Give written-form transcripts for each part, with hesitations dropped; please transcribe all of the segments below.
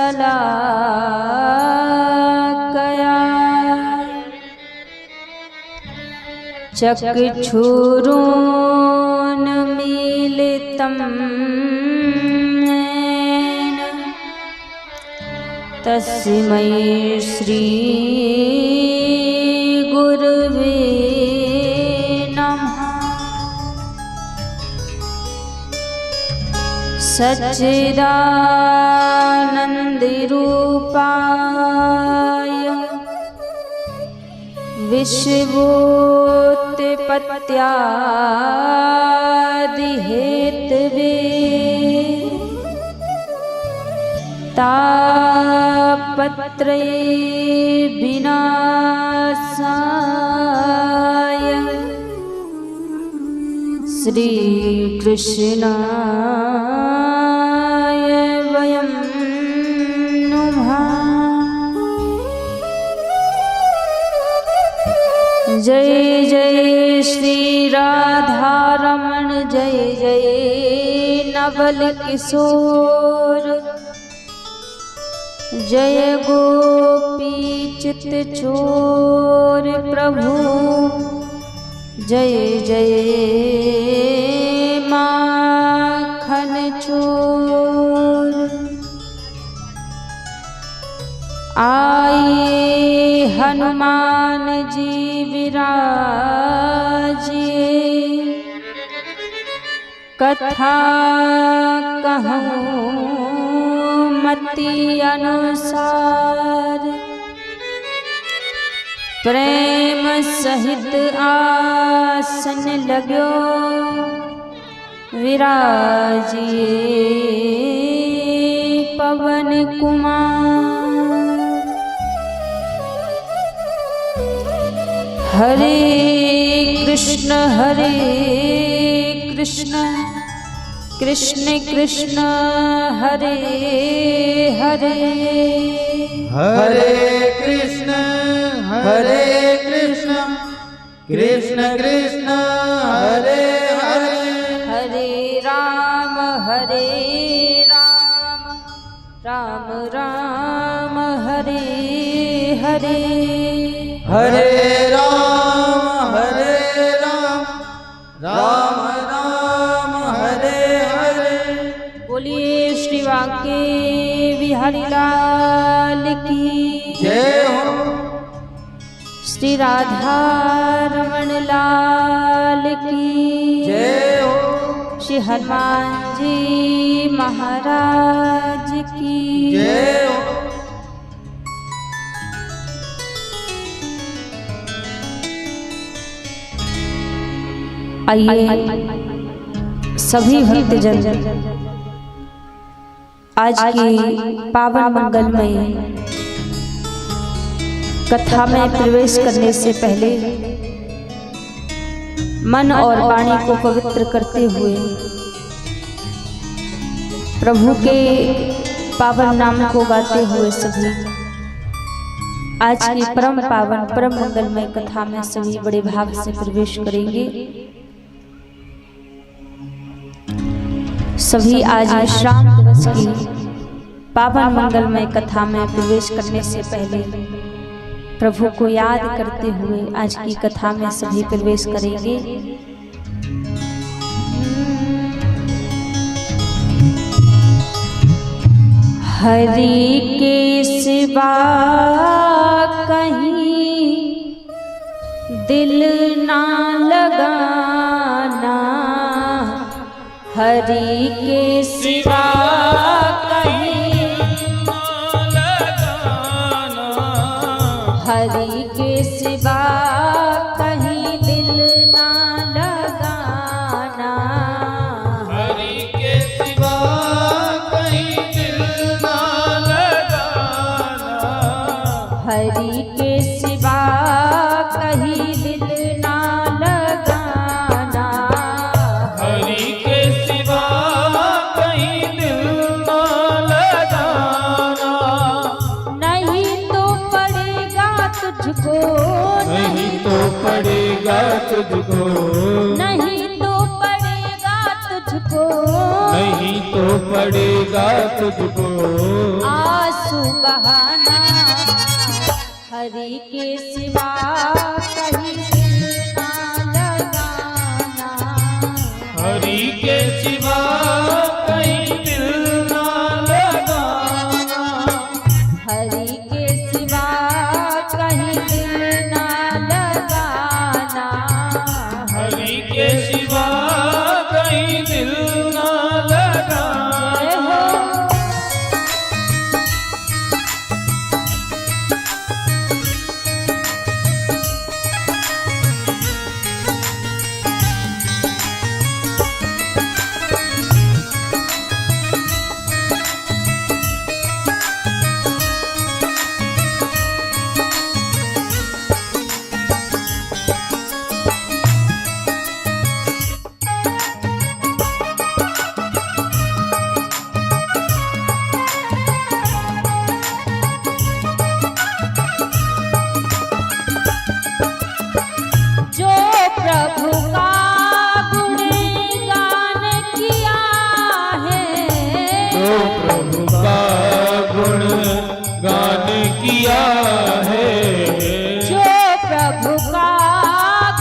शलाकया चक्षुरुन्मीलितं येन तस्मै श्री गुरुवे नमः। सच्चिदानन्दरूपाय विश्वोत्पत्त्यादिहेतवे तापत्रये विनाशाय श्रीकृष्णाय वयं नमः। जय जय श्री राधारमण जय जय नवल किशोर जय गोपी चित चोर प्रभु जय जय माखन चोर। आए हनुमान जी विराजिए कथा कहूँ मति अनुसार प्रेम सहित आसन लगो विराजिए पवन कुमार। हरे कृष्ण कृष्ण कृष्ण हरे हरे हरे कृष्ण कृष्ण कृष्ण हरे हरे हरे राम राम राम हरे हरे हरे राम राम राम हरे हरे। बोलिए श्री वाके बिहारी लाल की जय हो। श्री राधा रमण लाल की जय हो। श्री हनुमान जी महाराज की जय हो। आइए सभी भक्तजन आज की पावन मंगलमय कथा में प्रवेश करने से पहले मन और वाणी को पवित्र करते हुए प्रभु के पावन नाम को गाते हुए सभी आज की परम पावन परम मंगलमय कथा में सभी बड़े भाव से प्रवेश करेंगे। सभी आज विश्राम दिवस की पावन मंगलमय कथा में प्रवेश करने से पहले प्रभु को याद करते हुए आज की कथा में सभी प्रवेश करेंगे। हरि के सिवा कहीं दिल ना लगाना, हरि के सिवा कहीं ना लगाना, हरि के सिवा कहीं दिल ना लगाना, हरि के सिवा कहीं दिल ना लगाना, हरि के सिवा कहीं दिल ना लगाना, हरि के सिवा कहीं दिल ना लगाना, नहीं तो पड़ेगा तुझको, नहीं तो पड़ेगा तुझको, नहीं तो पड़ेगा तुझको, नहीं तो पड़ेगा तुझको आंसू बहाना, हरि के सिवा कहीं दिल ना लगाना, हरि के सिवा कहीं दिल ना लगाना, हरि के सिवा कहीं दिल ना लगाना, हरि के सिवा कहीं दिल ना लगाना। जय हो। जो प्रभु का गुणगान किया है, जो प्रभु का गुण गान किया है, जो प्रभु का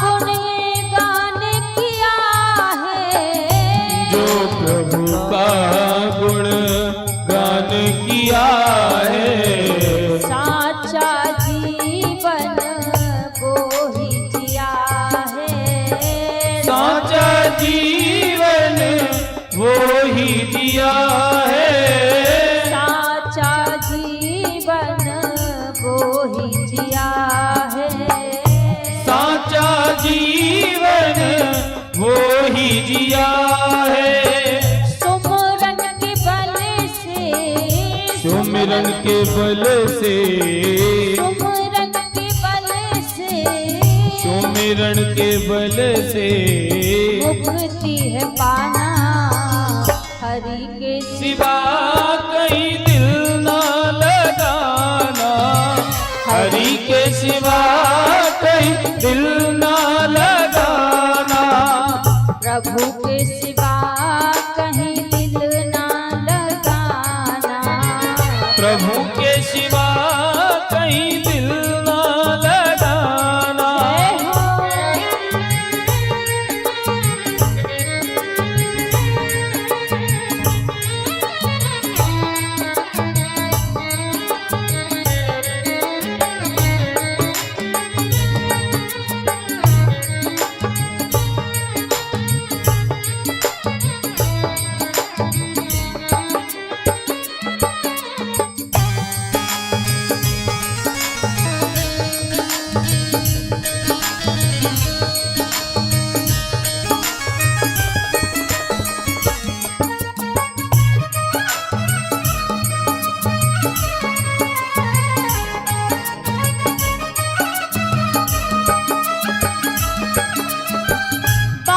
गुणगान किया है, जो प्रभु का गुण गान किया है, साचा जीवन वो ही जिया है, साचा जीवन वो ही दिया है, साचा जीवन वो ही जिया है, साचा जीवन वो ही जिया है। सुमरन के बल से, सुमिरन के बल से, सुमरन के बल से, सुमिरन के बल से, मुक्ति है पाना, हरि के सिवा कहीं दिल ना लगाना, हरि के सिवा कहीं दिल ना लगाना, प्रभु के सिवा कहीं दिल ना लगाना, प्रभु के सिवा कहीं दिल ना लगाना। जय हो।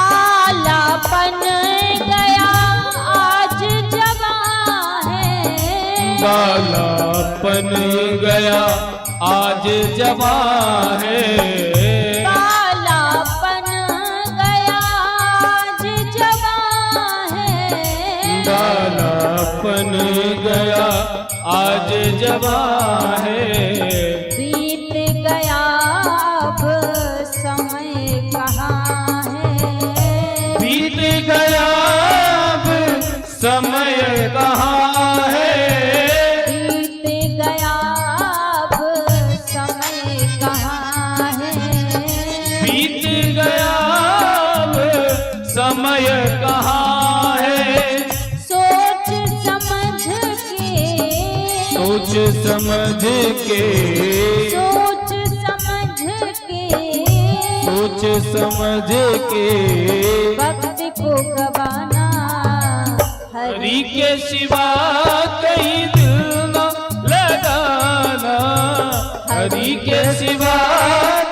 बालापन गया आज जवां है, बालापन गया आज जवां है, बालापन गया आज जवां है, बालापन गया आज जवां है, बीत गया अब समय कहाँ है, बीत गया अब समय कहाँ है, बीत गया अब समय कहाँ है, बीत गया अब समय कहाँ है, सोच समझ के, सोच समझ के, सोच समझ के, सोच समझ के, वक्त को गवाना, हरि के सिवा कहीं दिल न लगाना, हरि के सिवा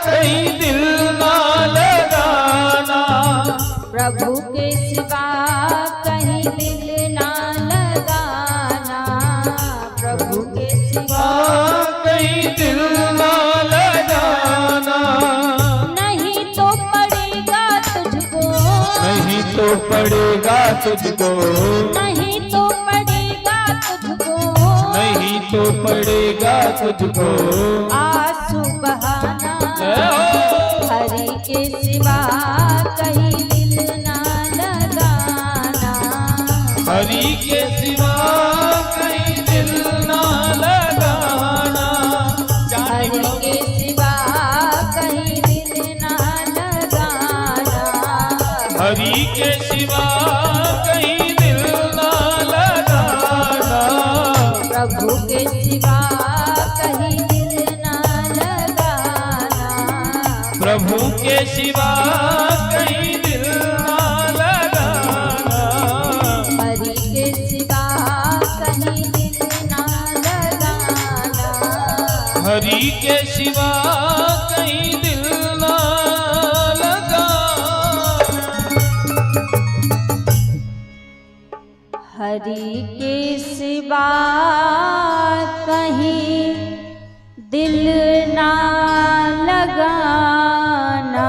कहीं दिल न लगाना, प्रभु के सिवा कहीं दिल ना लगाना, प्रभु के सिवा कहीं दिल न लगाना, नहीं तो पड़ेगा तुझको, नहीं तो पड़ेगा तुझको, नहीं तो तुझको। आंसू बहाना जय हो। हरि के सिवा कहीं दिल ना लगाना। हरि के सिवा कहीं दिल ना लगाना। हरि के सिवा कहीं दिल ना लगाना। हरि के सिवा कहीं दिल ना लगाना। प्रभु के सिवा कहीं दिल ना लगाना। प्रभु के सिवा कहीं दिल ना लगाना। हरि के सिवा कहीं दिल ना लगाना। हरि के सिवा कहीं दिल ना लगाना। हरि के सिवा कहीं दिल ना लगाना।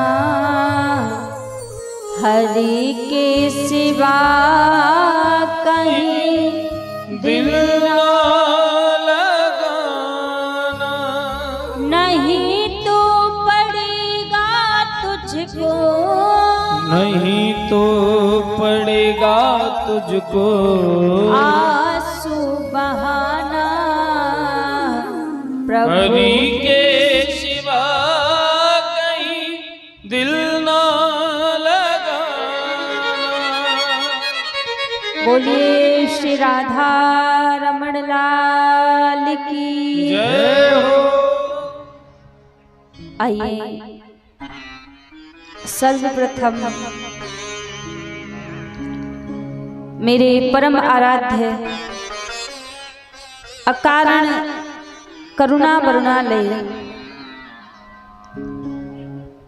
हरि के सिवा कहीं दिल ना लगाना। नहीं तो पड़ेगा तुझको। नहीं तो पड़ेगा तुझको। आंसू बहाना। प्रभु हरि के सिवा कहीं दिल ना लगाना। बोलिए श्री राधा रमण लाल की जय हो। आइए सर्वप्रथम मेरे परम आराध्य अकारण करुणा वरुणालय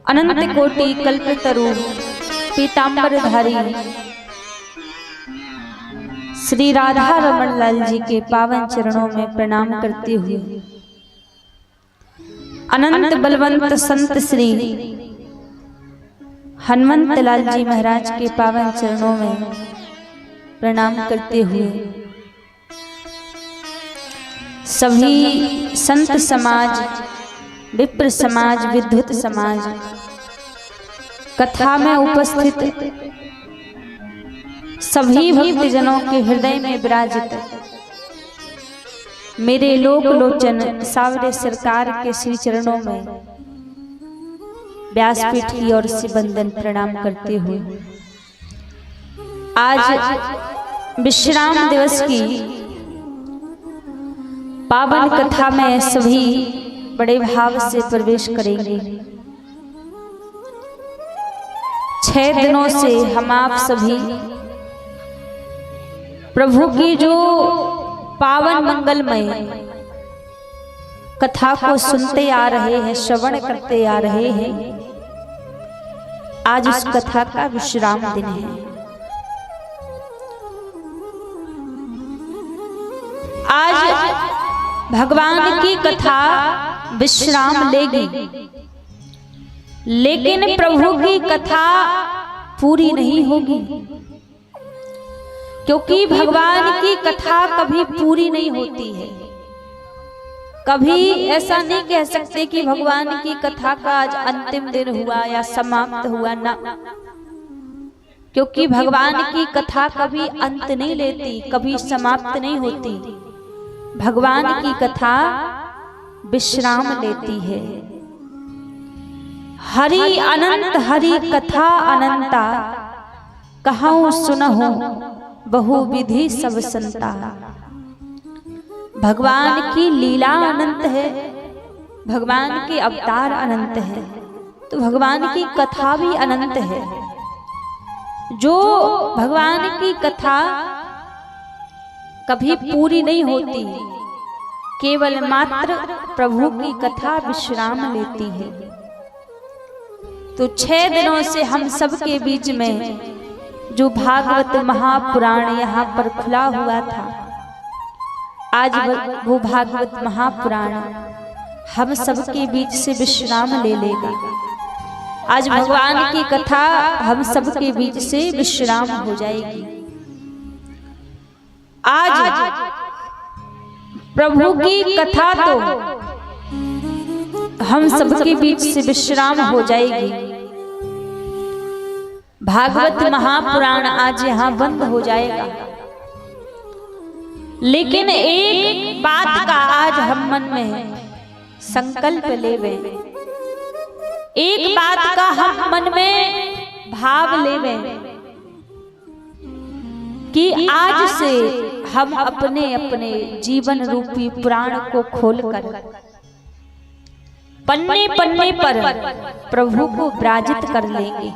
अनंत कोटि कल्पतरु पीतांबरधारी श्री राधा रमण लाल जी के पावन चरणों में प्रणाम करते हुए अनंत बलवंत संत श्री हनुमंत लाल जी महाराज के पावन चरणों में प्रणाम करते हुए सभी संत समाज, विप्र समाज, विद्वत समाज, कथा में उपस्थित सभी भक्तजनों के हृदय में विराजित मेरे लोक लोचन सावरे सरकार के श्री चरणों में व्यासपीठ की ओर से वंदन प्रणाम करते हुए आज विश्राम दिवस की पावन कथा में सभी बड़े भाव से प्रवेश करेंगे। 6 दिनों से हम आप सभी प्रभु की जो पावन मंगलमय कथा को सुनते आ रहे हैं, श्रवण करते आ रहे हैं। आज उस कथा का विश्राम दिन है। आज भगवान की कथा विश्राम लेगी, लेकिन प्रभु की कथा पूरी नहीं होगी, क्योंकि भगवान की कथा कभी पूरी नहीं होती है। कभी ऐसा नहीं कह सकते कि भगवान की कथा का आज अंतिम दिन हुआ या समाप्त हुआ, ना, क्योंकि भगवान की कथा कभी अंत नहीं लेती, कभी समाप्त नहीं होती। भगवान की कथा विश्राम लेती है। हरि अनंत हरि कथा अनंता, कहूँ सुनहु बहु विधि सब संता। भगवान की लीला अनंत है, भगवान के अवतार अनंत है, तो भगवान की कथा भी अनंत है। जो भगवान की कथा कभी पूरी नहीं होती, केवल मात्र प्रभु की कथा विश्राम लेती है। तो 6 दिनों से हम सबके बीच में जो भागवत महापुराण यहाँ पर खुला हुआ था, आज वो भागवत महापुराण हम सबके बीच से विश्राम ले लेगा। आज भगवान की कथा हम सबके बीच से विश्राम हो जाएगी। आज प्रभु की कथा तो हम सबके बीच से विश्राम हो जाएगी। भागवत महापुराण आज यहाँ बंद हो जाएगा, लेकिन एक बात का आज हम मन में संकल्प लेवे, एक बात का हम मन में भाव लेवे कि आज से हम अपने अपने जीवन रूपी पुराण को खोलकर पन्ने पन्ने पर प्रभु को विराजित कर लेंगे।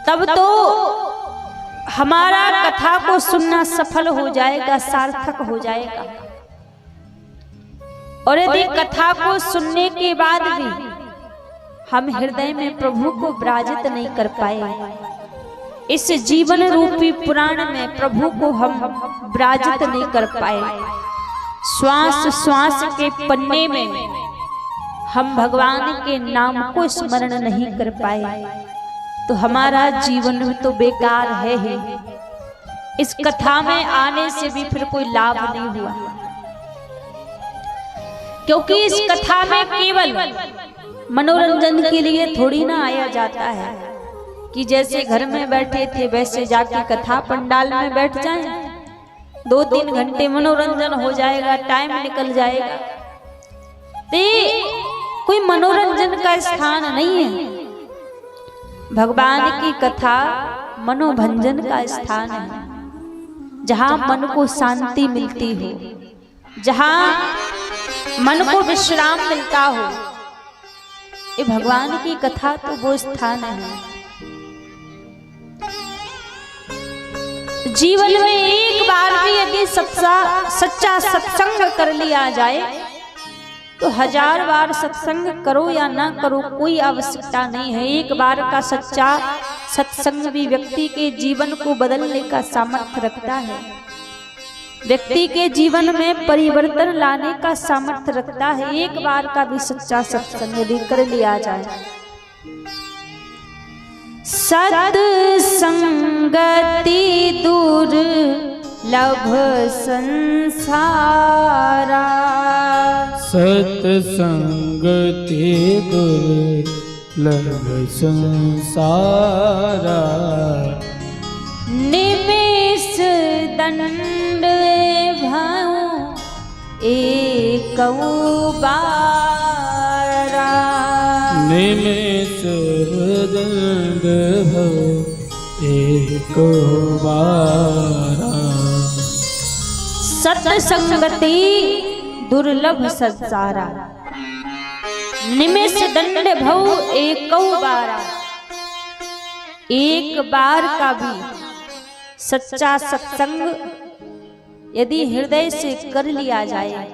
तब तो हमारा कथा को सुनना सफल हो जाएगा, सार्थक हो जाएगा। और यदि कथा को सुनने के बाद भी हम हृदय में प्रभु को विराजित नहीं कर पाए, इस जीवन रूपी पुराण में प्रभु को हम विराजित नहीं कर पाए, श्वास श्वास के पन्ने में हम भगवान के नाम को स्मरण नहीं कर पाए, तो हमारा जीवन तो बेकार है ही। इस कथा में आने से भी फिर कोई लाभ नहीं हुआ, क्योंकि इस कथा में केवल मनोरंजन के लिए थोड़ी ना आया जाता है कि जैसे घर में बैठे थे वैसे जाके कथा पंडाल में बैठ जाएं, 2-3 घंटे मनोरंजन हो जाएगा, टाइम निकल जाएगा। तो कोई मनोरंजन का स्थान नहीं है। भगवान की कथा मनोभंजन का स्थान है, जहाँ मन को शांति मिलती हो, जहाँ मन को विश्राम मिलता हो। ये भगवान की कथा तो वो स्थान है। जीवन में एक बार भी यदि सच्चा सत्संग कर लिया जाए तो 1000 बार सत्संग करो या ना करो कोई आवश्यकता नहीं है। एक बार का सच्चा सत्संग भी व्यक्ति के जीवन को बदलने का सामर्थ्य रखता है, व्यक्ति के जीवन में परिवर्तन लाने का सामर्थ्य रखता है। एक बार का भी सच्चा सत्संग यदि कर लिया जाए। सत्संगति दुर्लभ संसारा, सत्संगति दुर्लभ संसारा, निमेष दंड भाऊ एकौ बारा, निमेष दंड भाऊ एको बारा, सत्संगति दुर्लभ संसारा, निमेष दंड भव एकौ बारा। एक बार का भी सच्चा सत्संग यदि हृदय से कर लिया जाए,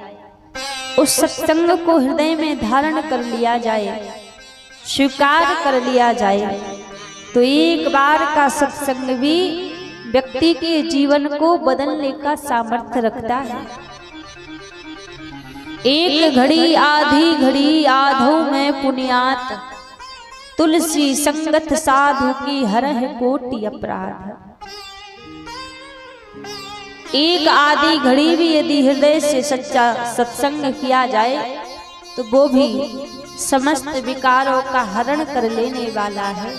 उस सत्संग को हृदय में धारण कर लिया जाए, स्वीकार कर लिया जाए, तो एक बार का सत्संग भी व्यक्ति के जीवन को बदलने का सामर्थ्य रखता है। एक घड़ी आधी घड़ी आधो में पुण्यात, तुलसी संगत साधु की हरह कोटि अपराध। एक आधी घड़ी भी यदि हृदय से सच्चा सत्संग किया जाए तो वो भी समस्त विकारों का हरण कर लेने वाला है।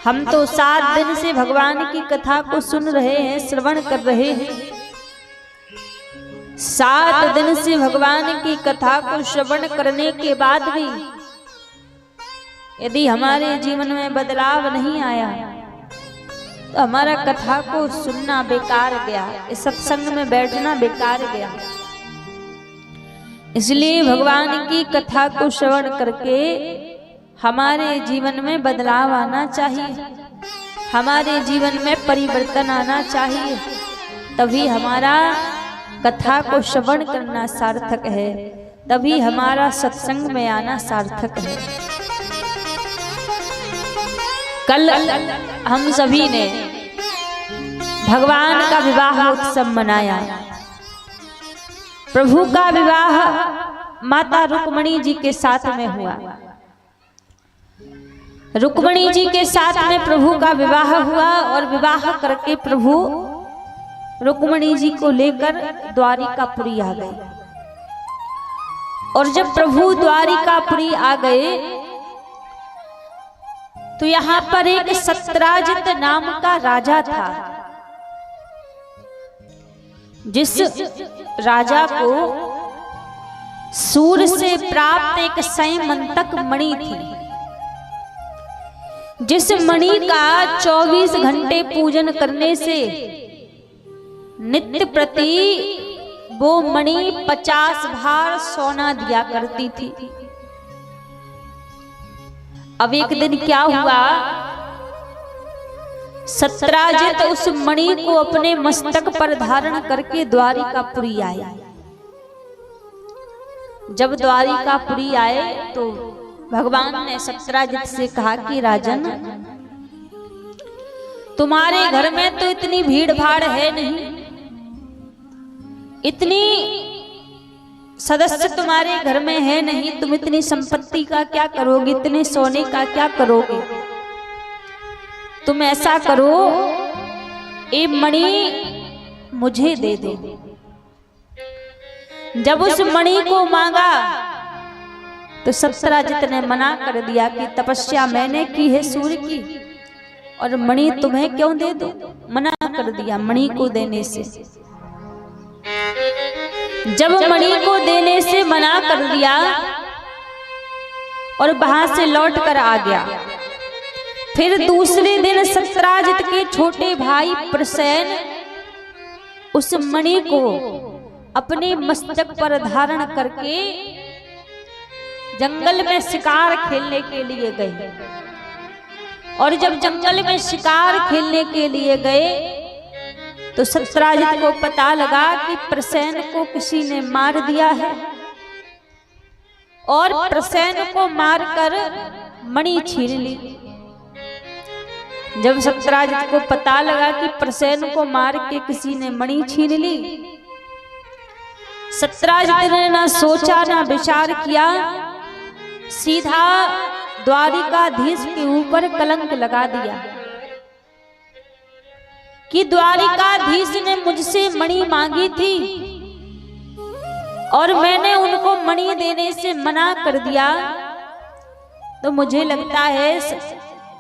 हम तो 7 दिन से भगवान की कथा को सुन रहे हैं, श्रवण कर रहे हैं। 7 दिन से भगवान की कथा को श्रवण करने के बाद भी यदि हमारे जीवन में बदलाव नहीं आया तो हमारा कथा को सुनना बेकार गया, इस सत्संग में बैठना बेकार गया। इसलिए भगवान की कथा को श्रवण करके हमारे जीवन में बदलाव आना चाहिए, हमारे जीवन में परिवर्तन आना चाहिए, तभी हमारा कथा को श्रवण करना सार्थक है, तभी हमारा सत्संग में आना सार्थक है। कल हम सभी ने भगवान का विवाह उत्सव मनाया। प्रभु का विवाह माता रुक्मणी जी के साथ में हुआ। रुक्मणी जी के साथ में प्रभु का विवाह हुआ और विवाह करके प्रभु रुक्मिणी जी को लेकर द्वारिकापुरी आ गए। और जब प्रभु द्वारिकापुरी आ गए तो यहां पर एक सत्राजित नाम का राजा था, जिस राजा को सूर्य से प्राप्त एक संयमंतक मणि थी, जिस मणि का 24 घंटे पूजन करने से नित्य प्रति वो मणि 50 भार सोना दिया करती थी। अब एक दिन क्या हुआ, सत्राजित उस मणि को अपने मस्तक पर धारण करके द्वारिकापुरी आए। जब द्वारिकापुरी आए तो भगवान ने सत्राजित से कहा कि राजन, तुम्हारे घर में तो इतनी भीड़ भाड़ है नहीं, इतनी सदस्य तुम्हारे घर में है नहीं, तुम इतनी संपत्ति का क्या करोगे, इतने सोने का क्या करोगे। तुम ऐसा करो, ये मणि मुझे दे दो। जब उस मणि को मांगा तो सत्राजित ने मना कर दिया कि तपस्या मैंने की है सूर्य की, और मणि तुम्हें क्यों दे दो। मना कर दिया मणि को देने से। जब मणि को देने से मना कर दिया और वहां से लौट कर आ गया, फिर दूसरे दिन सत्राजित के छोटे भाई प्रसेन उस मणि को अपने मस्तक पर धारण करके जंगल में शिकार खेलने के लिए गए। और जब जंगल में शिकार खेलने के लिए गए तो सत्राजित को पता लगा कि प्रसेन को किसी ने मार दिया है, और प्रसेन को मारकर मणि छीन ली। जब सत्राजित को पता लगा कि प्रसेन को मार के किसी ने मणि छीन ली, सत्राजित ने ना सोचा ना विचार किया, सीधा द्वारिकाधीश के ऊपर कलंक लगा दिया कि द्वारिकाधीश ने मुझसे मणि मांगी थी और मैंने उनको मणि देने से मना कर दिया, तो मुझे लगता है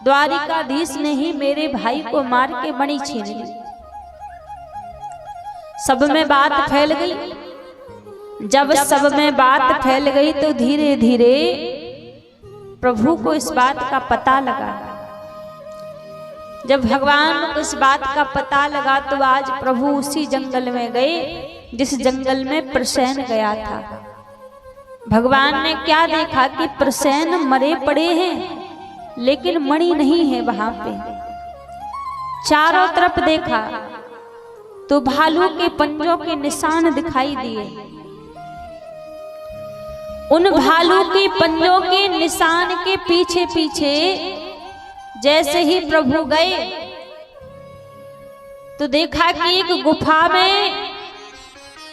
द्वारिकाधीश ने ही मेरे भाई को मार के मणि छीन ली। सब में बात फैल गई। जब सब में बात फैल गई तो धीरे धीरे प्रभु को इस बात का पता लगा। जब भगवान को इस बात का पता लगा तो आज प्रभु उसी जंगल में गए जिस जंगल में प्रसेन गया था। भगवान ने क्या देखा कि प्रसेन मरे पड़े हैं लेकिन मणि नहीं है वहां पे। चारों तरफ देखा तो भालू के पंजों के निशान दिखाई दिए। उन भालू के पंजों के निशान के पीछे पीछे जैसे ही प्रभु गए तो देखा कि एक गुफा में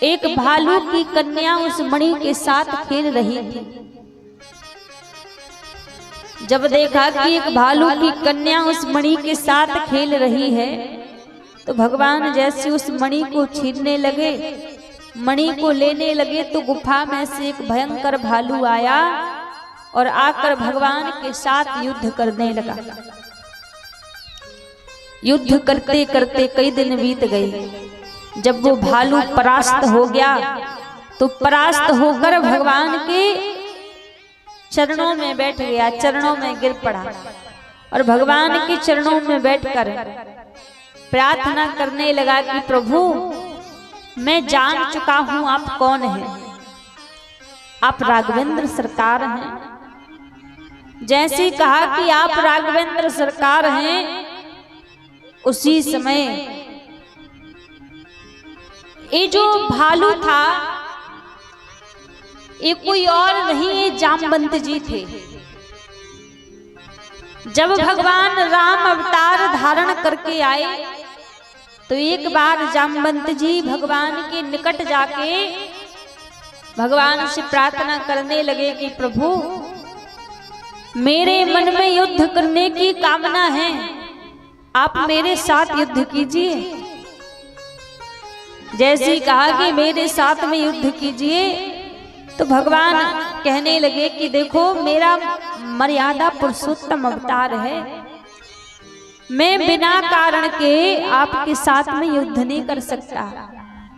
एक भालू की कन्या उस मणि के साथ खेल रही थी। जब देखा कि एक भालू की कन्या उस मणि के साथ खेल रही है तो भगवान जैसे उस मणि को छीनने लगे, मणि को लेने लगे, तो गुफा में से एक भयंकर भालू आया और आकर भगवान के साथ युद्ध करने लगा। युद्ध करते करते कई दिन बीत गए। जब वो भालू परास्त हो गया तो परास्त होकर भगवान के चरणों में बैठ गया, चरणों में गिर पड़ा और भगवान के चरणों में बैठकर प्रार्थना करने लगा कि प्रभु मैं जान चुका हूं आप कौन हैं, आप राघवेंद्र सरकार हैं। जैसे कहा कि आप राघवेंद्र सरकार हैं, उसी समय ये जो भालू था ये कोई और नहीं, ये जामवंत जी थे। जब भगवान राम अवतार धारण करके आए तो एक बार जामवंत जी भगवान के निकट जाके भगवान से प्रार्थना करने लगे कि प्रभु मेरे मन में युद्ध करने की कामना है, आप मेरे साथ युद्ध कीजिए। जैसे ही कहा कि मेरे साथ में युद्ध कीजिए, तो भगवान कहने लगे कि देखो मेरा मर्यादा पुरुषोत्तम अवतार है, मैं बिना कारण के आपके साथ में युद्ध नहीं कर सकता,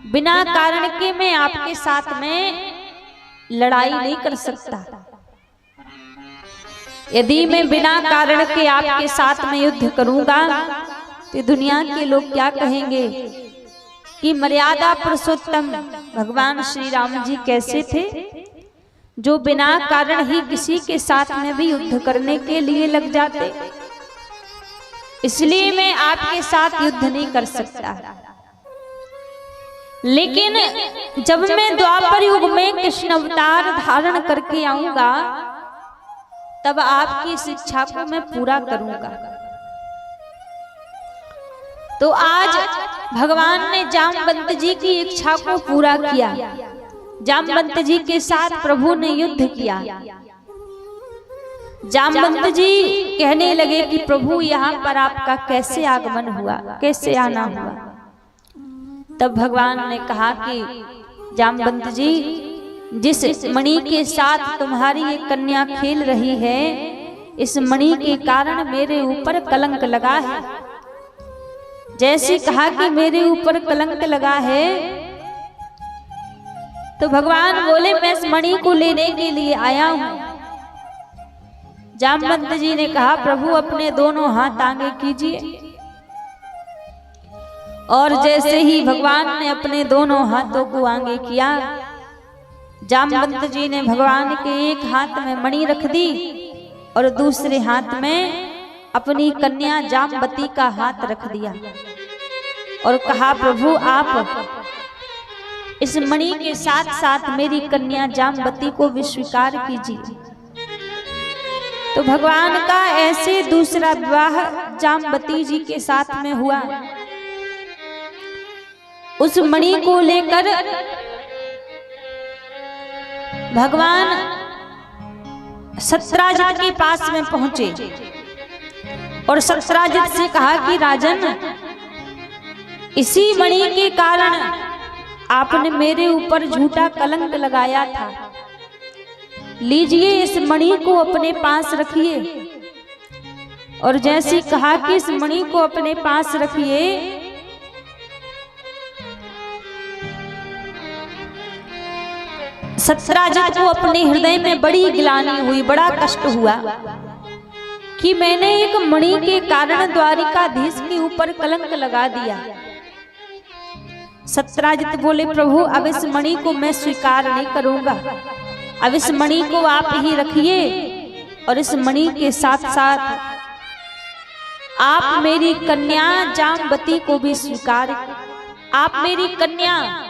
बिना कारण के मैं आपके साथ में लड़ाई नहीं कर सकता। यदि मैं बिना कारण के आपके साथ में युद्ध करूंगा तो दुनिया के लोग क्या कहेंगे कि मर्यादा पुरुषोत्तम भगवान श्री राम जी कैसे थे, जो बिना कारण ही किसी के साथ में भी युद्ध करने के लिए लग जाते। इसलिए मैं आपके साथ युद्ध नहीं कर सकता। लेकिन जब मैं द्वापर युग में कृष्ण अवतार धारण करके आऊंगा, तब आपकी शिक्षा को मैं पूरा करूंगा। तो आज भगवान ने जामवंत जी की इच्छा को पूरा किया। जामवंत जी के साथ प्रभु ने युद्ध किया। जामवंत जी कहने लगे कि प्रभु यहाँ पर आपका कैसे आगमन हुआ, कैसे आना हुआ। तब भगवान ने कहा कि जामवंत जी, जिस मणि के साथ तुम्हारी ये कन्या खेल रही है, इस मणि के कारण मेरे ऊपर कलंक लगा है। जैसे कहा कि मेरे ऊपर कलंक लगा है, तो भगवान बोले मैं इस मणि को लेने के लिए आया हूं। जामवंत जी ने कहा प्रभु अपने दोनों हाथ आगे कीजिए। और जैसे ही भगवान ने अपने दोनों हाथों को आगे किया, जामवंत जी ने भगवान के एक हाथ में मणि रख दी और दूसरे हाथ में अपनी कन्या जामवती का हाथ रख दिया और कहा प्रभु आप इस मणि के साथ साथ मेरी कन्या जामवती को भी स्वीकार कीजिए। तो भगवान का ऐसे दूसरा विवाह जामवती जी के साथ में हुआ। उस मणि को लेकर भगवान सत्राजित के पास में पहुंचे और सत्राजित से कहा कि राजन, इसी मणि के कारण आपने मेरे ऊपर झूठा कलंक लगाया था, लीजिए इस मणि को अपने पास रखिए। और जैसे कहा कि इस मणि को अपने पास रखिए, सत्राजित को अपने हृदय में बड़ी ग्लानि हुई, बड़ा कष्ट हुआ कि मैंने एक मणि के कारण द्वारिकाधीश के ऊपर कलंक लगा दिया। सत्राजित बोले प्रभु अब इस मणि को मैं स्वीकार नहीं करूंगा, अब इस मणि को आप ही रखिए और इस मणि के साथ साथ आप मेरी कन्या जामवती को भी स्वीकार, आप मेरी कन्या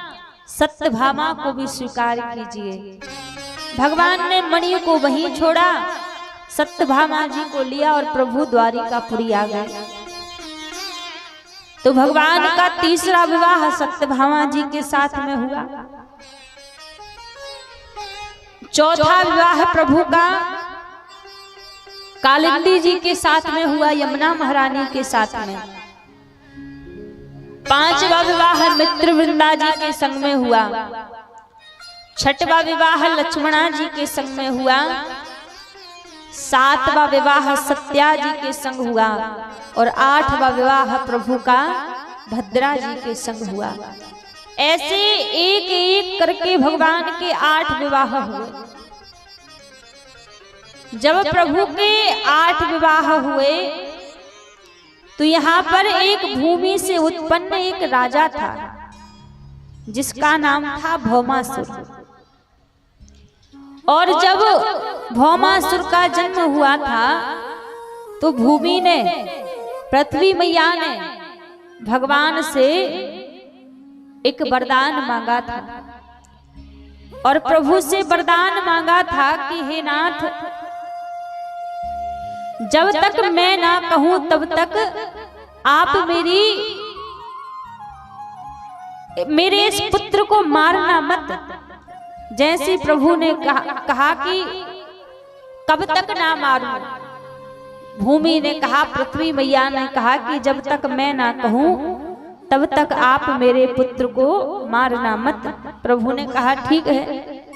सत्यभामा को भी स्वीकार कीजिए। भगवान ने मणि को वहीं छोड़ा, सत्यभामा जी को लिया और प्रभु द्वारिकापुरी आ गए। तो भगवान का तीसरा विवाह सत्यभामा जी के साथ में हुआ। चौथा विवाह प्रभु का कालिंदी जी के साथ में हुआ, यमुना महारानी के साथ में। पांचवा विवाह मित्रवृंदा जी के संग में हुआ। छठवा विवाह लक्ष्मणा जी के संग में हुआ। सातवां विवाह सत्या जी के संग हुआ और आठवां विवाह प्रभु का भद्रा जी के संग हुआ। ऐसे एक एक करके भगवान के 8 विवाह हुए। जब प्रभु के 8 विवाह हुए तो यहाँ पर एक भूमि से उत्पन्न एक राजा था जिसका नाम था भौमासुर। और जब भौमासुर का जन्म हुआ था तो भूमि ने, पृथ्वी मैया ने भगवान से एक वरदान मांगा था और प्रभु से वरदान मांगा था कि हे नाथ, जब तक मैं ना कहूं तब तक आप मेरे इस पुत्र को मारना मत। जैसे प्रभु ने कहा कि कब तक ना मारूं, भूमि ने कहा, पृथ्वी मैया ने कहा कि जब तक मैं ना कहूं तब तक आप मेरे पुत्र को मारना मत। प्रभु ने कहा ठीक है,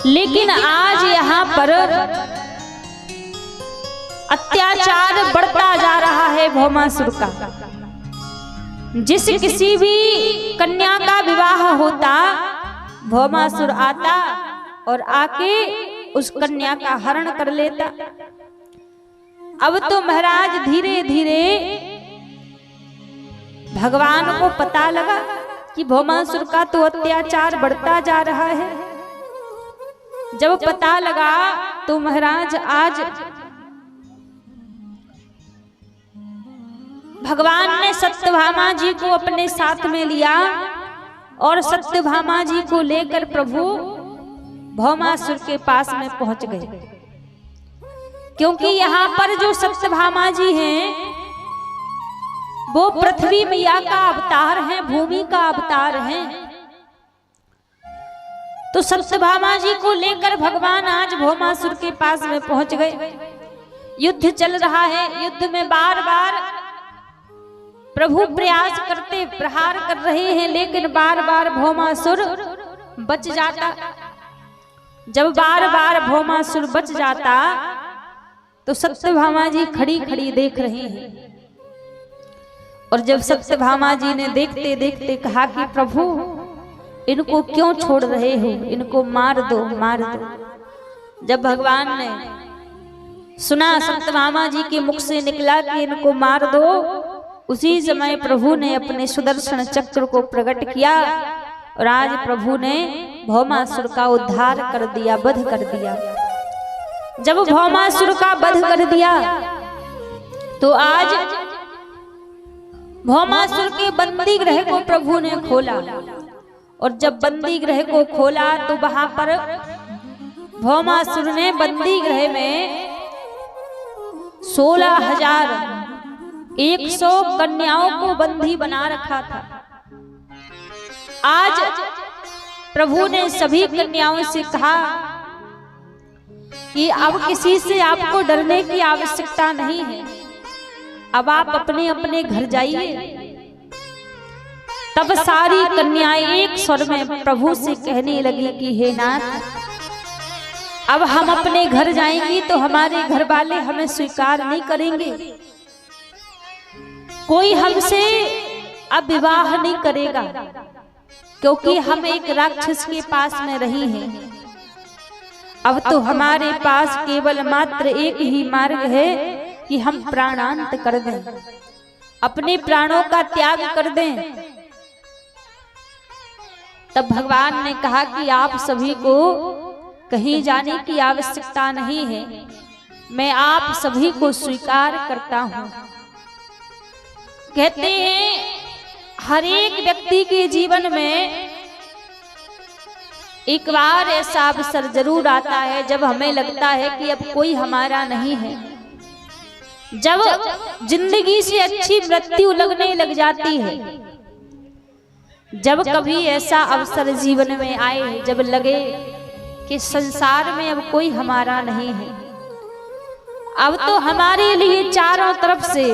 लेकिन आज यहाँ पर अत्याचार बढ़ता जा रहा है भौमासुर का। जिस किसी भी कन्या का विवाह होता, भौमासुर आता और आके उस कन्या का हरण कर लेता। अब तो महाराज धीरे धीरे भगवान को पता लगा कि भौमासुर का तो अत्याचार बढ़ता जा रहा है। जब पता लगा तो महाराज आज भगवान ने सत्यभामा जी को अपने साथ में लिया और सत्यभामा जी को लेकर प्रभु भौमासुर के पास में पहुंच गए। क्योंकि यहाँ पर जो सत्यभामा जी हैं वो पृथ्वी मैया का अवतार हैं, भूमि का अवतार हैं। तो सत्यभामा जी को लेकर भगवान आज भौमासुर के पास में पहुंच गए। युद्ध चल रहा है, युद्ध में बार बार प्रभु प्रयास करते प्रहार कर रहे हैं, लेकिन बार बार भौमासुर बच जाता। जब बार बार भौमासुर बच जाता तो सत्यभामा जी खड़ी खड़ी देख रही हैं। और जब सत्यभामा जी ने देखते देखते कहा कि प्रभु इनको क्यों छोड़ रहे हो, इनको मार दो मार दो। जब भगवान ने सुना सत्यभामा जी के मुख से निकला कि इनको मार दो, उसी समय प्रभु ने अपने सुदर्शन चक्र को प्रकट किया और आज प्रभु ने भौमासुर का उद्धार कर दिया, वध कर दिया। जब भौमासुर का वध कर दिया तो आज भौमासुर के बंदी गृह को प्रभु ने खोला। और जब बंदी गृह को खोला तो वहां पर भौमासुर ने बंदी गृह में 16,100 कन्याओं को बंदी बना रखा था। आज प्रभु ने सभी कन्याओं से कहा कि अब किसी से आपको डरने की आवश्यकता नहीं है, अब आप अपने अपने घर जाइए। तब सारी कन्याएं एक स्वर में प्रभु से कहने लगी कि हे नाथ, अब हम अपने घर जाएंगी तो हमारे घर वाले हमें स्वीकार नहीं करेंगे, कोई हमसे अब विवाह नहीं करेगा, क्योंकि हम एक राक्षस के पास में रही हैं। अब तो हमारे पास केवल मात्र एक ही मार्ग है कि हम प्राणांत कर दें, अपने प्राणों का त्याग कर दें। तब भगवान ने कहा कि आप सभी को कहीं जाने की आवश्यकता नहीं है, मैं आप सभी को स्वीकार करता हूं। कहते हैं हर एक व्यक्ति के जीवन में एक बार ऐसा अवसर जरूर आता है जब हमें लगता है कि अब कोई हमारा नहीं है, जब जिंदगी से अच्छी मृत्यु लगने लग जाती है। जब कभी ऐसा अवसर जीवन में आए जब लगे कि संसार में अब कोई हमारा नहीं है, अब तो हमारे लिए चारों तरफ से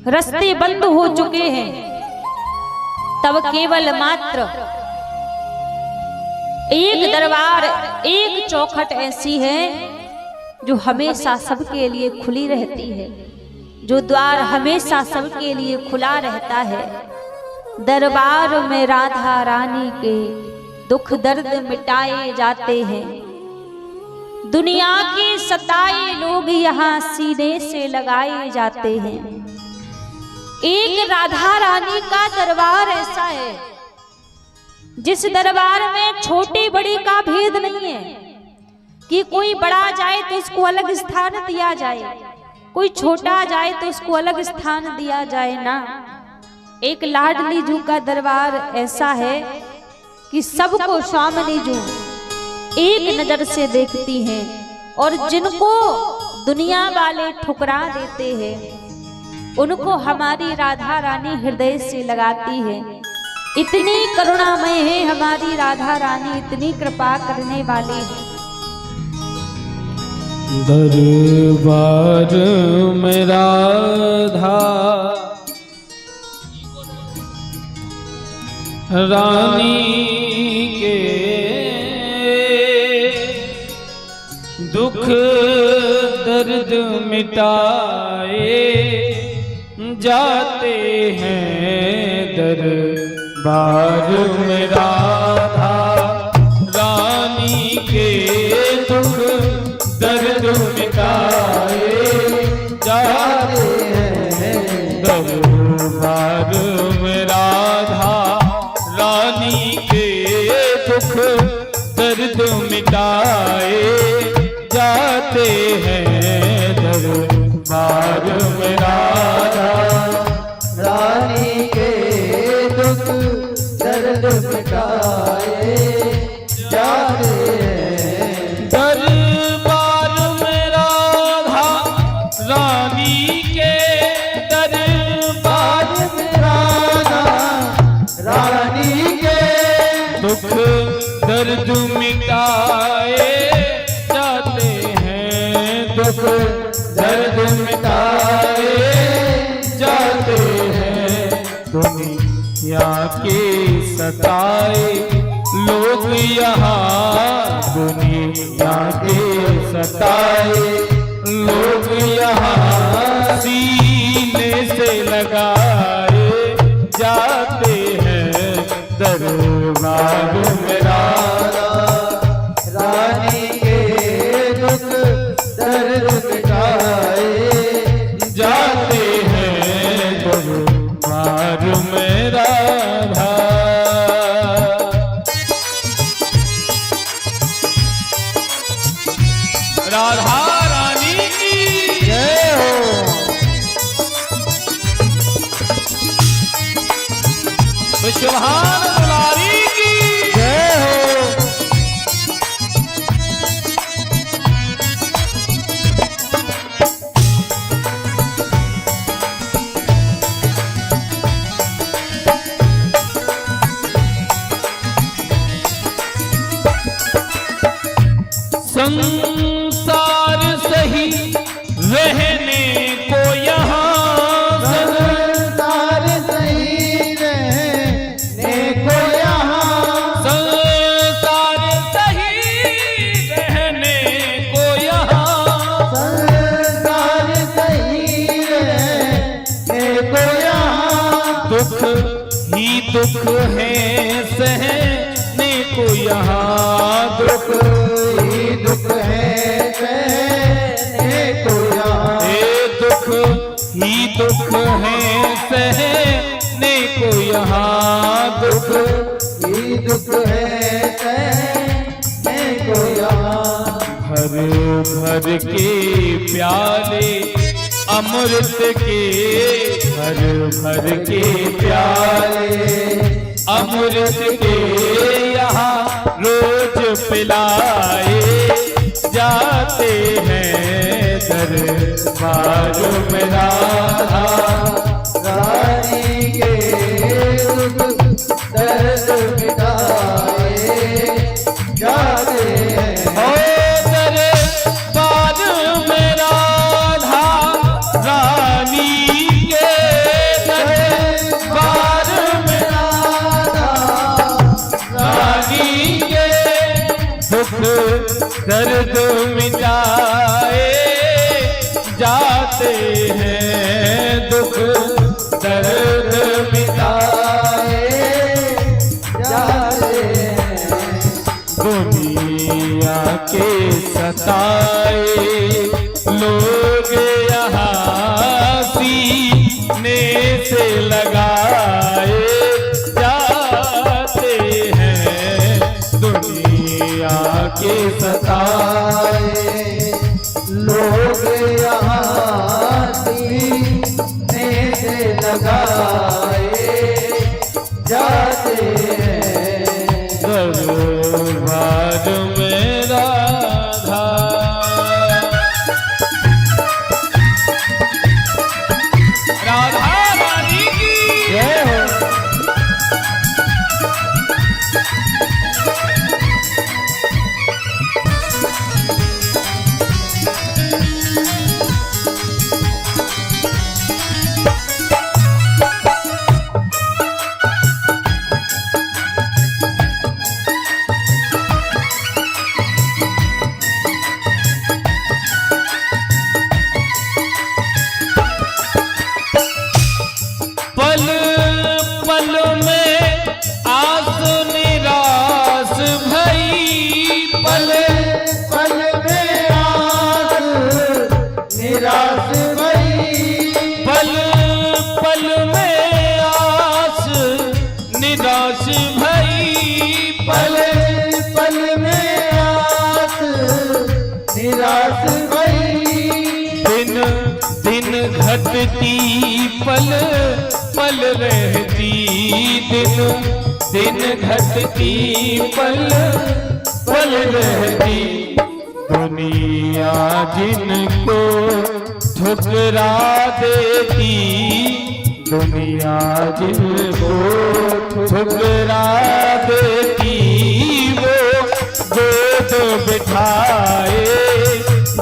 रास्ते बंद हो चुके हैं, तब केवल मात्र एक दरबार, एक चौखट ऐसी है जो हमेशा सबके लिए खुली रहती है, जो द्वार हमेशा सबके लिए खुला रहता है। दरबार में राधा रानी के दुख दर्द मिटाए जाते हैं, दुनिया के सताए लोग यहाँ सीने से लगाए जाते हैं। एक राधा रानी का दरबार ऐसा है जिस दरबार में छोटे बड़े का भेद नहीं है कि कोई बड़ा जाए तो उसको अलग स्थान दिया जाए, कोई छोटा जाए तो उसको अलग स्थान दिया जाए ना। एक लाडली जू का दरबार ऐसा है कि सबको स्वामिनी जू एक नजर से देखती हैं, और जिनको दुनिया वाले ठुकरा देते हैं उनको हमारी राधा रानी हृदय से लगाती है। इतनी करुणामय है हमारी राधा रानी, इतनी कृपा करने वाली है। दरबार में राधा रानी के दुख दर्द मिटाए जाते हैं दरबार में राधा। रानी के दुख दर्द मिटाए जाते हैं दरबार में राधा। रानी के दुख दर्द मिटाए जाते हैं दरबार में राधा। रानी के दुख दर्द मिटाए जाते हैं दरबार में राधा। रानी के दरबार में राधा। रानी के दुख दर्द मिटाए जाते हैं दुख दर्द मिटाए जाते हैं। दुनिया के सताए लोग यहाँ, दुनिया के सताए लोग यहाँ सीने से लगाए जाते हैं दरबार में राधा। रानी के दुख दर्द मिटाए जाते हैं दरबार में राधा। राधा रानी की जय हो। विश्वभान दुलारी की जय हो। संसार सही रहने को यहाँ, संसार सही रहने को यहाँ। संसार सही रहने को यहाँ। संसार सही रहने को यहाँ। दुख ही दुख है सहने को यहाँ। दुख ही दुख है सहने को यहाँ। दुख ही दुख है सहने को यहाँ। दुख ही दुख है सहने को यहाँ। भर भर के प्याले अमृत के, भर भर के प्याले अमृत के यहाँ रोज पिलाए जाते हैं दरबार में राधा। रानी के दुख दर्द मिटाए जाते हैं दरबार में राधा। रानी के दरबार में रानी के दुख दर्द मिटाए जाते हैं दुख दर्द मिटाए जाते हैं। दुनिया के सताए लोग यहाँ सीने से लगाए जाते हैं। दुनिया के सताए लोग यहाँ सीने से लगाए जाते हैं दरबार में राधा। राधा रानी की जय हो। घटती पल पल रहती, दिन दिन घटती पल पल रहती। दुनिया जिनको ठुकरा देती, दुनिया जिनको ठुकरा देती, वो गोद बिठाए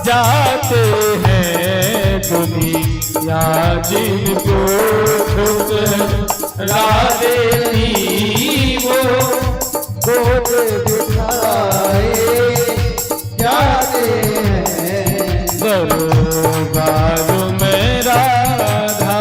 जाते हैं। दुनिया जिनको ठुकरा देती, वो गोद बिठाए जाते हैं। दरबार में राधा।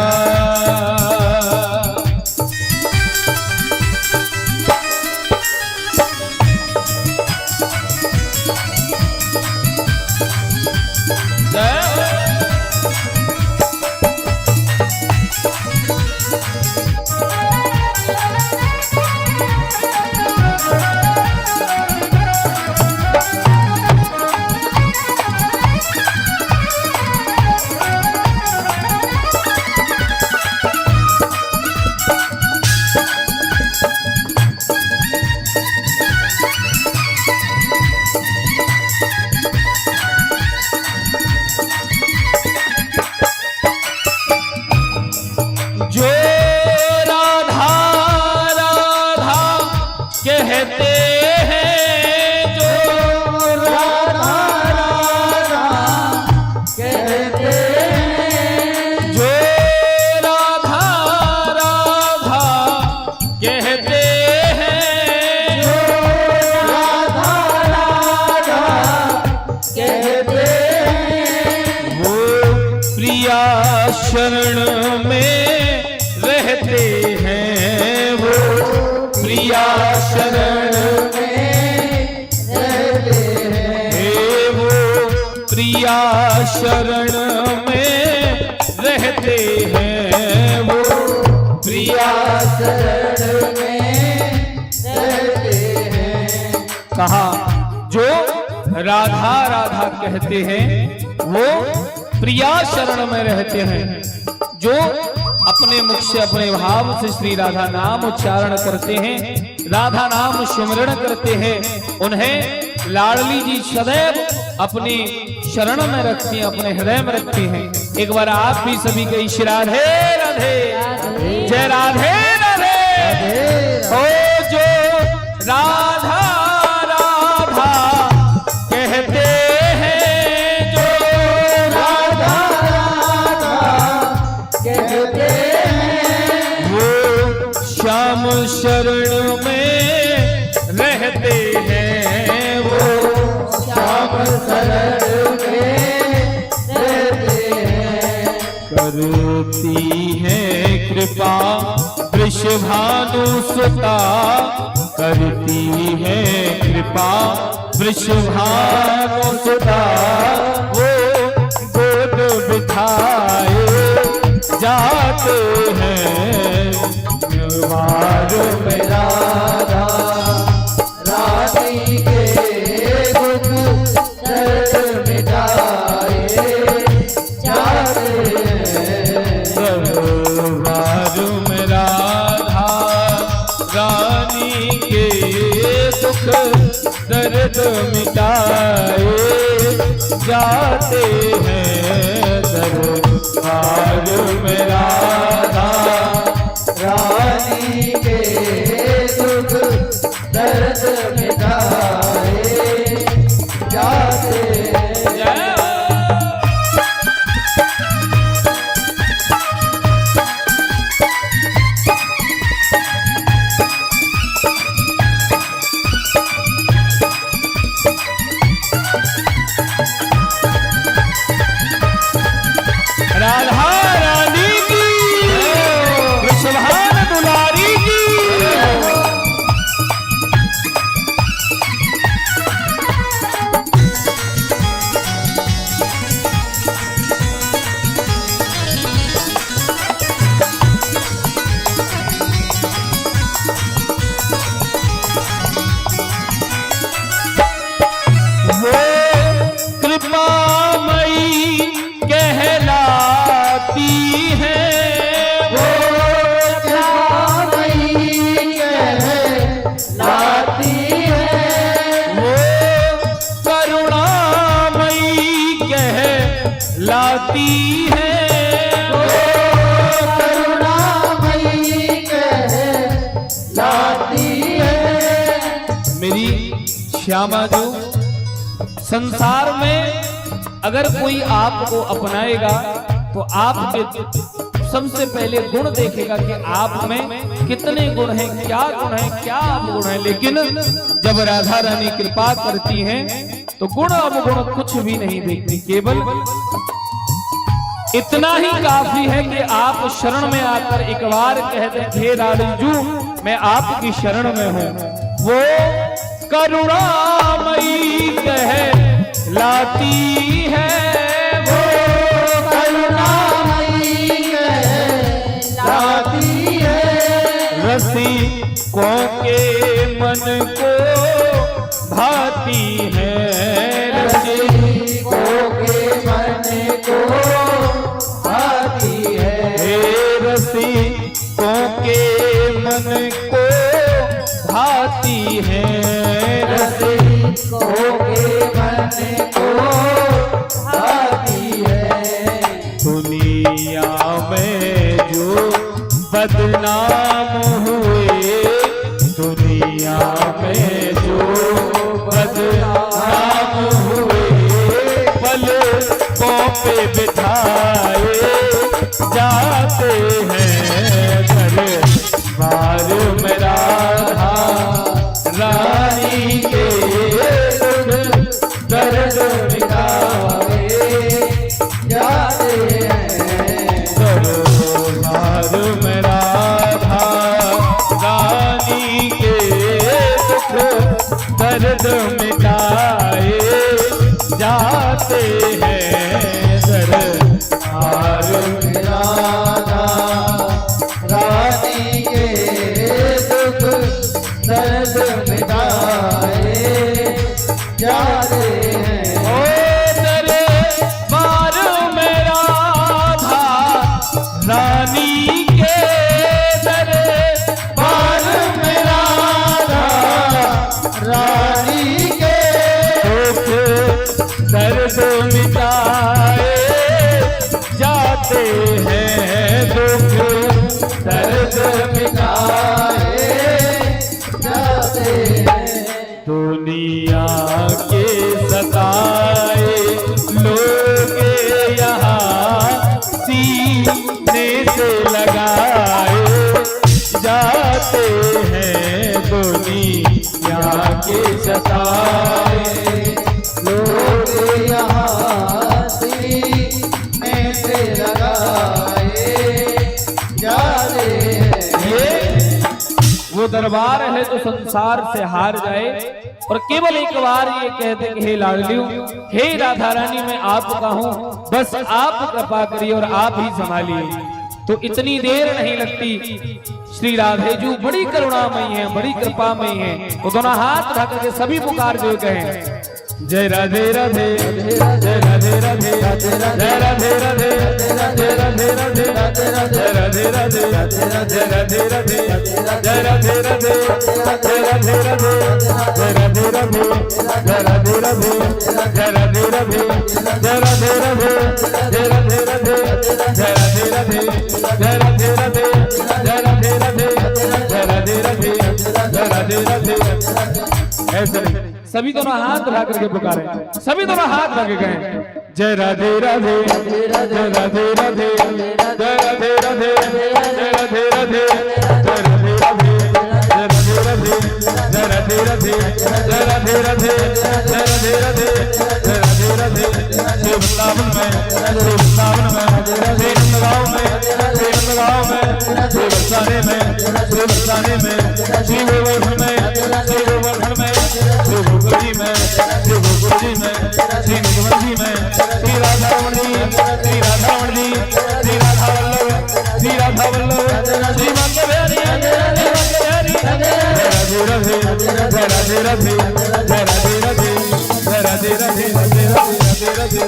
जो राधा राधा कहते हैं, जो राधा राधा कहते हैं। जो राधा राधा कहते हैं, जो राधा राधा कहते हैं। वो प्रिया शरण में रहते हैं, वो प्रिया शरण में रहते हैं। में, वो प्रिया शरण में रहते हैं, वो प्रिया शरण में रहते हैं। कहा जो राधा राधा कहते हैं, वो प्रिया शरण में रहते हैं। जो अपने मुख से अपने भाव से श्री राधा नाम उच्चारण करते हैं, राधा नाम सिमरण करते हैं, उन्हें लाडली जी सदैव अपनी शरण में रखती हैं, अपने हृदय में रखती हैं। एक बार आप भी सभी कही श्री राधे राधे, जय राधे राधे। ओ जो राधा राधा कहते हैं, जो राधा राधा कहते हैं। वो श्याम शरण में रहते हैं, वो श्याम शरण में रहते हैं। करती है कृपा वृषभानु सुता, करती है कृपा वृषभानु सुता, वो गोद बिठाए जाते हैं। बार में राधा रानी के दुख दर्द मिटाए जाते हैं। दरबार में राधा रानी के दुख दर्द मिटाए जाते हैं। दरबार में राधा रानी के दुख दर्द मिटाए जाते हैं। राधा रानी की लाती है वो करुणामयी कहलाती है। मेरी श्यामा जो संसार में अगर कोई आपको अपनाएगा तो आपके सबसे पहले गुण देखेगा कि आप में कितने गुण हैं, क्या गुण हैं, क्या अवगुण हैं। लेकिन जब राधा रानी कृपा करती हैं तो गुण अवगुण कुछ भी नहीं देखती, केवल इतना ही काफी है कि आप शरण में आकर एक बार कहते हैं हे लाडलू मैं आपकी शरण में हूं। वो करुणामयी कहलाती है, वो करुणामयी कहलाती है। रसिकों के मन को भाती है, रसिकों के मन को भाती है। हे रसिकों के मन को भाती है, रसिकों के मन को भाती है। दुनिया में जो बदनाम हुए, दुनिया में जो बदनाम हुए, पलकों पे बिठाए जाते हैं दरबार में राधा रानी के दर्द मिटाए जाते हैं। दरबार में राधा रानी के दुख दर्द मिटाए जाते हैं दरबार में राधा रानी के दुख दर्द मिटाए जाते हैं। ओ दरबार में राधा रानी के, दरबार में राधा रानी के दुख दर्द मिटाए जाते हैं, दुख दर्द मिटाए जाते हैं। दुनिया के सताए लोग यहाँ सीने से लगाए जाते हैं, दुनिया के सताए लोग यहाँ सीने से लगाए जाते हैं। ये वो दरबार है जो संसार से हार जाए और केवल एक बार ये कहते कि हे लाडलू हे राधा रानी मैं आपका हूं, बस आप कृपा करिए और आप ही संभालिए। तो इतनी देर नहीं लगती, श्री राधे जू बड़ी करुणामयी है, बड़ी कृपामयी है। वो दोनों हाथ उठा करके सभी पुकार जो कहें जय राधे राधे जय राधे राधे जय राधे राधे जय राधे राधे जय राधे राधे जय राधे राधे जय राधे राधे जय राधे राधे जय राधे राधे जय राधे राधे जय राधे राधे जय राधे राधे जय राधे राधे जय राधे राधे जय राधे राधे जय राधे राधे जय राधे राधे जय राधे राधे जय राधे राधे। ऐसे सभी दोनों हाथ उठा करके पुकारे, सभी दोनों हाथ लगे गए जय राधे राधे जय राधे राधे जय राधे राधे जय राधे राधे जय राधे राधे जय राधे राधे जय राधे राधे जय राधे राधे जय राधे राधे जय राधे राधे। श्री वृंदावन में, श्री वृंदावन में, श्री नंदगांव में, श्री नंदगांव में, श्री बरसाने में, श्री बरसाने में, श्री गोवर्धन में, श्री गोवर्धन में, श्री गोकुल जी में, श्री गोकुल जी में, श्री निगमन जी में, श्री राधारमण जी, श्री राधारमण जी, श्री राधा वल्लभ, श्री राधा वल्लभ, श्री मंगल बिहारी, श्री मंगल बिहारी। जय राधे राधे जय राधे राधे जय राधे राधे जय राधे राधे राधे राधे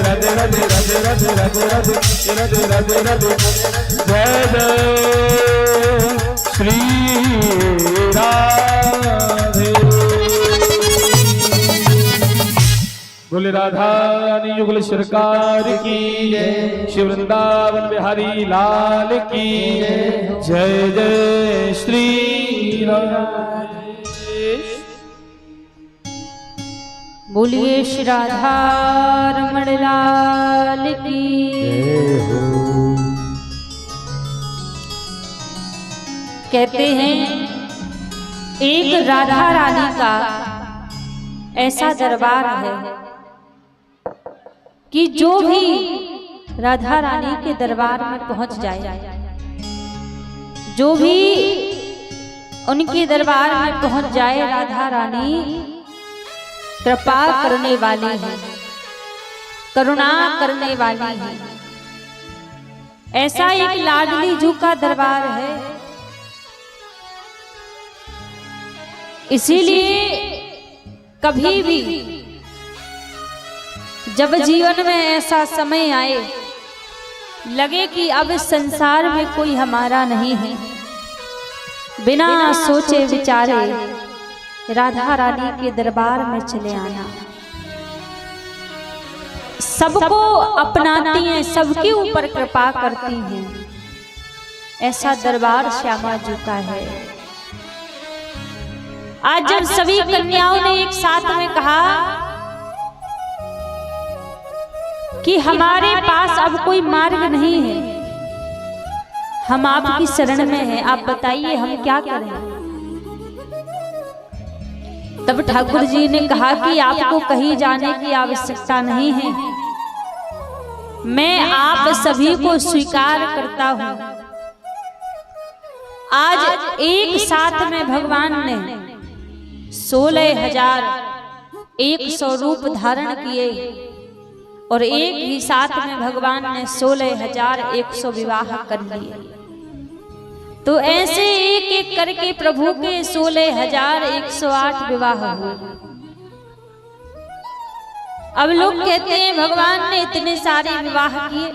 राधे राधे राधे राधे राधे राधे राधे राधे राधे राधे राधे जय जय श्री राधे। बोले राधा रानी युगल सरकार की जय, श्री वृंदावन बिहारी लाल की जय। जय श्री राम। बोलिए श्री राधा रमण लाल की। कहते हैं एक राधा रानी का ऐसा दरबार है कि जो भी राधा रानी के दरबार में पहुंच जाए, जो भी उनके दरबार में पहुंच जाए, राधा रानी कृपा करने वाली है, करुणा करने वाली है। ऐसा एक लाडली जू का दरबार है। इसीलिए कभी भी जब जीवन में ऐसा समय आए, लगे कि अब संसार में कोई हमारा नहीं है, बिना सोचे विचारे राधा रानी के दरबार में चले आना। सबको अपनाती हैं, सबके ऊपर कृपा करती हैं। ऐसा दरबार श्यामा जी का है। आज जब सभी कन्याओं ने एक साथ में कहा कि हमारे पास अब कोई मार्ग नहीं है, हम आपकी शरण में हैं, आप बताइए हम क्या करें। तब ठाकुर जी ने कहा कि आपको कहीं जाने की आवश्यकता नहीं है, मैं आप सभी को स्वीकार करता हूं। आज एक साथ में भगवान ने 16,100 रूप धारण किए और एक ही साथ में भगवान ने 16,100 विवाह कर लिए। तो ऐसे एक एक करके प्रभु के 16,108 विवाह हुए। अब लोग कहते हैं भगवान ने इतने सारे विवाह किए।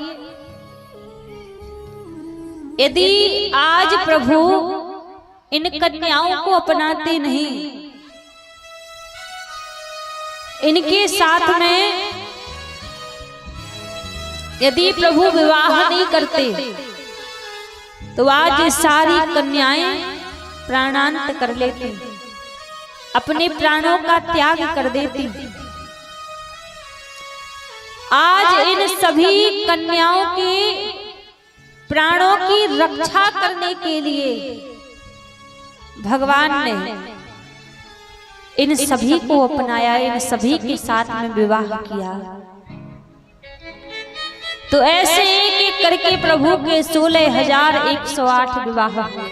यदि आज प्रभु इन कन्याओं को अपनाते नहीं, इनके साथ में यदि प्रभु विवाह नहीं करते, तो आज सारी कन्याएं प्राणांत कर लेती, अपने प्राणों का त्याग कर देती। आज इन सभी कन्याओं के प्राणों की रक्षा करने के लिए भगवान ने इन सभी को अपनाया, इन सभी के साथ में विवाह किया। तो ऐसे एक एक करके प्रभु के 16,108 विवाह हुए।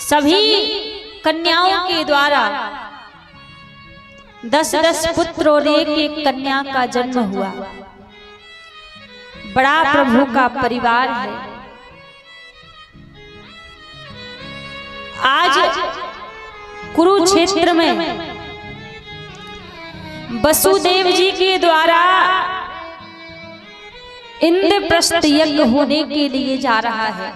सभी कन्याओं के द्वारा 10-10 पुत्र और एक एक कन्या का जन्म हुआ। बड़ा प्रभु का परिवार है। आज कुरुक्षेत्र में वसुदेव जी के द्वारा इंद्रप्रस्थ यज्ञ होने के लिए जा रहा है।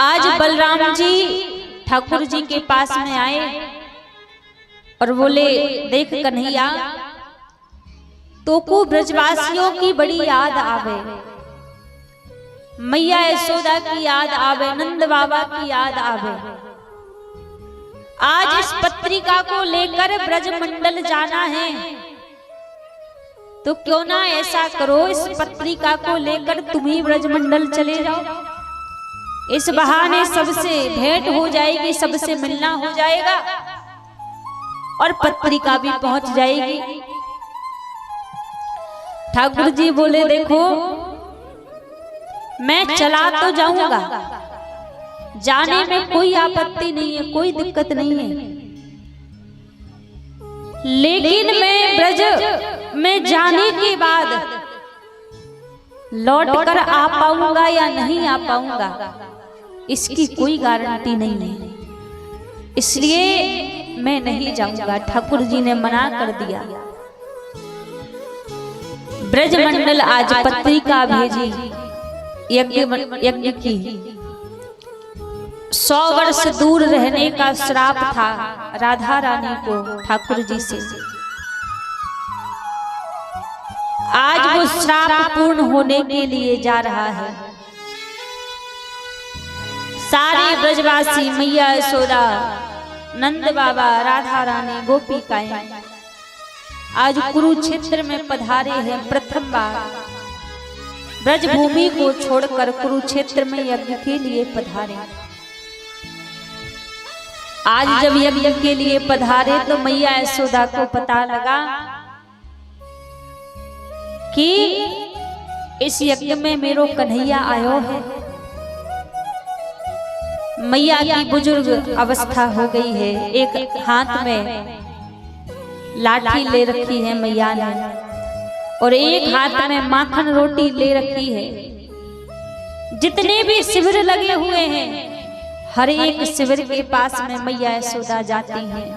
आज बलराम जी ठाकुर जी के पास में आए और बोले, देख कन्हैया, तो को ब्रजवासियों की बड़ी याद आवे, मैया यशोदा की याद आवे, नंद बाबा की याद आवे। आज इस पत्रिका को लेकर ब्रजमंडल जाना है, तो क्यों ना ऐसा करो, इस पत्रिका को लेकर तुम ही ब्रजमंडल चले जाओ। इस बहाने सबसे भेंट हो जाएगी, सबसे मिलना हो जाएगा और पत्रिका भी पहुंच जाएगी। ठाकुर जी बोले, देखो मैं चला तो जाऊंगा, जाने में कोई आपत्ति नहीं है, कोई दिक्कत नहीं है, लेकिन मैं ब्रज में जाने के बाद लौट कर आ पाऊंगा या नहीं आ पाऊंगा, इसकी कोई गारंटी नहीं है, इसलिए मैं नहीं जाऊंगा। ठाकुर जी ने मना कर दिया। ब्रजमंडल आज पत्रिका भेजी यज्ञ की। 100 वर्ष दूर रहने का श्राप था राधा रानी को ठाकुर जी से। आज वो श्राप पूर्ण होने के लिए जा रहा है। सारे ब्रजवासी, मैया यशोदा, नंद बाबा, राधा रानी, गोपिकाएं आज कुरुक्षेत्र में पधारे हैं। प्रथम बार ब्रजभूमि को छोड़कर कुरुक्षेत्र में यज्ञ के लिए पधारे। आज जब यज्ञ के लिए पधारे तो मैया यशोदा को पता लगा कि इस यज्ञ में मेरो कन्हैया आयो है। मैया की बुजुर्ग अवस्था हो गई है। एक हाथ में लाठी ले रखी है मैया ने और एक हाथ में माखन रोटी ले रखी है। जितने भी शिविर लगे हुए हैं, हर एक शिविर के पास में मैया यशोदा जाती हैं,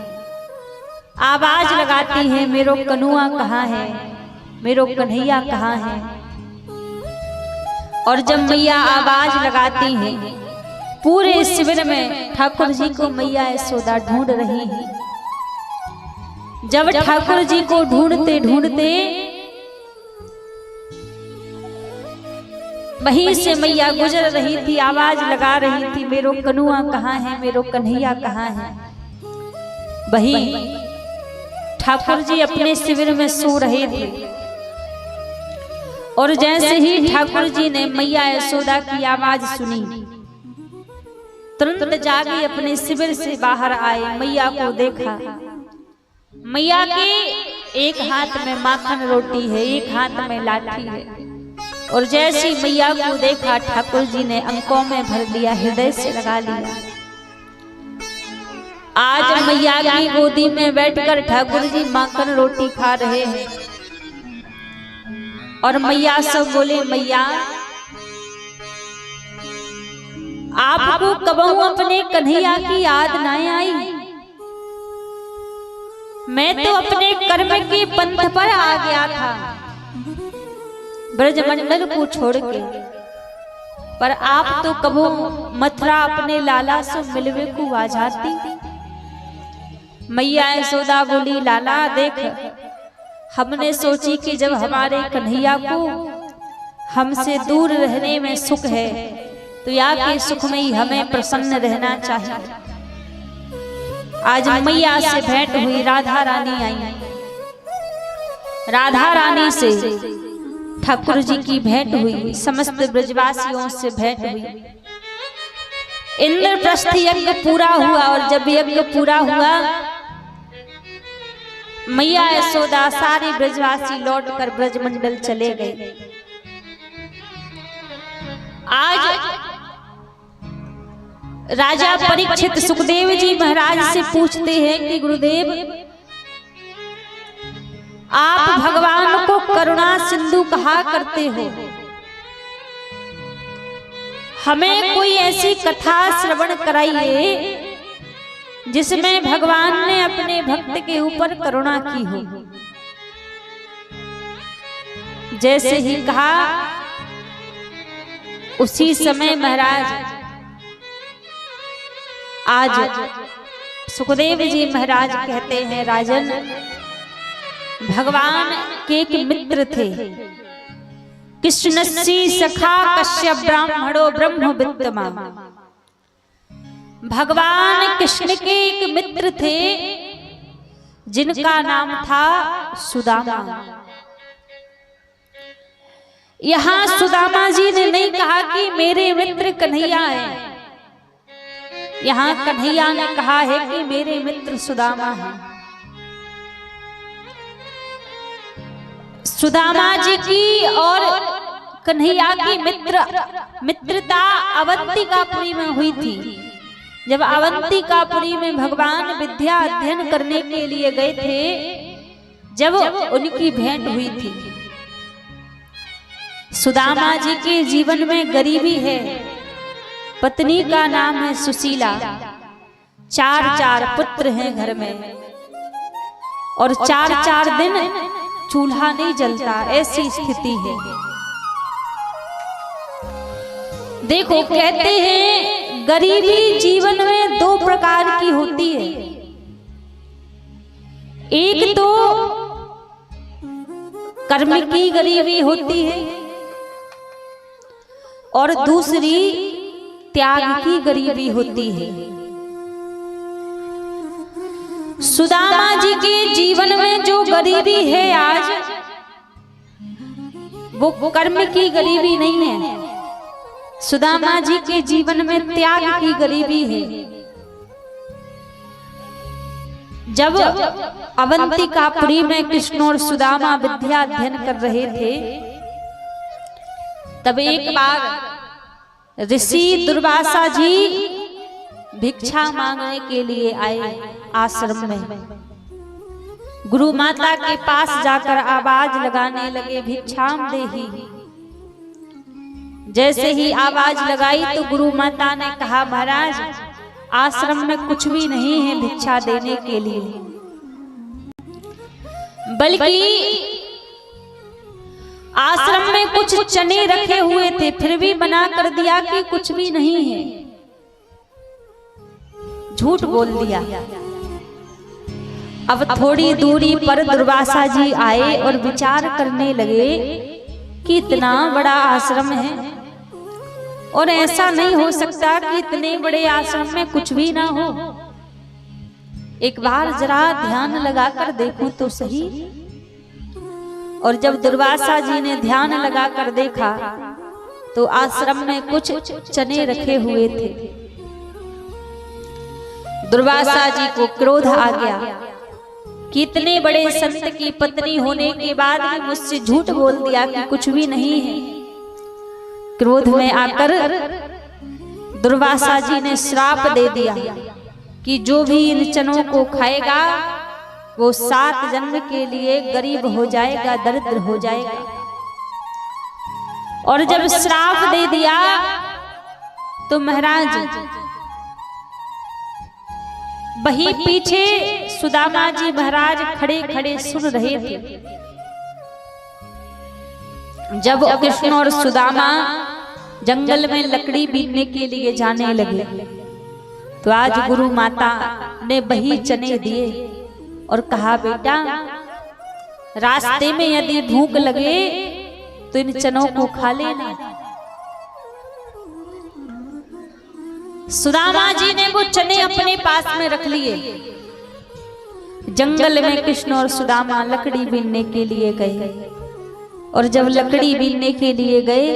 आवाज लगाती हैं, मेरो कनुआ कहाँ है, मेरो कन्हैया कहाँ है। और जब मैया आवाज लगाती हैं, पूरे शिविर में ठाकुर जी को मैया यशोदा ढूंढ रही हैं। जब ठाकुर जी को ढूंढते ढूंढते वहीं से मैया गुजर रही थी, आवाज लगा रही थी, मेरो कनुआ कहाँ है, मेरो कन्हैया कहाँ है। वहीं ठाकुर जी अपने शिविर में सो रहे थे और जैसे ही ठाकुर जी ने मैया यशोदा की आवाज सुनी, तुरंत जागे अपने शिविर से बाहर आए। मैया को देखा, मैया के एक हाथ में माखन रोटी है, एक हाथ में लाठी है। और जैसी मैया को देखा, ठाकुर जी ने अंकों में भर लिया, हृदय से लगा लिया। आज मैया की गोदी में बैठकर ठाकुर जी माखन रोटी खा रहे हैं और मैया सब बोले, मैया आपको कबहू अपने कन्हैया की याद न आई? मैं तो अपने कर्म के पंथ पर आ गया था ब्रजमंडल को छोड़ के, पर आप तो कबो मथुरा अपने लाला से मिलवे को आ जाती। मैया यशोदा बोली, लाला देख, हमने सोची कि जब हमारे कन्हैया को हमसे दूर रहने में सुख है तो या के सुख में ही हमें प्रसन्न रहना चाहिए। आज मैया से भेंट हुई, राधा रानी आई, राधा रानी से ठाकुर जी की भेंट हुई, समस्त ब्रजवासियों से भेंट हुई। इंद्रप्रस्थ यज्ञ पूरा हुआ और जब यज्ञ पूरा हुआ, मैया यशोदा सारे ब्रजवासी लौटकर ब्रजमंडल चले गए। आज राजा परीक्षित सुखदेव जी महाराज से पूछते हैं कि गुरुदेव, आप भगवान को करुणा सिंधु कहा करते हो, हमें कोई ऐसी कथा श्रवण कराइए जिसमें भगवान ने अपने भक्त के ऊपर करुणा की हो। जैसे ही कहा, उसी समय महाराज आज सुखदेव जी महाराज कहते हैं, राजन, भगवान के एक मित्र थे, कृष्णस्य सखा कश्यप ब्राह्मणो ब्रह्म विद्यमा। भगवान कृष्ण के एक मित्र थे जिनका नाम था सुदामा। यहां सुदामा जी ने नहीं कहा कि मेरे मित्र कन्हैया है, यहां कन्हैया ने कहा है कि मेरे मित्र सुदामा है। सुदामा जी की और कन्हैया की मित्रता अवंतिकापुरी में हुई थी। जब अवंतिकापुरी में भगवान विद्या अध्ययन करने के लिए गए थे, जब उनकी भेंट हुई थी। सुदामा जी के जीवन में गरीबी है, पत्नी का नाम है सुशीला, 4 पुत्र हैं घर में और 4 दिन चूल्हा नहीं जलता, ऐसी स्थिति है। देखो कहते हैं गरीबी जीवन में दो प्रकार की होती है। एक तो कर्म की गरीबी होती है और दूसरी त्याग की गरीबी होती है। सुदामा जी के जीवन में जो गरीबी है आज, वो कर्म की गरीबी नहीं है। सुदामा जी के जीवन में त्याग की गरीबी है। जब अवंतिकापुरी में कृष्ण और सुदामा विद्या अध्ययन कर रहे थे, तब एक बार ऋषि दुर्वासा जी भिक्षा मांगने के लिए आए आश्रम में। गुरु माता के पास जाकर आवाज लगाने लगे, भिक्षाम देहि। जैसे ही आवाज लगाई तो गुरु माता ने कहा, महाराज आश्रम में कुछ भी नहीं है भिक्षा देने के लिए, बल्कि आश्रम में कुछ चने रखे हुए थे, फिर भी मना कर दिया कि कुछ भी नहीं है। झूठ बोल दिया। अब थोड़ी दूरी पर दुर्वासा जी आए और विचार करने लगे कि इतना बड़ा आश्रम है और ऐसा नहीं हो सकता कि इतने बड़े आश्रम में कुछ भी ना हो। एक बार जरा ध्यान लगाकर देखूं तो सही। और जब दुर्वासा जी ने ध्यान लगाकर देखा तो आश्रम में कुछ चने रखे हुए थे। दुर्वासा जी को क्रोध आ गया कि इतने बड़े संत की पत्नी होने के बाद भी मुझसे झूठ बोल दिया कि कुछ भी नहीं है। क्रोध में आकर दुर्वासा जी ने श्राप दे दिया कि जो भी इन चनों को खाएगा वो 7 जन्म के लिए गरीब हो जाएगा, दरिद्र हो जाएगा। और जब श्राप दे दिया तो महाराज वही पीछे सुदामा जी महाराज खड़े खड़े सुन रहे थे। जब कृष्ण और सुदामा जंगल में लकड़ी बीनने के लिए जाने लगे तो आज गुरु माता ने वही चने दिए और कहा, बेटा रास्ते में यदि भूख लगे तो इन चनों को खा लेना। सुदामा जी ने वो चने अपने पास में रख लिए। जंगल में कृष्ण और सुदामा लकड़ी बीनने के लिए गए और जब लकड़ी बीनने के लिए गए,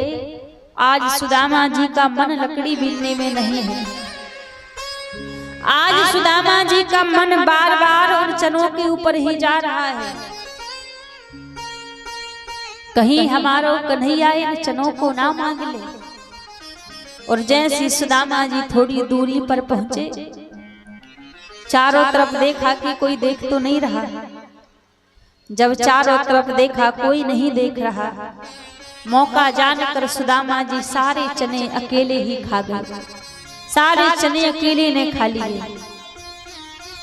आज सुदामा जी का मन लकड़ी बीनने में नहीं है। आज सुदामा जी का मन बार बार उन चनों के ऊपर ही जा रहा है। कहीं हमारो कन्हैया इन चनों को ना मांग ले। और जैसे सुदामा जी थोड़ी दूरी पर पहुंचे, चारों तरफ देखा कि कोई देख तो नहीं रहा। जब चारों तरफ देखा कोई नहीं देख रहा, मौका जानकर सुदामा जी सारे चने अकेले ही खा गए। सारे चने अकेले ने खा लिए।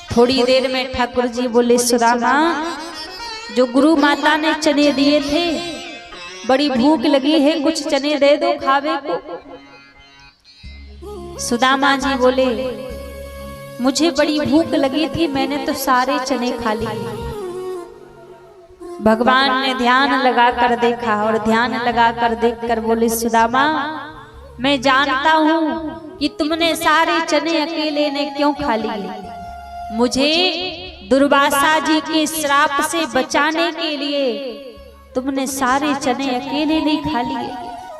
थोड़ी देर में ठाकुर जी बोले, सुदामा जो गुरु माता ने चने दिए थे, बड़ी भूख लगी है, कुछ चने दे दो खावे को। सुदामा जी बोले, मुझे बड़ी भूख लगी थी, मैंने तो सारे चने खा लिए। भगवान ने ध्यान लगाकर देखा और ध्यान लगाकर देखकर बोले, सुदामा मैं जानता हूं कि तुमने सारे चने अकेले ने क्यों खा लिए। मुझे दुर्वासा जी के श्राप से बचाने के लिए तुमने सारे चने अकेले नहीं खा लिए,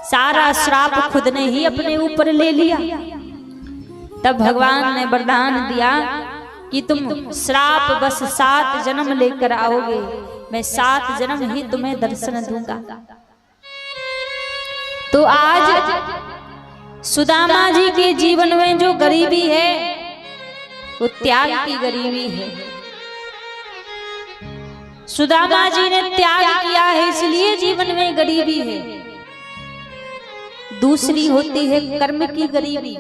सारा श्राप खुद ने ही अपने ऊपर ले लिया। तब भगवान ने वरदान दिया कि तुम श्राप बस 7 जन्म लेकर आओगे, मैं 7 जन्म ही तुम्हें दर्शन दूंगा। तो आज सुदामा जी के जीवन में जो गरीबी है वो त्याग की गरीबी है। सुदामा जी ने त्याग किया है, इसलिए जीवन में गरीबी है। दूसरी होती है कर्म की गरीबी।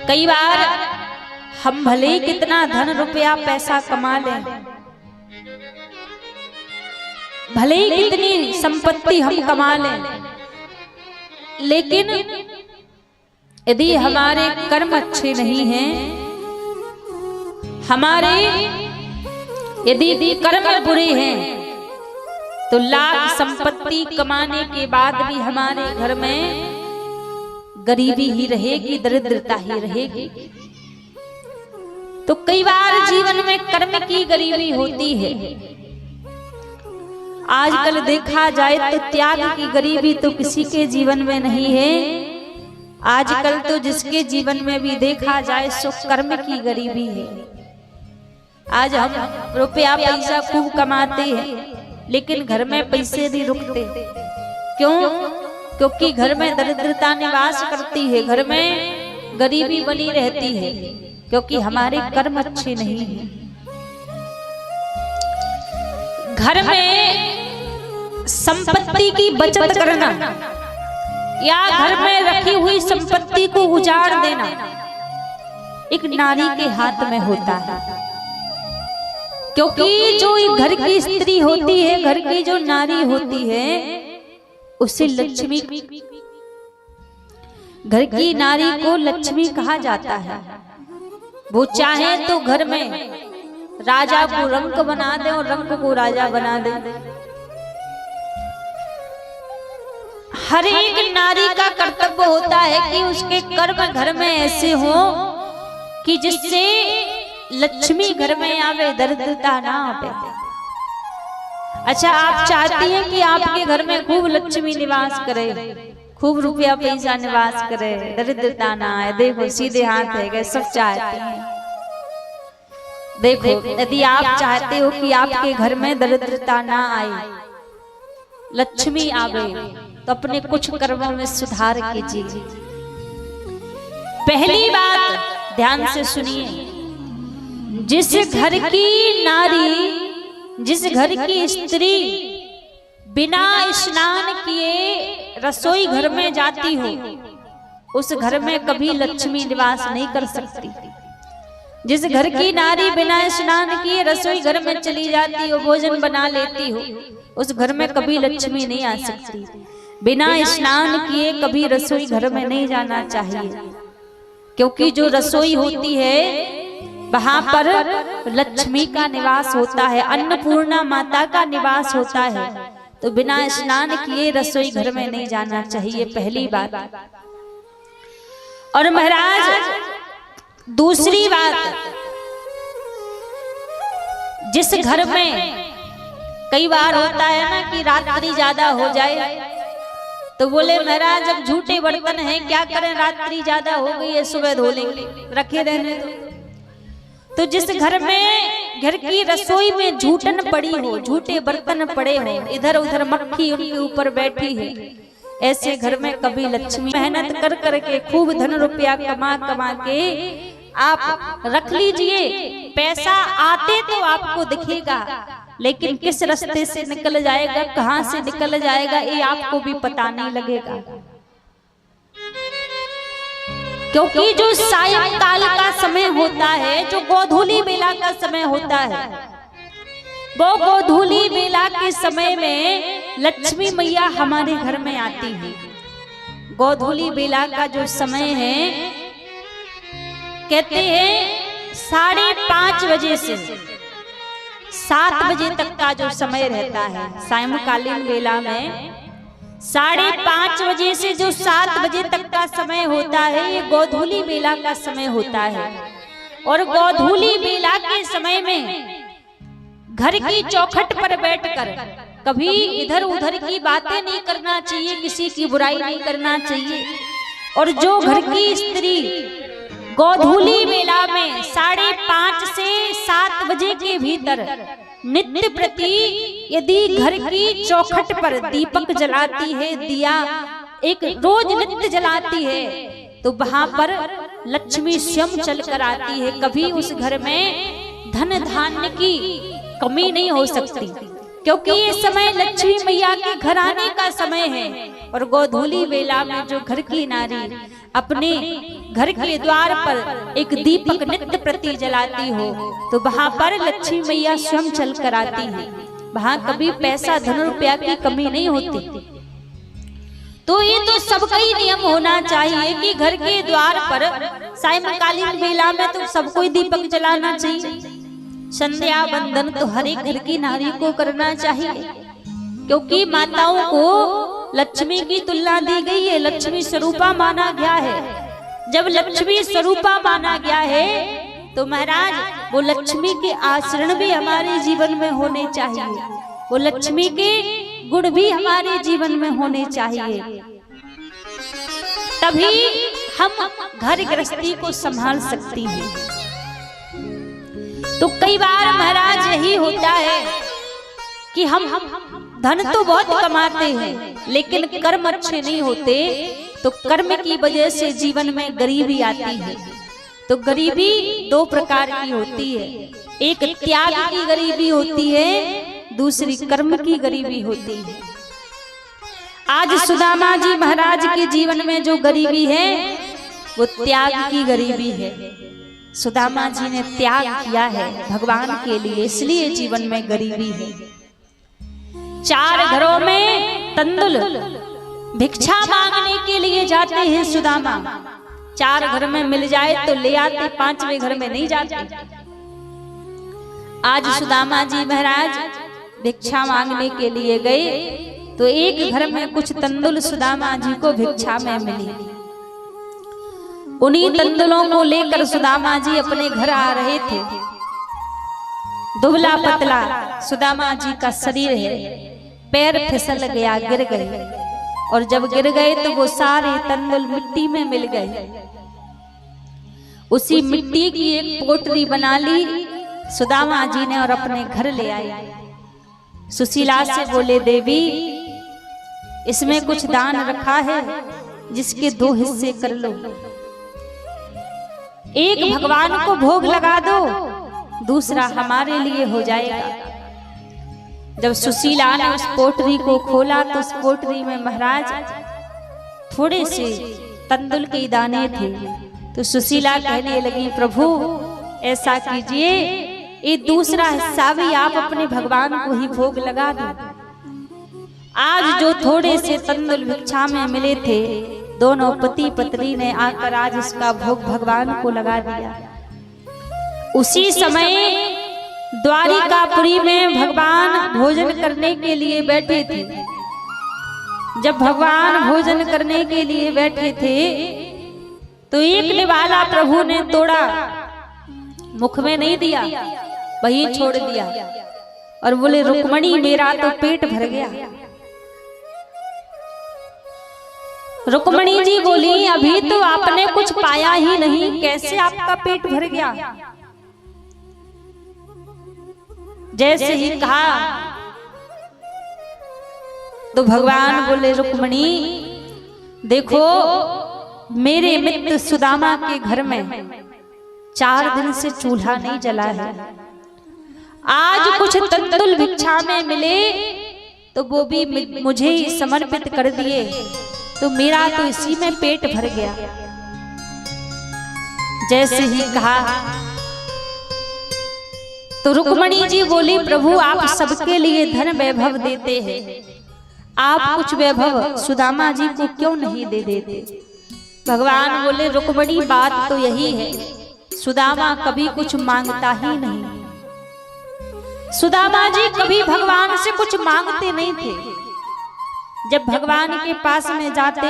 कई बार हम भले ही कितना धन रुपया पैसा कमा लें, भले ही कितनी संपत्ति हम कमा लें, लेकिन यदि हमारे कर्म अच्छे नहीं हैं, हमारे यदि कर्म बुरे हैं, तो लाख संपत्ति कमाने के बाद भी हमारे घर में गरीबी ही रहेगी, दरिद्रता ही रहेगी। तो कई बार जीवन में कर्म की गरीबी होती है। आजकल देखा जाए तो त्याग की गरीबी तो किसी के जीवन में नहीं है। आजकल तो जिसके जीवन में भी देखा जाए सो कर्म की गरीबी है। आज हम रुपया पैसा खूब कमाते हैं, लेकिन घर में पैसे नहीं रुकते। क्यों? क्योंकि घर में दरिद्रता निवास करती है, घर में गरीबी बनी रहती है, क्योंकि हमारे कर्म अच्छे नहीं हैं। घर में संपत्ति की बचत करना या घर में रखी हुई संपत्ति को उजाड़ देना एक नारी के हाथ में होता है। क्योंकि जो घर की स्त्री होती है, घर की जो नारी होती है, उसे लक्ष्मी, घर की नारी को लक्ष्मी कहा जाता है। वो चाहे तो घर में राजा को रंक बना दे और रंक को राजा बना दे। हर एक नारी का कर्तव्य होता है कि उसके कर्म घर में ऐसे हो कि जिससे लक्ष्मी घर में आवे, दरिद्रता ना आवे। अच्छा, आप चाहती हैं कि आपके घर में खूब लक्ष्मी निवास करे, खूब रुपया पैसा निवास करे, दरिद्रता ना आए। देखो सीधे हाथ है गए, सब चाहते हैं। देखो, यदि आप चाहते हो कि आपके घर में दरिद्रता ना आए, लक्ष्मी आवे, तो अपने कुछ कर्मों में सुधार कीजिए। पहली बात ध्यान से सुनिए, जिस घर की नारी, जिस घर की स्त्री बिना स्नान किए रसोई घर में जाती हो, उस घर में कभी लक्ष्मी निवास नहीं कर सकती। जिस घर की नारी बिना स्नान किए रसोई घर में चली जाती हो, भोजन बना लेती हो, उस घर में कभी लक्ष्मी नहीं आ सकती। बिना स्नान किए कभी रसोई घर में नहीं जाना चाहिए, क्योंकि जो रसोई होती है वहां पर लक्ष्मी का निवास होता है, अन्नपूर्णा माता का निवास होता है। तो बिना स्नान किए रसोई घर में नहीं जाना चाहिए, पहली बात। और महाराज दूसरी बात, जिस घर में कई बार होता है ना कि रात्रि ज्यादा हो जाए, तो बोले महाराज अब झूठे बर्तन हैं, क्या करें, रात्रि ज्यादा हो गई है, सुबह धो लेंगे, रखे रहने दो। तो जिस घर में घर की रसोई में झूठन पड़ी हो, झूठे बर्तन पड़े हो, इधर उधर मक्खी उनके ऊपर बैठी है, ऐसे घर में कभी लक्ष्मी, मेहनत कर करके खूब धन रुपया कमा कमा के आप रख लीजिए, पैसा आते तो आपको दिखेगा, लेकिन किस रास्ते से निकल जाएगा, कहां से निकल जाएगा, ये आपको भी पता नहीं लगेगा। क्योंकि जो सायंकाल का समय होता है, जो गोधूली बेला का समय होता है, वो गोधूली बेला के समय में लक्ष्मी मैया हमारे घर में आती है। गोधूली बेला का जो समय है, कहते हैं 5:30 बजे से 7 बजे तक का जो समय रहता है, सायंकालीन बेला में 5:30 बजे से जो 7 बजे तक का समय होता है, ये गोधूली बेला का समय होता है। और गोधूली बेला के समय में घर की चौखट पर बैठकर कभी इधर उधर की बातें नहीं करना चाहिए, किसी की बुराई नहीं करना चाहिए। और जो घर की स्त्री गोधूली बेला में 5:30 से 7 बजे के भीतर नित्य प्रति यदि घर की चौखट पर दीपक जलाती है, दिया एक रोज नित्य जलाती है, तो वहां पर लक्ष्मी स्वयं चल कर आती है। कभी उस घर में धन धान्य की कमी नहीं हो सकती, क्योंकि ये समय लक्ष्मी मैया के घर आने का समय है। और गोधूली बेला में जो घर की नारी अपने घर के द्वार पर एक दीपक नित्य प्रति जलाती हो, तो वहां पर लक्ष्मी मैया स्वयं चल कर आती है। वहां कभी पैसा धन रुपया की कमी नहीं होती। तो ये तो सबका ही नियम होना चाहिए कि घर के द्वार पर सायंकालीन बेला में तो सबको ही दीपक जलाना चाहिए। संध्या बंदन तो हर एक घर की नारी को करना चाहिए, क्योंकि माताओं को लक्ष्मी की तुलना दी गई है, लक्ष्मी स्वरूपा माना गया है। जब लक्ष्मी स्वरूपा माना गया है तो महाराज वो लक्ष्मी के आचरण भी हमारे जीवन में होने चाहिए, वो लक्ष्मी के गुण भी हमारे जीवन में होने चाहिए, तभी हम घर गृहस्थी को संभाल सकती हैं। तो कई बार महाराज यही होता है कि हम धन तो बहुत कमाते हैं लेकिन कर्म अच्छे नहीं होते, तो कर्म की वजह से जीवन में गरीबी आती है। तो गरीबी दो प्रकार की होती है, एक त्याग की गरीबी होती है, दूसरी कर्म की गरीबी होती है। आज सुदामा जी महाराज के जीवन में जो गरीबी है वो त्याग की गरीबी है। सुदामा जी ने त्याग किया है भगवान के लिए, इसलिए जीवन में गरीबी है। 4 घरों में तंदुल भिक्षा मांगने के लिए जाते हैं सुदामा। 4 घर में मिल जाए तो ले आते, 5वें घर में नहीं जाते। आज सुदामा जी महाराज भिक्षा मांगने के लिए गए तो एक घर में कुछ तंदुल सुदामा जी को भिक्षा में मिली। उन्हीं तंदुलों को लेकर सुदामा जी अपने घर आ रहे थे। दुबला पतला सुदामा जी का शरीर है, पैर फिसल गया, गिर गए, और जब गिर गए तो वो सारे तंदुल मिट्टी में मिल गए। उसी मिट्टी की एक पोटली बना ली सुदामा जी ने और अपने घर ले आए। सुशीला से बोले, देवी इसमें कुछ दान रखा है, जिसके 2 हिस्से कर लो। एक भगवान को भोग लगा दो, दूसरा हमारे लिए हो जाएगा। जब सुशीला ने उस पोटली को खोला तो उस पोटली में महाराज थोड़े से तंदुल के दाने थे। तो सुशीला कहने लगी, प्रभु ऐसा कीजिए, ये दूसरा हिस्सा भी आप अपने भगवान को ही भोग लगा दो। आज जो थोड़े से तंदुल भिक्षा में मिले थे, दोनों पति पत्नी ने आकर आज इसका भोग भगवान को लगा दिया। उसी समय द्वारिकापुरी में भगवान भोजन करने के लिए बैठे थे। जब भगवान भोजन करने के लिए बैठे थे तो एक निवाला प्रभु ने तोड़ा, मुख में नहीं दिया, वही छोड़ दिया और बोले, रुक्मणी मेरा तो पेट भर गया। रुक्मणी जी बोली, अभी तो आपने कुछ पाया ही नहीं, कैसे आपका पेट भर गया? जैसे ही कहा तो भगवान बोले, रुक्मणी देखो, मेरे मित्र सुदामा के घर में 4 दिन से चूल्हा नहीं जला है। आज कुछ तंदुल भिक्षा में मिले तो वो भी मुझे ही समर्पित कर दिए, तो मेरा तो इसी में पेट भर गया। जैसे ही कहा तो रुक्मणी जी बोली, प्रभु आप सबके लिए धन वैभव देते हैं, आप कुछ वैभव सुदामा जी को क्यों नहीं दे देते? भगवान बोले, रुक्मणी बात तो यही है, सुदामा कभी कुछ मांगता ही नहीं। सुदामा जी कभी भगवान से कुछ मांगते नहीं थे। जब भगवान के पास में जाते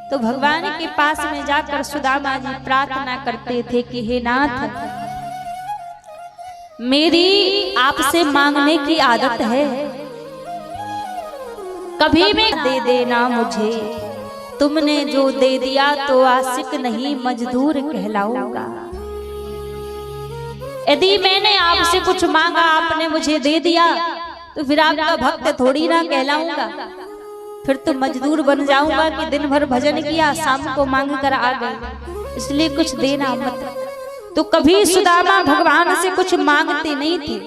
तो भगवान के पास में जाकर सुदामा जी प्रार्थना करते थे कि हे नाथ, मेरी आपसे मांगने की आदत है, कभी भी दे देना मुझे, तुमने जो दे दिया तो आशिक नहीं मजदूर कहलाऊंगा। यदि मैंने आपसे कुछ मांगा, आपने मुझे दे दिया, तो फिर आपका भक्त थोड़ी ना कहलाऊंगा, फिर तो मजदूर बन जाऊंगा कि दिन भर भजन किया, शाम को मांग कर आ गए, इसलिए कुछ देना मत। तो कभी सुदामा भगवान से कुछ मांगते नहीं थे,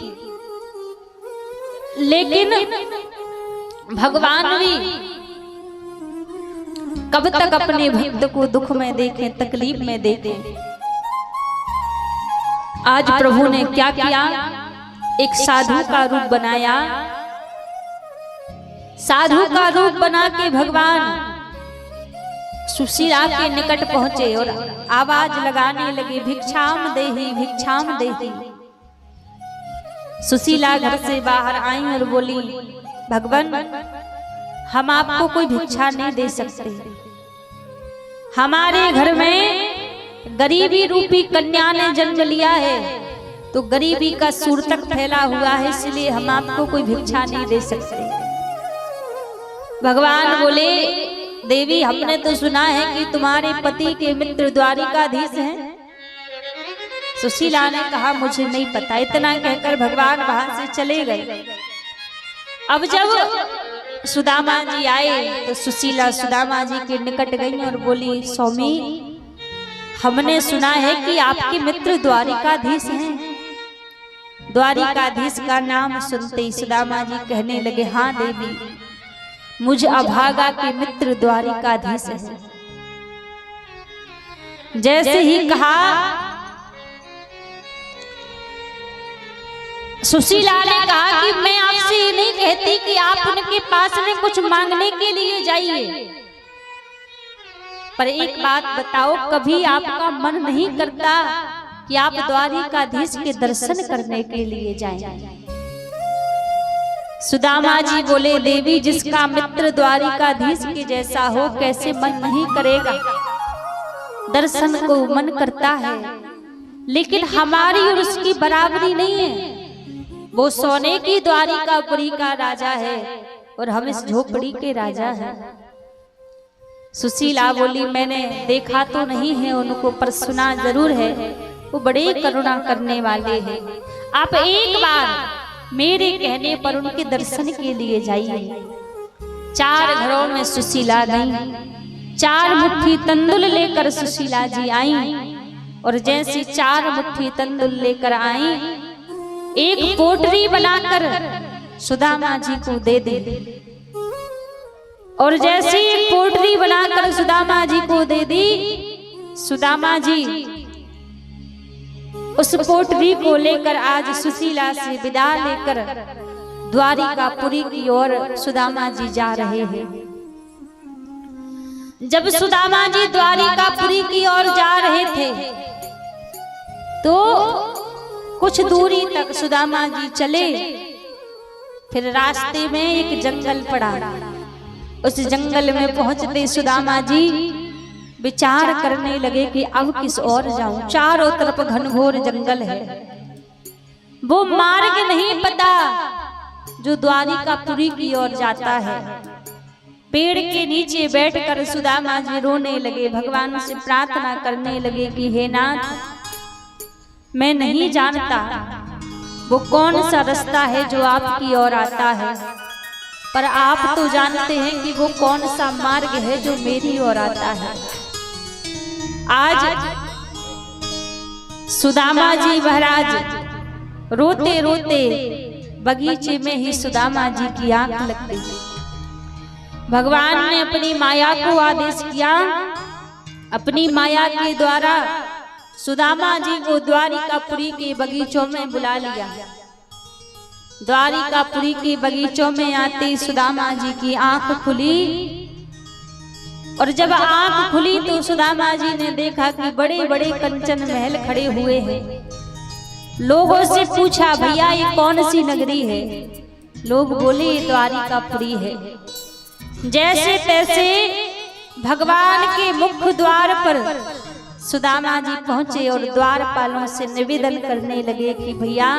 लेकिन भगवान भी कब तक अपने भक्त को दुख में देखें, तकलीफ में देखें। आज प्रभु ने क्या किया, एक साधु का रूप बनाया, साधु का रूप बना के भगवान सुशीला के निकट पहुंचे और आवाज लगाने लगे, भिक्षाम देहि भिक्षाम देहि। सुशीला घर से बाहर आई और बोली, भगवान हम आपको कोई भिक्षा नहीं दे सकते, हमारे घर में गरीबी रूपी कन्या ने जन्म लिया है, तो गरीबी का सूरतक फैला हुआ है, इसलिए हम आपको कोई भिक्षा नहीं दे सकते। भगवान बोले, देवी हमने तो सुना है कि तुम्हारे पति के मित्र द्वारिकाधीश हैं। सुशीला ने कहा मुझे नहीं पता। इतना कहकर भगवान वहां से चले गए। अब जब सुदामा जी आए तो सुशीला सुदामा जी के निकट गई और बोली, स्वामी हमने सुना है कि आपके मित्र द्वारिकाधीश हैं। द्वारिकाधीश का नाम सुनते ही सुदामा जी कहने लगे, हाँ देवी, मुझ अभागा के मित्र द्वारिकाधीश हैं। जैसे ही कहा, सुशीला ने कहा कि मैं आपसे ये नहीं कहती कि आप उनके पास में कुछ मांगने के लिए जाइए, पर एक बात बताओ, कभी आपका मन नहीं करता कि आप द्वारिकाधीश के दर्शन करने के लिए जाएं? सुदामा जी बोले, देवी जिसका मित्र द्वारिकाधीश के जैसा हो कैसे मन नहीं करेगा, दर्शन को मन करता है, लेकिन हमारी और उसकी बराबरी नहीं है। वो सोने की द्वारिकापुरी का राजा है और हम इस झोपड़ी के राजा हैं। सुशीला बोली, मैंने देखा तो नहीं है उनको, पर सुना जरूर है, वो बड़े करुणा करने वाले हैं। आप एक बार मेरे कहने पर उनके दर्शन के लिए जाइए। 4 घरों में सुशीला गई। 4 मुट्ठी तंदुल लेकर सुशीला जी आई और जैसे 4 मुट्ठी तंदुल लेकर आई, एक पोटरी बनाकर सुदामा जी को दे दे। और जैसे एक पोटरी बनाकर सुदामा जी को दे दी, सुदामा जी उस पोटरी को लेकर आज सुशीला से विदा लेकर द्वारिकापुरी की ओर सुदामा जी जा रहे हैं। जब सुदामा जी द्वारिकापुरी की ओर जा रहे थे तो कुछ दूरी तक सुदामा जी चले, फिर रास्ते में एक जंगल पड़ा। उस जंगल में पहुंचते सुदामा जी विचार करने लगे कि अब किस ओर जाऊं। चारों तरफ घनघोर जंगल है, वो मार्ग नहीं पता जो द्वारिकापुरी की ओर जाता है। पेड़ के नीचे बैठकर सुदामा जी रोने लगे, भगवान से प्रार्थना करने लगे कि हे नाथ, मैं नहीं जानता वो कौन सा रास्ता है जो आपकी ओर आता है, पर आप तो जानते हैं कि वो कौन सा मार्ग है जो मेरी ओर आता है। आज सुदामा जी महाराज रोते रोते बगीचे में ही सुदामा जी की आंख लग गई। भगवान ने अपनी माया को आदेश किया, अपनी माया के द्वारा सुदामा जी को द्वारिकापुरी के बगीचों में बुला लिया। द्वारिकापुरी के बगीचों में आते सुदामा जी की आंख खुली, और जब आंख खुली तो सुदामा जी ने देखा कि बड़े बड़े कंचन महल खड़े हुए हैं। लोगों से पूछा, भैया ये कौन सी नगरी है? लोग बोले ये द्वारिकापुरी है। जैसे तैसे भगवान के मुख्य द्वार पर सुदामा जी पहुंचे और द्वारपालों से निवेदन करने लगे कि भैया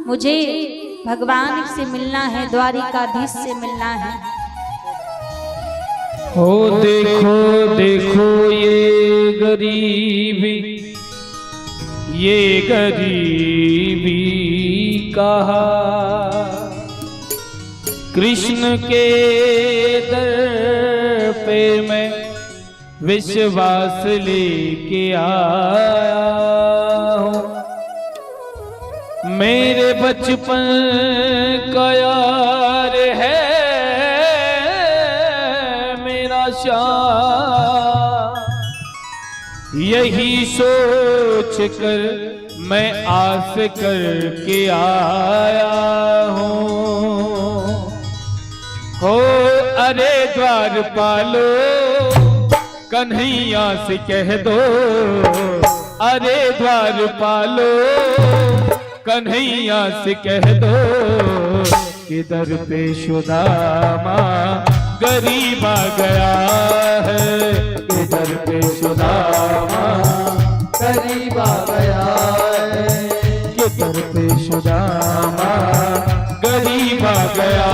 मुझे भगवान से मिलना है, द्वारिकाधीश से मिलना है। हो देखो देखो ये गरीबी कहा कृष्ण के दर पे मैं विश्वास लेके आया हूँ। मेरे बचपन का यार है मेरा श्याम, यही सोच कर मैं आस करके आया हूँ। हो अरे द्वार पालो कन्हैया से कह दो, अरे द्वार पालो कन्हैया से कह दो, किधर पे सुदामा गरीब आ गया है, किधर पे सुदामा गरीब आ गया है, किधर पे सुदामा गरीब आ गया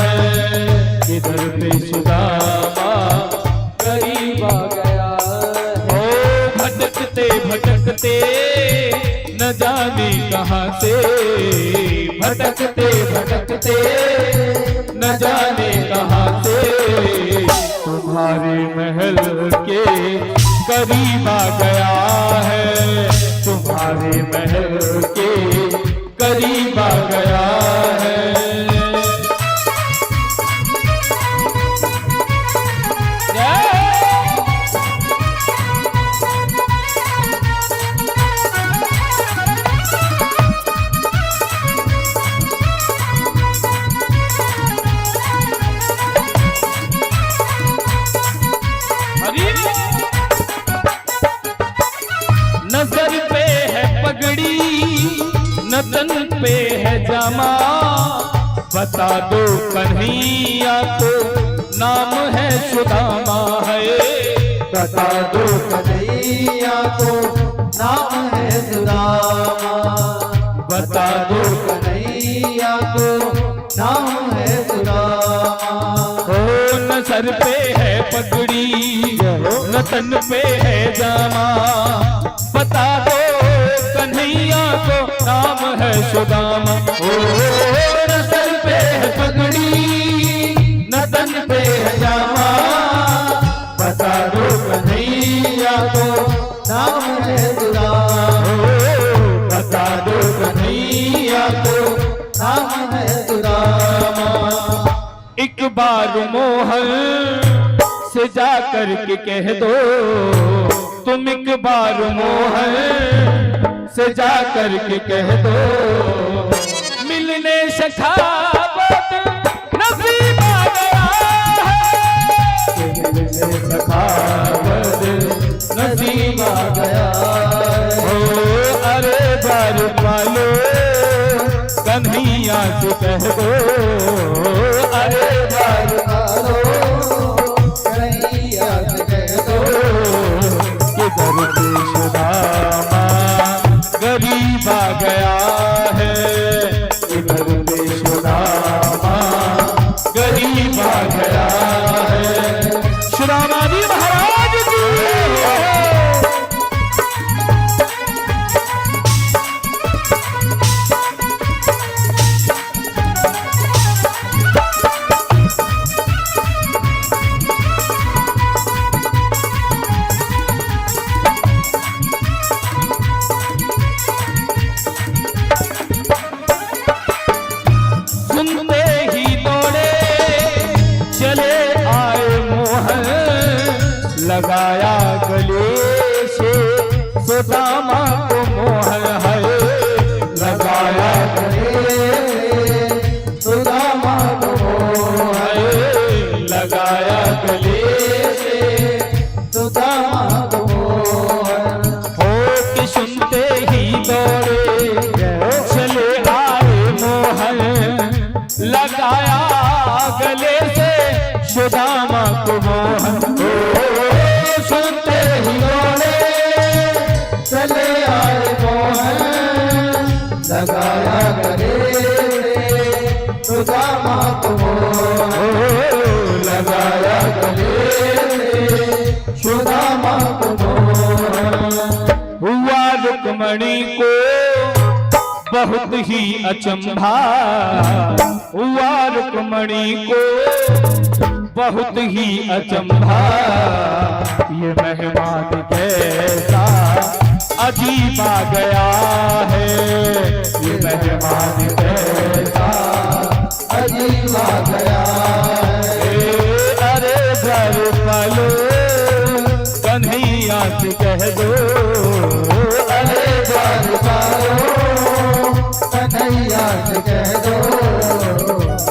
है, किधर पे सुदामा गरीब आ गया है। ओ भटकते भटकते न जाने कहाँ से, भटकते भटकते न जाने कहाँ से, तुम्हारे महल के करीब आ गया है, तुम्हारे महल के करीब आ गया है। नजर पे है पगड़ी न तन पे है जामा, बता दो कन्हैया को नाम है सुदामा है, बता दो कन्हैया को नाम है सुदामा, बता दो कन्हैया को नाम है सुदामा। ओ न सर पे है पगड़ी न तन पे है जामा, बता दो कन्हैया को नाम है सुदामा। ओ न सर पे है पगड़ी न तन पे है जामा, बता दो कन्हैया को नाम है सुदामा, बता दो कन्हैया को नाम है सुदामा। एक बार मोहन से जा कर के कह दो, तुम एक बार मोहन से जा कर के कह दो, मिलने सखावत नसीब आ गया है, मिलने सखावत नसीब आ गया है। ओ अरे द्वार पालो कन्हैया से कह दो, अरे द्वार पालो कन्हैया से कह दो, किधर पे सुदामा गरीब आ गया है, किधर पे सुदामा गरीब आ गया है। सुदामा जी महाराज की सुनते ही दौड़े चले आए मोहन, लगाया गले से सुदामा को मोहन है, लगाया गले सुदामा को है, लगाया गले से सुदामा को हो के सुनते ही दौड़े चले आए मोहन, लगाया गले से सुदामा को मोहन। ओ सुनते ही दौड़े चले आए मोहन, लगाया गले सुदामा को लगाया गले सुदामा को। हुआ रुक्मणी को बहुत ही अचंभा, हुआ रुक्मणी को बहुत ही अचंभा, ये मेहमान कैसा अजीब आ गया है, ये मेहमान कैसा अजीब आ गया है। अरे घर पालो कन्हैया से कह दो, अरे घर पालो कन्हैया से कह दो,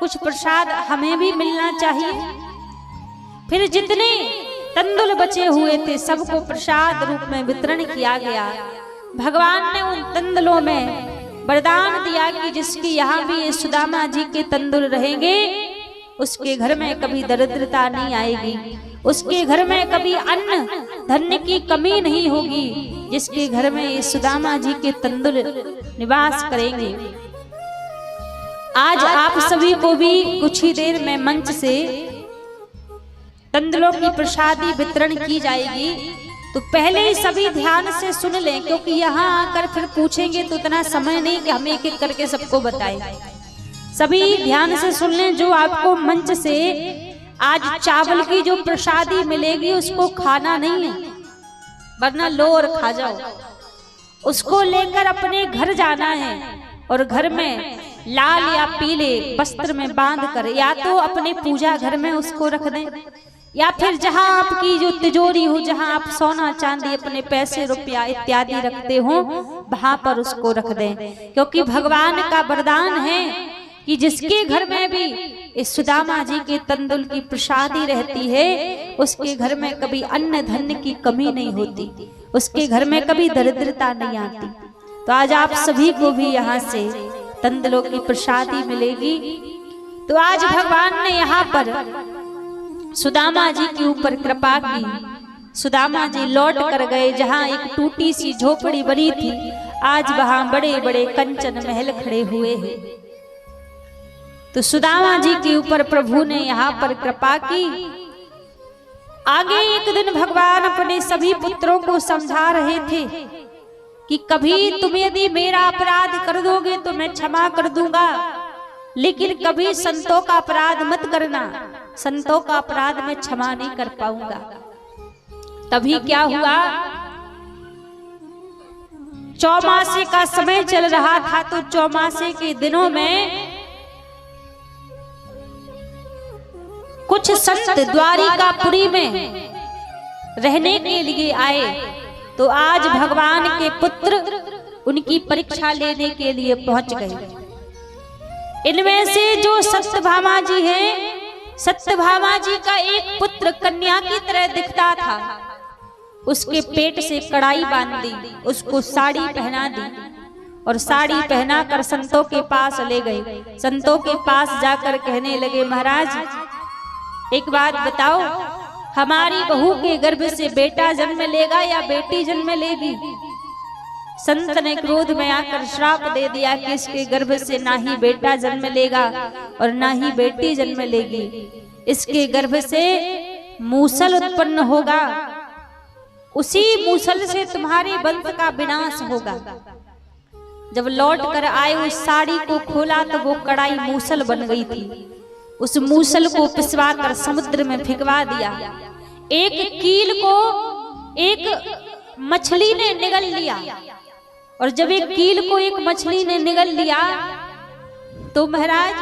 कुछ प्रसाद हमें भी मिलना चाहिए। फिर जितने तंदुल बचे हुए थे सबको प्रसाद रूप में वितरण किया गया। भगवान ने उन तंदुलों में वरदान दिया कि जिसके यहाँ भी ये सुदामा जी के तंदुल रहेंगे उसके घर में कभी दरिद्रता नहीं आएगी, उसके घर में कभी अन्न धन्य की कमी नहीं होगी, जिसके घर में ये सुदामा जी के तंदुल निवास करेंगे। आज आप सभी को भी कुछ ही देर में मंच से तंदुलों की प्रसादी वितरण की जाएगी, तो पहले ही सभी ध्यान से सुन लें, क्योंकि यहाँ आकर फिर पूछेंगे तो इतना समय नहीं कि हम एक एक करके सबको बताएं। सभी ध्यान से सुन लें। जो आपको मंच से आज चावल की जो प्रसादी मिलेगी उसको खाना नहीं है, वरना लो और खा जाओ। उसको लेकर अपने घर जाना है और घर में लाल या पीले वस्त्र में बांधकर या तो अपने पूजा घर में उसको रख दें, या फिर जहां आपकी जो तिजोरी हो, जहां आप सोना चांदी अपने पैसे रुपया इत्यादि रखते हो, वहां पर उसको रख दें। क्योंकि भगवान का वरदान है कि जिसके घर में भी इस सुदामा जी के तंदुल की प्रसादी रहती है उसके घर में कभी अन्न धन्य की कमी नहीं होती, उसके घर में कभी दरिद्रता नहीं आती। तो आज आप सभी को भी यहाँ से तंदुलों की प्रसादी मिलेगी। तो आज भगवान ने यहाँ पर सुदामा जी के ऊपर कृपा की। सुदामा जी लौट कर गए, जहाँ एक टूटी सी झोपड़ी बनी थी आज वहां बड़े बड़े कंचन महल खड़े हुए हैं। तो सुदामा जी के ऊपर प्रभु ने यहाँ पर कृपा की। आगे एक दिन भगवान अपने सभी पुत्रों को समझा रहे थे कि कभी तुम यदि मेरा अपराध कर दोगे तो मैं क्षमा कर दूंगा, लेकिन कभी संतों का अपराध मत करना, संतों का अपराध मैं क्षमा नहीं कर पाऊंगा। तभी क्या हुआ, चौमासे का समय चल रहा था। तो चौमासे के दिनों में कुछ संत द्वारिकापुरी में रहने के लिए आए। तो आज भगवान के पुत्र उनकी परीक्षा लेने के लिए पहुंच गए। इनमें से जो सत्यभामा जी हैं, सत्यभामा जी का एक पुत्र कन्या की तरह दिखता था, उसके पेट से कड़ाई बांध दी, उसको साड़ी पहना दी और साड़ी पहनाकर संतों के पास ले गए। संतों के पास जाकर कहने लगे, महाराज एक बात बताओ, हमारी बहू के गर्भ से बेटा जन्म लेगा या बेटी जन्म लेगी? संत ने क्रोध में आकर श्राप दे दिया कि इसके गर्भ से ना ही बेटा जन्म लेगा और ना ही बेटी जन्म लेगी, इसके गर्भ से मूसल उत्पन्न होगा, उसी मूसल से तुम्हारे वंश का विनाश होगा। जब लौट कर आए उस साड़ी को खोला तो वो कड़ाई मूसल बन गई थी। उस मूसल को पिसवा कर समुद्र में फेंकवा दिया। एक कील को एक मछली ने निगल लिया, और जब एक कील को एक मछली ने निगल लिया तो महाराज,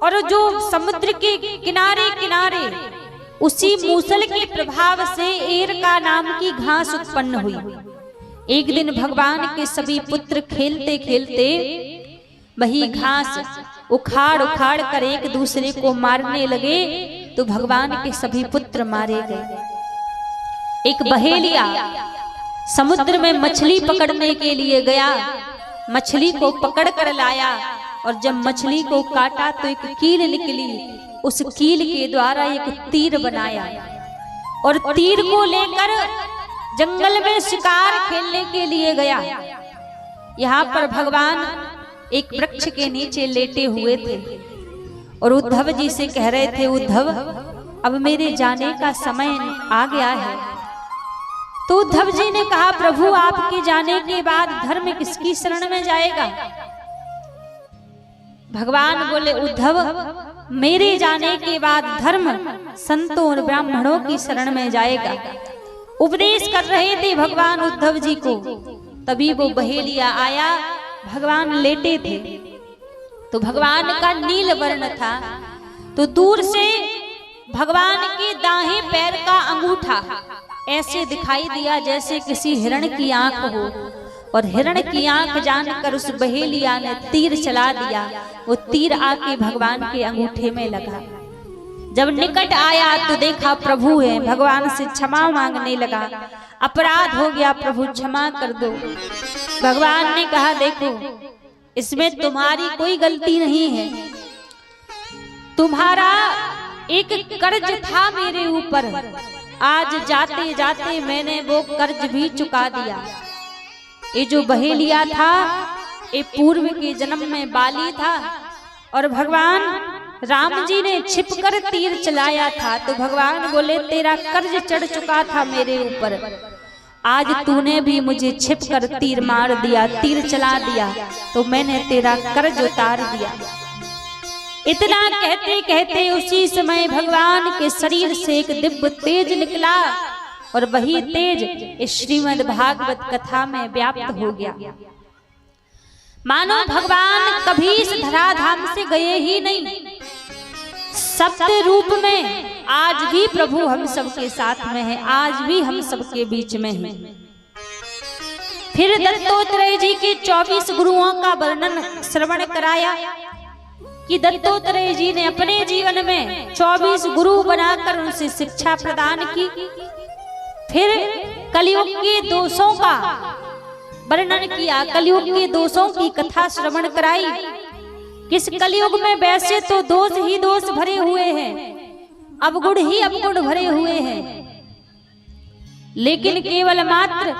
और जो समुद्र के किनारे किनारे उसी मूसल के प्रभाव से एरका नाम की घास उत्पन्न हुई। एक दिन भगवान के सभी पुत्र खेलते खेलते वही घास उखाड़ उखाड़ कर एक दूसरे को मारने लगे। तो भगवान के सभी पुत्र मारे गए। एक बहेलिया समुद्र में मछली पकड़ने के लिए गया, मछली को पकड़ कर लाया, और जब मछली को काटा तो एक कील निकली। उस कील के द्वारा एक तीर बनाया और तीर को लेकर जंगल में शिकार खेलने के लिए गया। यहाँ पर भगवान एक वृक्ष के नीचे लेटे हुए थे और उद्धव जी से कह रहे थे, उद्धव अब मेरे जाने का समय आ गया है। तो उद्धव जी ने कहा, प्रभु आपके जाने के बाद धर्म किसकी शरण में जाएगा? भगवान बोले, उद्धव मेरे जाने के बाद धर्म संतों और ब्राह्मणों की शरण में जाएगा। उपदेश कर रहे थे भगवान उद्धव जी को। तभी वो बहेलिया आया, भगवान लेटे थे तो भगवान का नील वर्ण था। तो दूर से भगवान के दाहिने पैर का अंगूठा ऐसे दिखाई दिया जैसे किसी हिरण की आंख हो, और हिरण की आंख जानकर उस बहेलिया ने तीर चला दिया। वो तीर आके भगवान के अंगूठे में लगा। जब निकट आया तो देखा प्रभु है, भगवान से क्षमा मांगने लगा। अपराध हो गया प्रभु, क्षमा कर दो। भगवान ने कहा देखो इसमें तुम्हारी कोई गलती नहीं है, तुम्हारा एक कर्ज था मेरे ऊपर, आज जाते जाते मैंने वो कर्ज भी चुका दिया। ये जो बहेलिया था ये पूर्व के जन्म में बाली था और भगवान राम जी ने छिपकर तीर चलाया था। तो भगवान बोले तेरा कर्ज चढ़ चुका था मेरे ऊपर, आज तूने भी मुझे छिपकर तीर मार दिया, तीर चला दिया, तो मैंने तेरा कर्ज उतार दिया। इतना कहते कहते उसी समय भगवान के शरीर से एक दिव्य तेज निकला और वही तेज इस श्रीमद् भागवत कथा में व्याप्त हो गया। मानो भगवान कभी इस धराधाम से गए ही नहीं, सत्य रूप में आज भी प्रभु हम सबके साथ में है, आज भी हम सबके बीच में है। फिर दत्तात्रेय जी के 24 गुरुओं का वर्णन श्रवण कराया कि दत्तात्रेय जी ने अपने जीवन में 24 गुरु बनाकर उनसे शिक्षा प्रदान की। फिर कलयुग के दोषों का वर्णन किया, कलयुग के दोषों की कथा श्रवण कराई। किस कलयुग में वैसे तो दोष ही दोष भरे हुए हैं, अवगुण ही अवगुण भरे हुए हैं, लेकिन केवल मात्र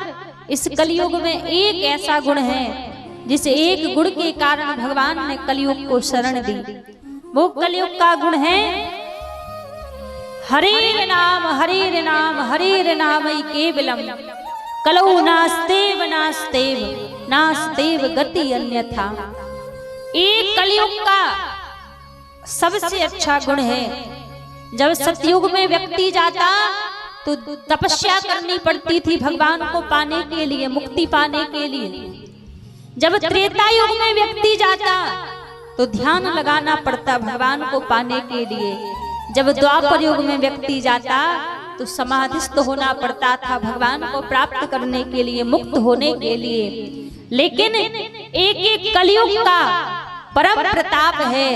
इस कलयुग में एक ऐसा गुण है जिस एक गुण के कारण भगवान ने कलयुग को शरण दी। वो कलयुग का गुण है हरे नाम हरे नाम हरे नाम केवलम कलौ नास्तेव नास्तेव नास्तेव गति अन्यथा। एक कलयुग का सबसे अच्छा गुण है। जब सतयुग में व्यक्ति जाता तो तपस्या करनी पड़ती थी भगवान को पाने के लिए, मुक्ति पाने के लिए। जब त्रेता युग में व्यक्ति जाता तो ध्यान लगाना पड़ता भगवान को पाने के लिए। जब द्वापर युग में व्यक्ति जाता तो समाधिस्थ होना पड़ता था भगवान को प्राप्त करने के लिए, मुक्त होने के लिए। लेकिन एक एक कलयुग का परम प्रताप है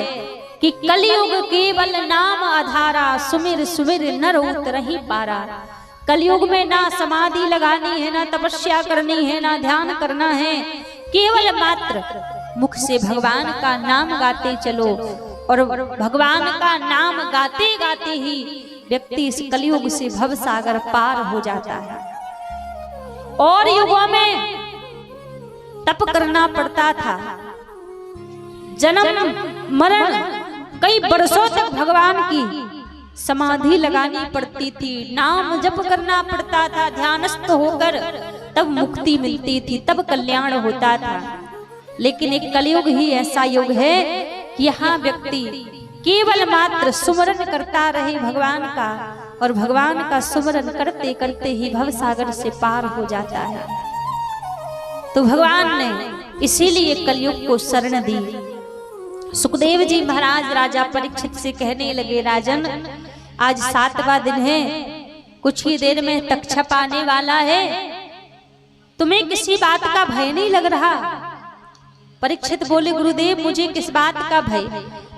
कि कलयुग केवल नाम आधारा, सुमिर सुमिर नर उतरहि पारा। कलयुग में ना समाधि लगानी है, ना तपस्या करनी है, ना ध्यान करना है, केवल मात्र मुख से भगवान का नाम गाते चलो। और भगवान का नाम गाते गाते ही व्यक्ति इस कलयुग से भव सागर पार हो जाता है। और युगों में तप करना पड़ता था, जन्म मरण कई वर्षों तक भगवान की समाधि लगानी पड़ती थी, नाम जप करना पड़ता था, ध्यानस्थ होकर तब मुक्ति मिलती थी, तब कल्याण होता था। लेकिन एक कलयुग ही ऐसा युग है कि यहाँ व्यक्ति केवल मात्र सुमरन करता रहे भगवान का, और भगवान का सुमरन करते करते ही भव सागर से पार हो जाता है। तो भगवान ने इसीलिए कलयुग को शरण दी। सुखदेव जी महाराज राजा परीक्षित से कहने लगे, राजन आज 7वां दिन है, कुछ ही देर में तक्षप आने वाला है, तुम्हें किसी बात का भय नहीं लग रहा? परीक्षित बोले, गुरुदेव मुझे किस बात का भय,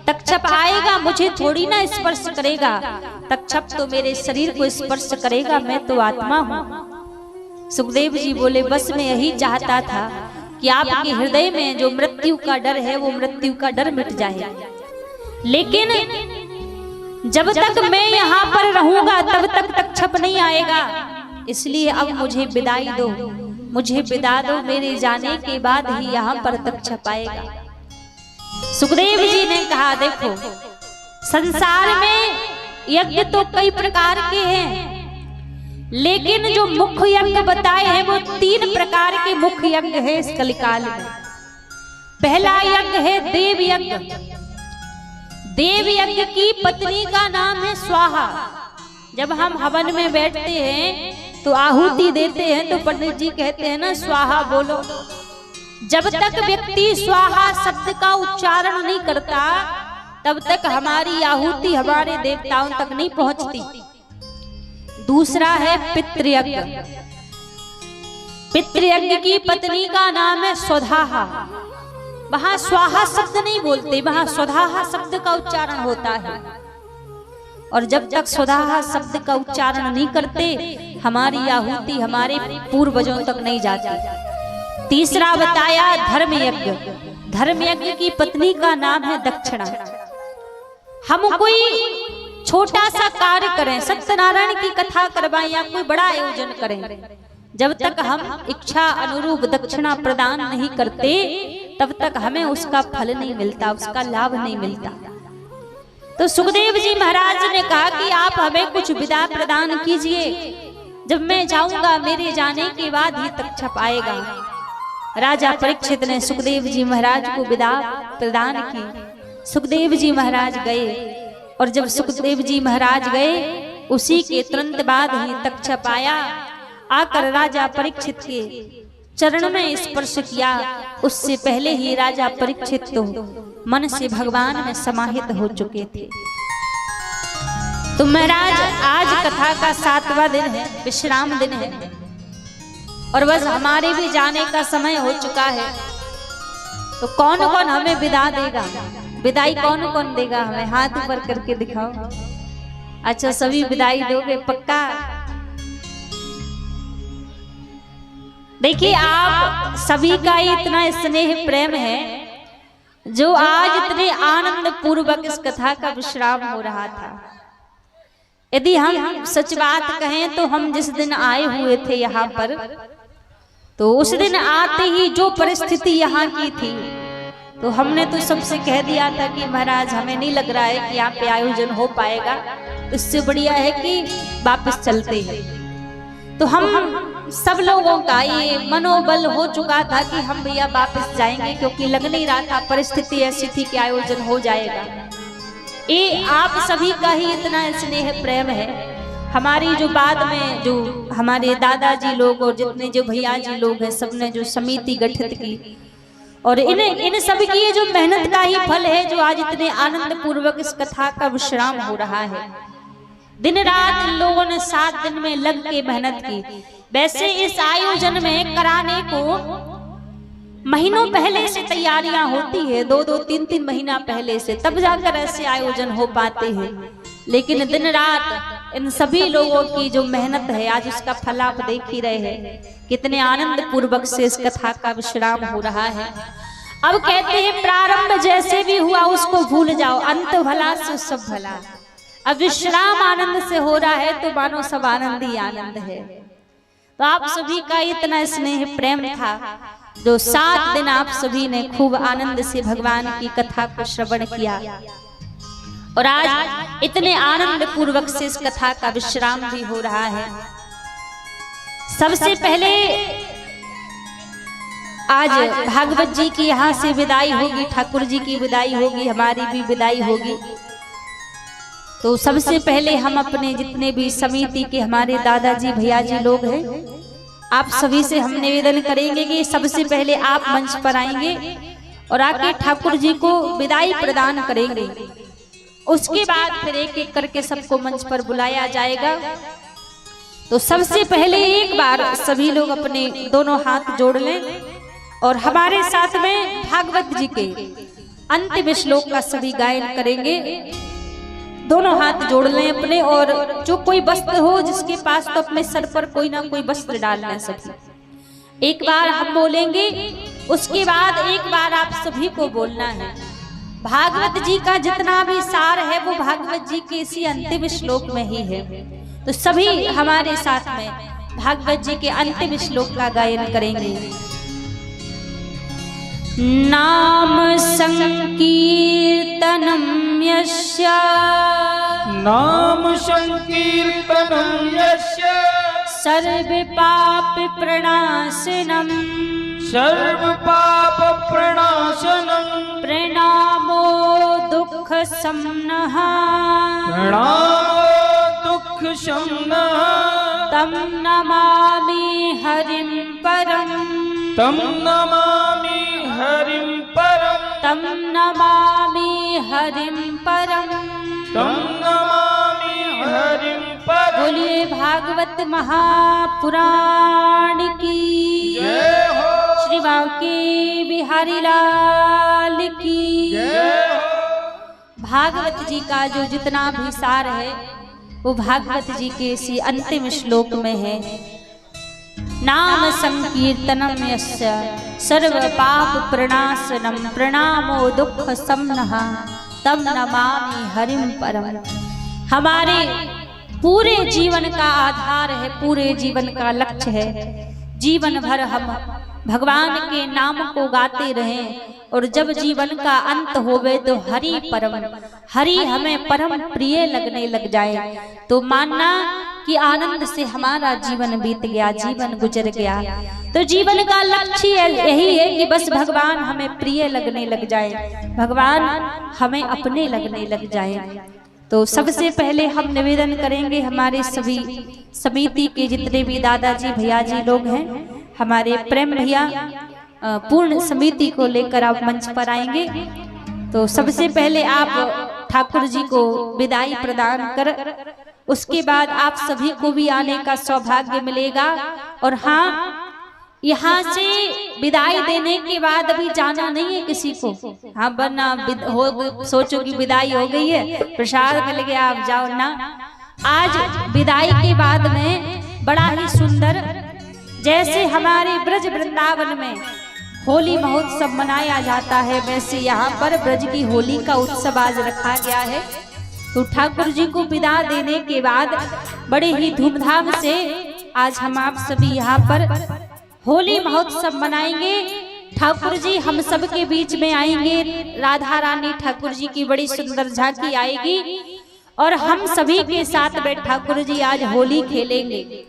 तक्षप आएगा मुझे थोड़ी ना स्पर्श करेगा, तक्षप तो मेरे शरीर को स्पर्श करेगा, मैं तो आत्मा हूँ। सुखदेव जी बोले, बस मैं यही चाहता था कि आपके हृदय में जो मृत्यु का डर है वो मृत्यु का डर मिट जाए, लेकिन जब तक मैं यहाँ पर रहूंगा तब तक तक्षप नहीं आएगा, इसलिए अब मुझे विदाई दो, मुझे विदा दो, मेरे जाने के बाद ही यहाँ पर तक्षप आएगा। सुखदेव जी ने कहा, देखो संसार में यज्ञ तो कई प्रकार के हैं, लेकिन जो मुख्य यज्ञ बताए हैं वो 3 प्रकार के मुख्य यज्ञ है इस कलिकाल में। पहला यज्ञ है देव यज्ञ। देव यज्ञ की पत्नी का नाम है स्वाहा। जब हम हवन में बैठते हैं तो आहुति देते हैं तो पंडित जी कहते हैं ना, स्वाहा बोलो। जब तक व्यक्ति स्वाहा शब्द का उच्चारण नहीं करता तब तक हमारी आहुति हमारे देवताओं तक नहीं पहुंचती। दूसरा है पितृयज्ञ। पितृयज्ञ की पत्नी का नाम है स्वधाहा। वहां स्वाहा शब्द नहीं बोलते, वहां स्वधाहा शब्द का उच्चारण होता है। और जब तक स्वधाहा शब्द का उच्चारण नहीं करते हमारी आहुति हमारे पूर्वजों तक नहीं जाती। तीसरा बताया धर्मयज्ञ। धर्मयज्ञ की पत्नी का नाम है दक्षिणा। हम कोई छोटा सा कार्य करें, सत्यनारायण की कथा करवाएं या कोई बड़ा आयोजन करें, जब तक हम इच्छा अनुरूप दक्षिणा प्रदान नहीं करते तब तक हमें उसका फल नहीं मिलता, उसका लाभ नहीं मिलता। तो सुखदेव जी महाराज ने कहा कि आप हमें कुछ विदा प्रदान कीजिए, जब मैं जाऊंगा मेरे जाने के बाद ही तक्षक पाएगा। राजा परीक्षित ने सुखदेव जी महाराज को विदा प्रदान की। सुखदेव जी महाराज गए और जब सुखदेव जी महाराज गए उसी के तुरंत बाद ही तक्षक आया। आकर राजा परीक्षित के चरण में स्पर्श किया। उससे पहले ही राजा परीक्षित तो मन से भगवान में समाहित हो चुके थे। तो महाराज आज कथा का 7वां दिन है, विश्राम दिन है और बस हमारे भी जाने का समय हो चुका है। तो कौन कौन हमें विदा देगा? विदाई कौन कौन देगा हमें? हाथ ऊपर करके दिखाओ। अच्छा, सभी विदाई दोगे पक्का? देखिए, आप सभी का इतना स्नेह प्रेम है जो आज इतने आनंद पूर्वक इस कथा का विश्राम हो रहा था। यदि हम सच बात कहें तो हम जिस दिन आए हुए थे यहाँ पर, तो उस दिन आते ही जो परिस्थिति यहाँ की थी, तो हमने तो सबसे कह दिया था कि महाराज हमें नहीं लग रहा है कि यहाँ पे आयोजन हो पाएगा, इससे बढ़िया है कि वापस चलते हैं। तो हम सब लोगों का ये मनोबल हो चुका था कि हम भैया वापस जाएंगे, क्योंकि लग नहीं रहा था, परिस्थिति ऐसी थी कि आयोजन हो जाएगा। ये आप सभी का ही इतना स्नेह प्रेम है। हमारी जो बाद में जो हमारे दादाजी लोग और जितने जो भैया जी लोग हैं, सबने जो समिति गठित की और इन सभी की ये जो मेहनत का ही फल है जो आज इतने आनंद पूर्वक इस कथा का विश्राम हो रहा है। दिन रात इन लोगों ने 7 दिन में लग के मेहनत की। वैसे इस आयोजन में कराने को महीनों पहले से तैयारियां होती है, 2-2, 3-3 महीना पहले से, तब जाकर ऐसे आयोजन हो पाते हैं। लेकिन दिन रात इन सभी लोगों की जो मेहनत है आज उसका फल आप देख ही रहे हैं। कितने आनंद पूर्वक से इस कथा का विश्राम हो रहा है। अब कहते हैं प्रारंभ जैसे भी हुआ उसको भूल जाओ, अंत भला सो सब भला। अब विश्राम आनंद से हो रहा है तो मानो सब आनंद ही आनंद है। तो आप सभी का इतना स्नेह प्रेम था जो 7 दिन आप सभी ने खूब आनंद से भगवान की कथा को श्रवण किया और आज इतने आनंद पूर्वक से इस कथा का विश्राम भी हो रहा है। सबसे पहले आज भागवत जी की यहाँ से विदाई होगी, ठाकुर जी की विदाई होगी, हमारी भी विदाई होगी। तो सबसे पहले हम अपने जितने भी समिति के हमारे दादाजी भैया जी लोग हैं, आप सभी से हम निवेदन करेंगे कि सबसे पहले आप मंच पर आएंगे और आके ठाकुर जी को विदाई प्रदान करेंगे। उसके बाद फिर एक एक करके सबको मंच पर बुलाया जाएगा। तो सबसे पहले एक बार सभी लोग अपने दोनों हाथ जोड़ लें और हमारे साथ में भागवत जी के अंतिम श्लोक का सभी गायन करेंगे। दोनों हाथ जोड़ लें अपने और जो कोई वस्त्र हो जिसके पास, तो अपने सर पर कोई ना कोई वस्त्र डाल लें सभी। एक बार हम बोलेंगे, उसके बाद एक बार आप सभी को बोलना है। भागवत जी का जितना भी सार है वो भागवत जी के इसी अंतिम श्लोक में ही है। तो सभी हमारे साथ में भागवत जी के अंतिम श्लोक का गायन करेंगे। नाम संकीर्तनम यस्य, नाम संकीर्तनम यस्य, सर्व पाप प्रणाशनम, सर्व पाप प्रणाशनम, प्रणामो दुख समनः, प्रणामो दुख शमनः, तम नमामि हरिं परम, तम नमामि हरिं परम, तम नमामि हरिं परम, तम नमामि हरिं परम, बोलिए भागवत महापुराण की जय हो। श्री बांके बिहारी लाल की जय हो। भागवत जी का जो जितना भी सार है वो भागवत जी के इसी अंतिम श्लोक में है। नाम संकीर्तनम यस्य सर्व पाप प्रणाशनम प्रणामो दुख समनः तम नमामि हरिम परम। हमारे पूरे जीवन का आधार है, पूरे जीवन का लक्ष्य है, जीवन भर हम भगवान के नाम को गाते रहें और जब जीवन का अंत होवे तो हरि परम, हरि हमें परम प्रिय लगने लग जाए तो मानना कि आनंद से हमारा जीवन बीत गया, जीवन गुजर गया। तो जीवन का लक्ष्य यही है कि बस भगवान हमें प्रिय लगने लग जाए, भगवान हमें अपने लगने लग जाए। तो सबसे पहले हम निवेदन करेंगे हमारे सभी समिति के जितने भी दादाजी भैया जी लोग हैं, हमारे प्रेम भैया पूर्ण समिति को लेकर आप मंच पर आएंगे। तो सबसे पहले आप ठाकुर जी को विदाई प्रदान कर, उसके बाद आप सभी को भी आने का सौभाग्य मिलेगा। और हाँ, यहाँ से विदाई देने के बाद अभी जाना नहीं है किसी को। हाँ, वरना हो सोचो कि विदाई हो गई है, प्रसाद मिल गया, आप जाओ ना। आज विदाई के बाद में बड़ा ही सुंदर, जैसे हमारे ब्रज वृंदावन में होली महोत्सव मनाया जाता है, वैसे यहाँ पर ब्रज की होली का उत्सव आज रखा गया है। तो ठाकुर जी को विदा देने के बाद बड़े ही धूमधाम से आज हम आप सभी यहाँ पर होली महोत्सव मनाएंगे। ठाकुर जी हम सब के बीच में आएंगे, राधा रानी ठाकुर जी की बड़ी सुंदर झांकी आएगी और हम सभी के साथ में ठाकुर जी आज होली खेलेंगे।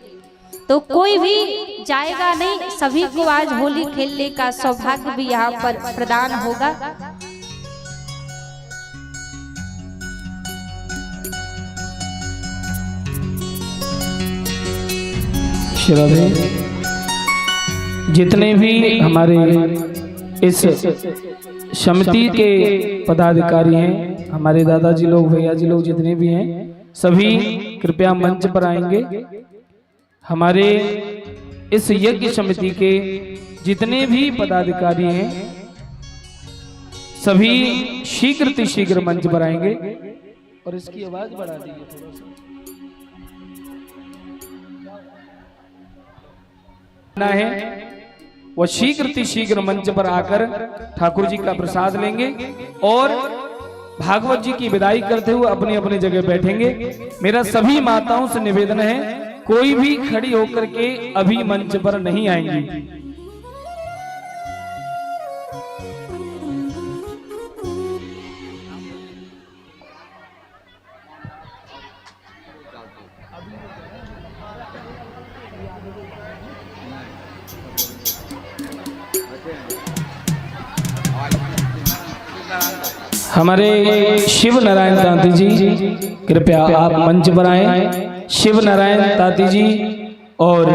तो कोई भी जाएगा नहीं, सभी को आज होली खेलने का सौभाग्य भी यहाँ पर प्रदान होगा। श्रद्धेय जितने भी हमारे इस समिति के पदाधिकारी हैं, हमारे दादाजी लोग भैया जी लोग जितने भी हैं, सभी कृपया मंच पर आएंगे। हमारे इस यज्ञ समिति के जितने भी पदाधिकारी हैं सभी शीघ्र मंच पर आएंगे। और इसकी आवाज बढ़ा दीजिए थोड़ा सा है, वो शीघ्र मंच पर आकर ठाकुर जी का प्रसाद लेंगे और भागवत जी की विदाई करते हुए अपनी अपनी जगह बैठेंगे। मेरा सभी माताओं से निवेदन है, कोई भी खड़ी होकर के अभी मंच पर नहीं आएंगी। हमारे शिव नारायण तांती जी कृपया आप मंच पर आए। शिव नारायण तांती जी और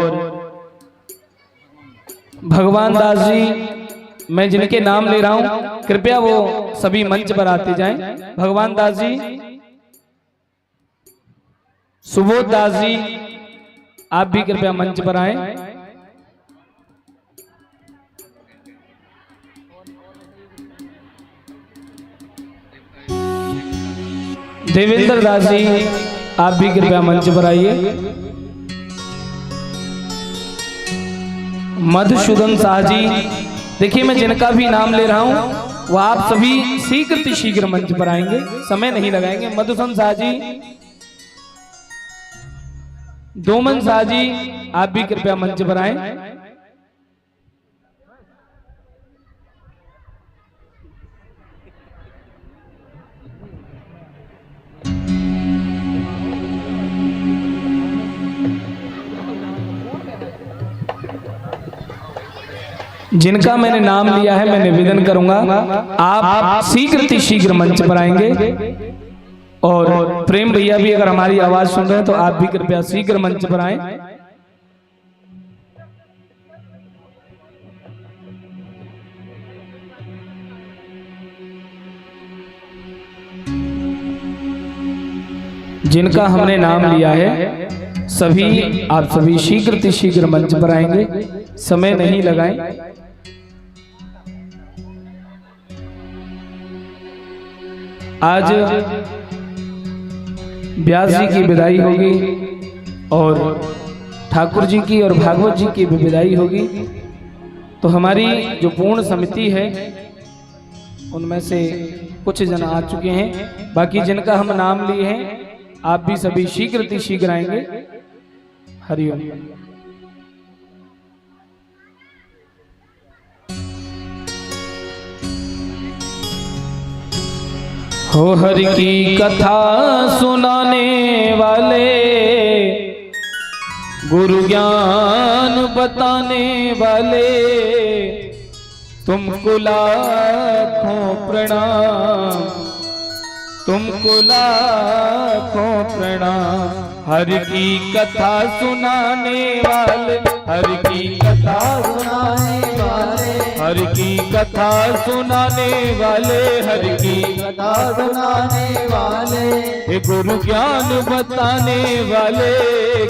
भगवान दास जी, मैं जिनके नाम ले रहा हूं कृपया वो सभी मंच पर आते जाएं। भगवान दास जी, सुबोध दास जी, आप भी कृपया मंच पर आए। देवेंद्र दास जी, आप भी कृपया मंच पर आइए। मधुसूदन शाह जी, देखिए मैं जिनका भी नाम ले रहा हूं वो आप सभी शीघ्र मंच पर आएंगे, समय नहीं लगाएंगे। मधुसूदन शाह जी, डोमन शाह जी, आप भी कृपया मंच पर आए। जिनका मैंने नाम लिया है मैं निवेदन करूंगा आप शीघ्र मंच पर आएंगे। और प्रेम भैया भी अगर हमारी आवाज सुन रहे हैं तो आप भी कृपया शीघ्र मंच पर आएं। जिनका हमने नाम लिया है आप सभी शीघ्र मंच पर आएंगे, समय नहीं लगाएं। आज व्यास जी की विदाई होगी और ठाकुर जी की और भागवत जी की भी विदाई होगी। तो हमारी जो पूर्ण समिति है उनमें से कुछ जन आ चुके हैं, बाकी जिनका हम नाम लिए हैं आप भी सभी शीघ्र आएंगे। हरिओम। हो हरि की कथा सुनाने वाले, गुरु ज्ञान बताने वाले, तुमको लाखों प्रणाम, तुमको लाखों प्रणाम। हरि की कथा सुनाने वाले, हरि की कथा सुनाने वाले, हरि की कथा सुनाने वाले, हरि की कथा सुनाने वाले, हे गुरु ज्ञान बताने वाले,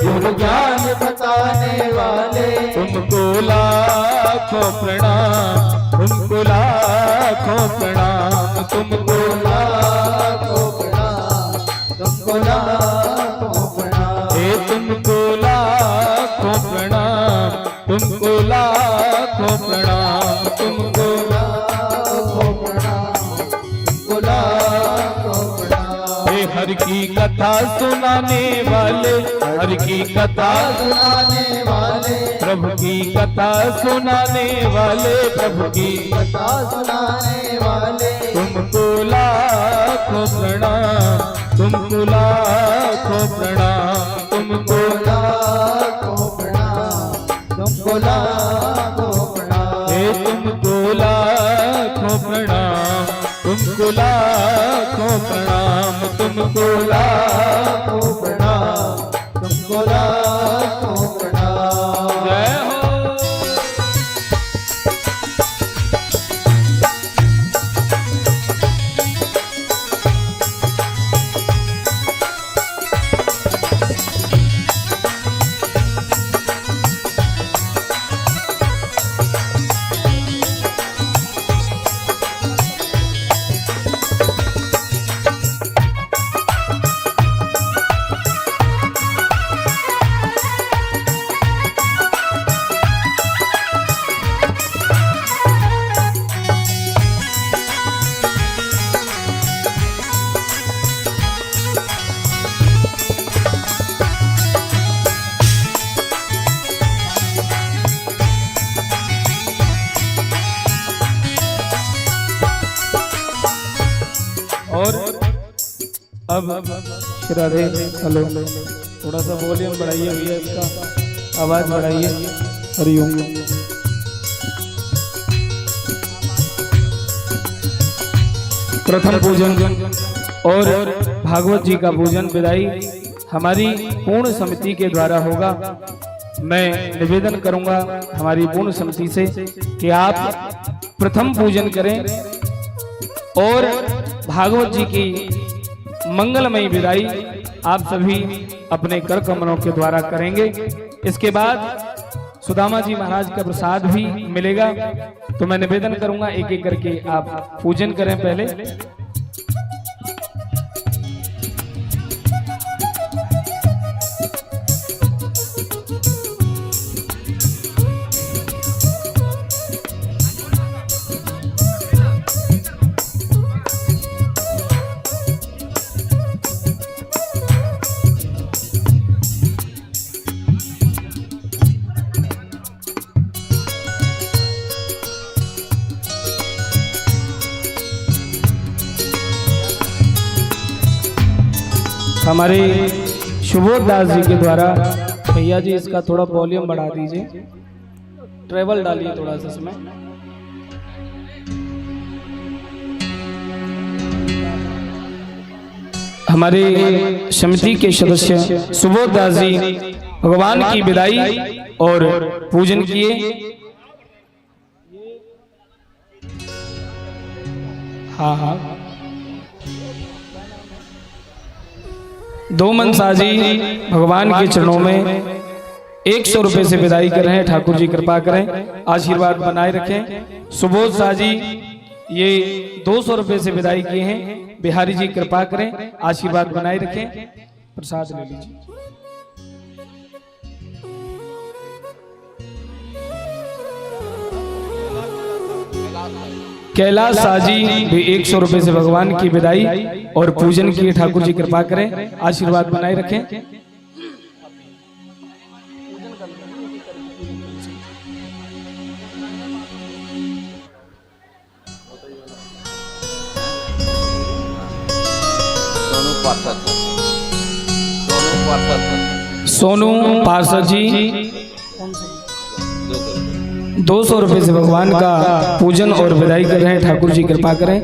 गुरु ज्ञान बताने वाले, तुमको लाखों प्रणाम, तुमको लाखों प्रणाम, तुमको लाखों प्रणाम, तुमको लाखों प्रणाम, हे तुमको लाखों प्रणाम, तुमको लाखों प्रणाम, तुमको लाखों प्रणाम, तुमको लाखों प्रणाम। हे हरि की कथा सुनाने वाले, हरि की कथा सुनाने वाले, प्रभु की कथा सुनाने वाले, प्रभु की कथा सुनाने वाले, तुमको लाखों प्रणाम, तुमको लाखों प्रणाम, तुमको लाखों प्रणाम, तुमको लाखों प्रणाम, हे तुमको लाखों प्रणाम, तुमको लाखों प्रणाम, तुमको लाखों प्रणाम, तुमको लाखों प्रणाम। जय हो। और अब राधे, हेलो, थोड़ा सा वॉल्यूम बढ़ाइए भैया, इसका आवाज बढ़ाइए। हरिओम। प्रथम पूजन और भागवत जी का पूजन विदाई हमारी पूर्ण समिति के द्वारा होगा। मैं निवेदन करूंगा हमारी पूर्ण समिति से कि आप प्रथम पूजन करें और भागवत जी की मंगलमयी विदाई आप सभी अपने कर कमलों के द्वारा करेंगे। इसके बाद सुदामा जी महाराज का प्रसाद भी मिलेगा। तो मैं निवेदन करूंगा एक एक करके आप पूजन करें पहले। हमारे सुबोध दास जी के द्वारा, भैया जी इसका थोड़ा वॉल्यूम बढ़ा दीजिए, ट्रेवल डालिए थोड़ा सा इसमें। हमारे समिति के सदस्य सुबोध दास जी भगवान की विदाई और पूजन किए। हाँ हाँ, दो मन साजी भगवान के चरणों में 100 रुपए से विदाई कर रहे हैं। ठाकुर जी कृपा करें, आशीर्वाद बनाए रखें। सुबोध साजी ये 200 रुपए से विदाई किए हैं। बिहारी जी कृपा करें, आशीर्वाद बनाए रखें। प्रसाद ले लीजिए। कैलाश साजी भी 100 रुपए से भगवान की विदाई और पूजन किए। ठाकुर जी कृपा करें, आशीर्वाद बनाए रखें। सोनू पार्षद जी 200 रुपए से भगवान का पूजन और विदाई कर रहे हैं। ठाकुर जी कृपा करें।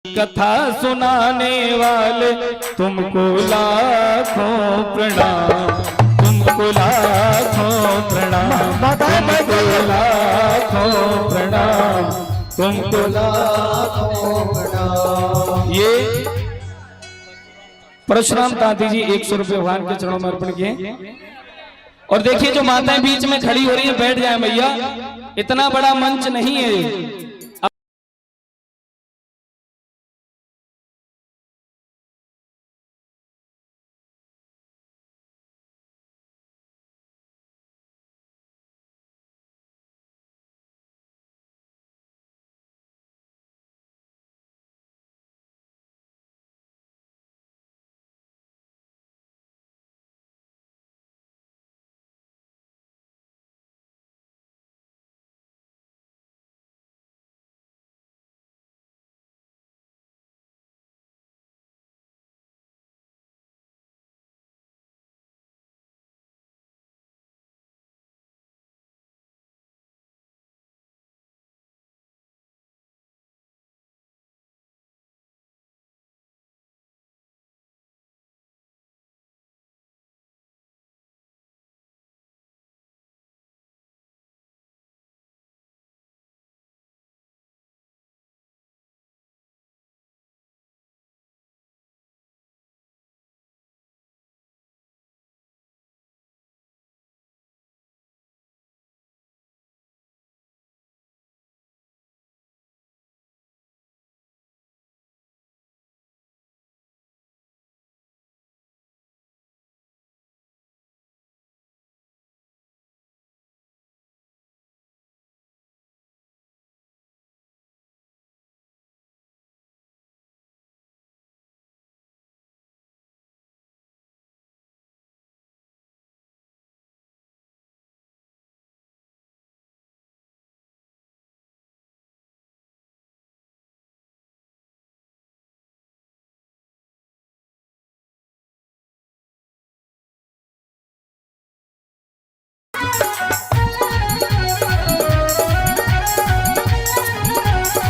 कथा सुनाने वाले तुमको लाखों प्रणाम, तुमको लाखों प्रणाम, तुमको लाखों प्रणाम, तुमको लाखों प्रणाम। ये परशुराम तांती जी 100 रुपये भगवान के चरणों में अर्पण किए। और देखिए जो माताएं बीच में खड़ी हो रही है, बैठ जाए भैया, इतना बड़ा मंच नहीं है।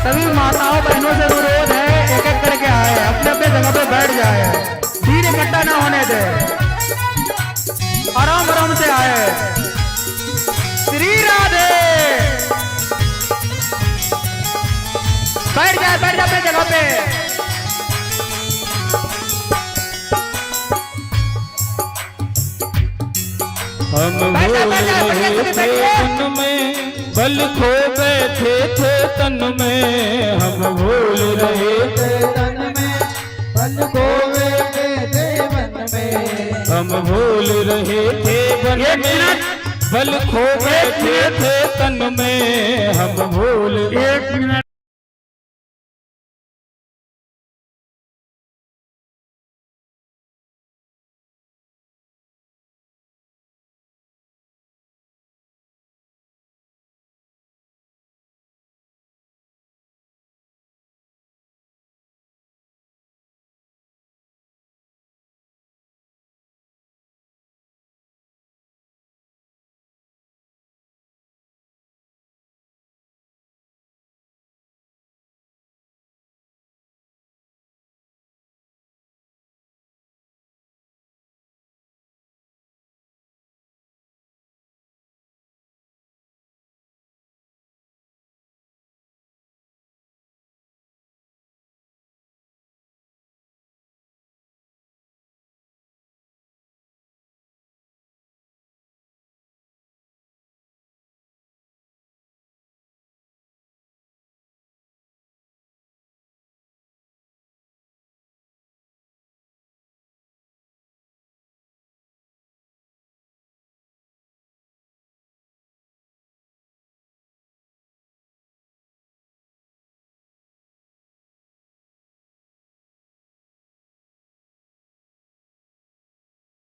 सभी माताओं बहनों से अनुरोध है, एक एक करके आए, अपने अपने जगह पे बैठ जाए, भीड़ इकट्ठा ना होने दे, आराम आराम से आए। श्री राधे। बैठ जाए अपने जगह पे। हम भूल रहे थे मन में, बल खो बैठे थे तन में, हम भूल रहे थे तन में, बल खो बैठे थे मन में, हम भूल रहे थे बन में, बल खो बैठे थे तन में, हम भूल। 1 मिनट।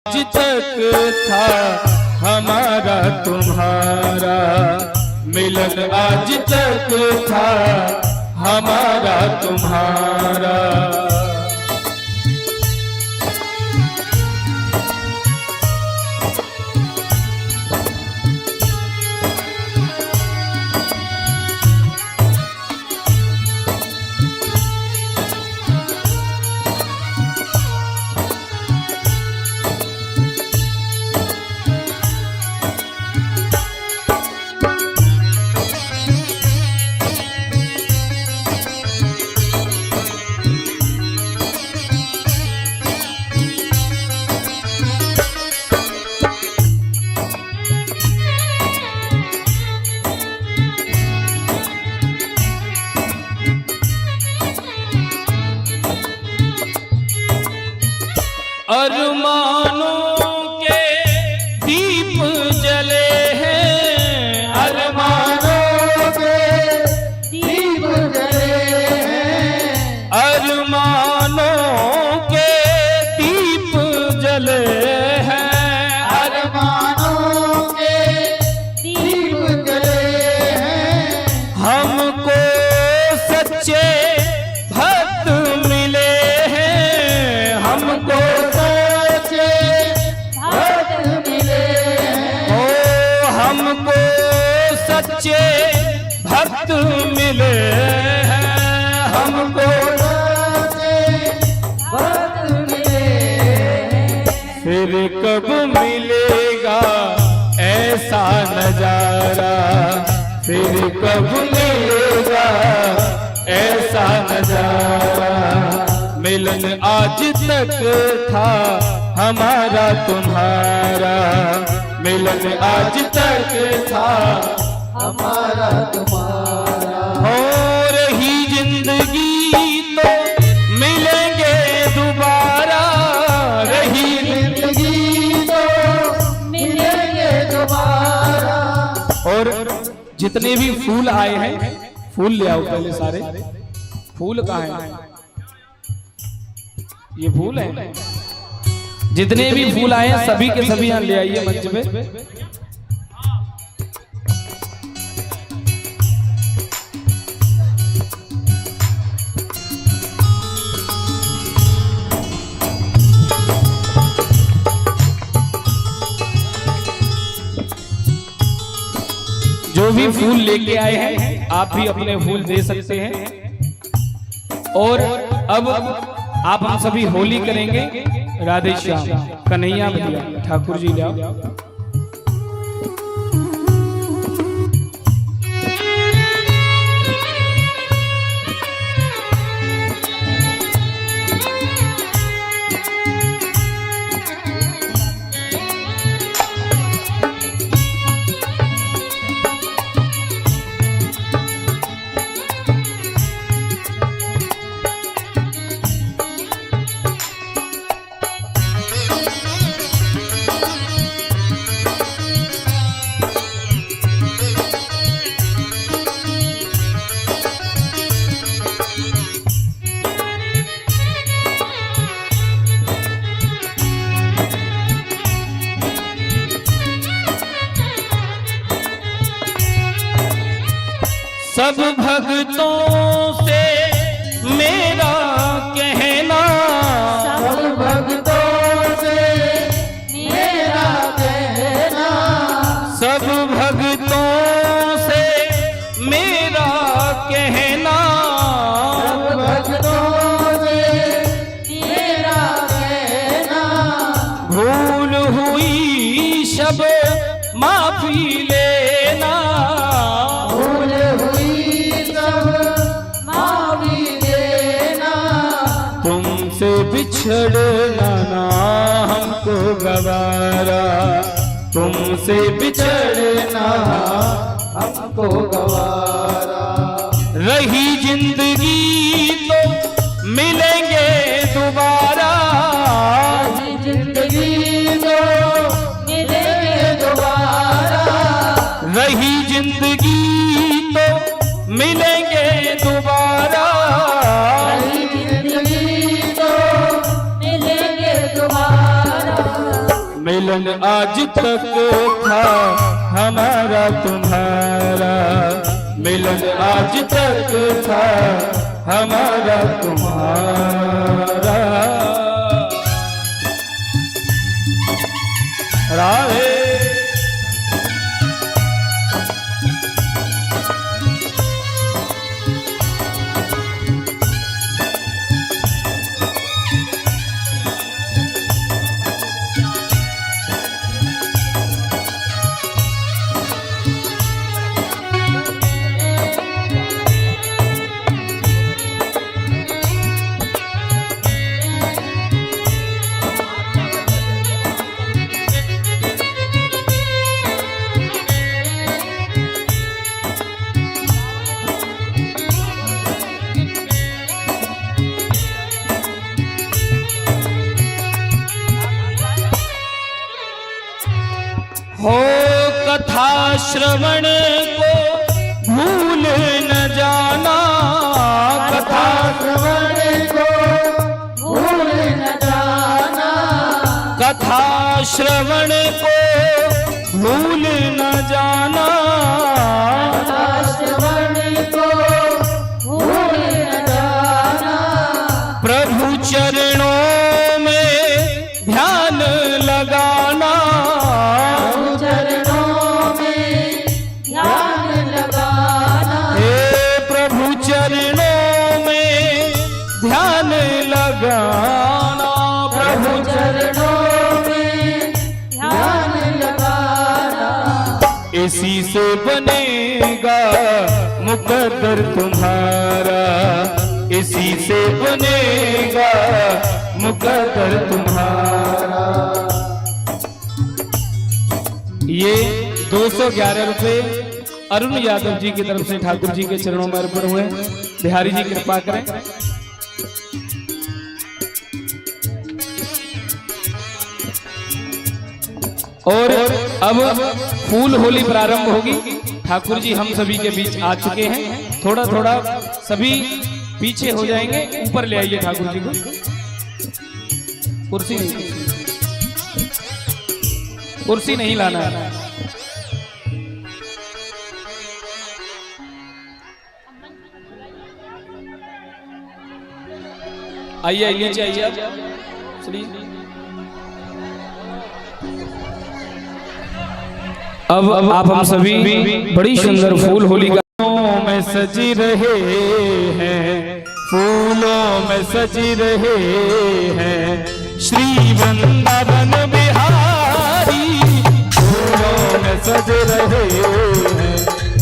आज तक था हमारा तुम्हारा मिलन, आज तक था हमारा तुम्हारा। अरमानों के दीप जले हैं, अरमानों के दीप जले हैं, अरमानों के दीप जले हैं, अरमानों के दीप जले हैं। हमको सच्चे भक्त मिले हैं, हमको सच्चे भक्त मिले हैं, ओ हमको सच्चे भक्त मिले हैं, हमको सच्चे भक्त मिले हैं। फिर कब मिलेगा ऐसा नजारा, फिर कब मिलेगा ऐसा नजारा। मिलन आज तक था हमारा तुम्हारा, मिलन आज तक था हमारा तुम्हारा। हो रही जिंदगी तो मिलेंगे दोबारा, रही जिंदगी तो मिलेंगे दोबारा। और जितने भी फूल आए हैं फूल ले आओ पहले सारे। फूल कहाँ हैं? ये फूल है। जितने भी फूल आए हैं सभी के सभी यहाँ ले आइए मंच पे। जो भी फूल लेके आए हैं आप भी अपने फूल दे सकते हैं। और अब आप हम सभी होली करेंगे। राधे श्याम। कन्हैया भैया ठाकुर जी लाओ। सब भक्तों से मेरा कहना, सब भक्तों से मेरा कहना, सब भक्तों से मेरा कहना, सब भक्तों से मेरा कहना। भूल हुई शब माफी लेना, भूल हुई सब माफी देना। तुमसे बिछड़ना ना हमको गवारा, तुमसे बिछड़ना हमको गवारा। रही जिंदगी तो मिलेंगे दोबारा, जिंदगी तो मिलेंगे दोबारा। रही जिंदगी तो मिलेंगे दोबारा। जिंदगी तो मिलेंगे दोबारा। मिलन आज तक था हमारा तुम्हारा, मिलन आज तक था हमारा तुम्हारा। राधे। हो कथा श्रवण को भूल न जाना, कथा श्रवण को भूल न जाना, कथा श्रवण को भूल न जाना, श्रवण को भूल न जाना, प्रभु चरणों में ध्यान लगाना, चरणों में ध्यान लगाना, हे प्रभु चरणों में ध्यान लगाना, प्रभु चरणों में ध्यान लगाना, इसी से बनेगा मुकद्दर तुम्हारा, इसी से बनेगा मुकद्दर तुम्हारा। ये 211 रुपए अरुण यादव जी की तरफ से ठाकुर जी के चरणों में अर्पण हुए। बिहारी जी कृपा करें। और अब फूल होली प्रारंभ होगी। ठाकुर जी हम सभी के बीच आ चुके हैं। थोड़ा थोड़ा सभी पीछे हो जाएंगे। ऊपर ले आइए ठाकुर जी को। कुर्सी नहीं लाना है। आइए नीचे आइए आप श्री। अब आप हम सभी बड़ी सुंदर फूल होली में सजी रहे हैं, फूलों में सजी रहे हैं श्री वृंदावन बिहारी, फूलों में सज रहे हैं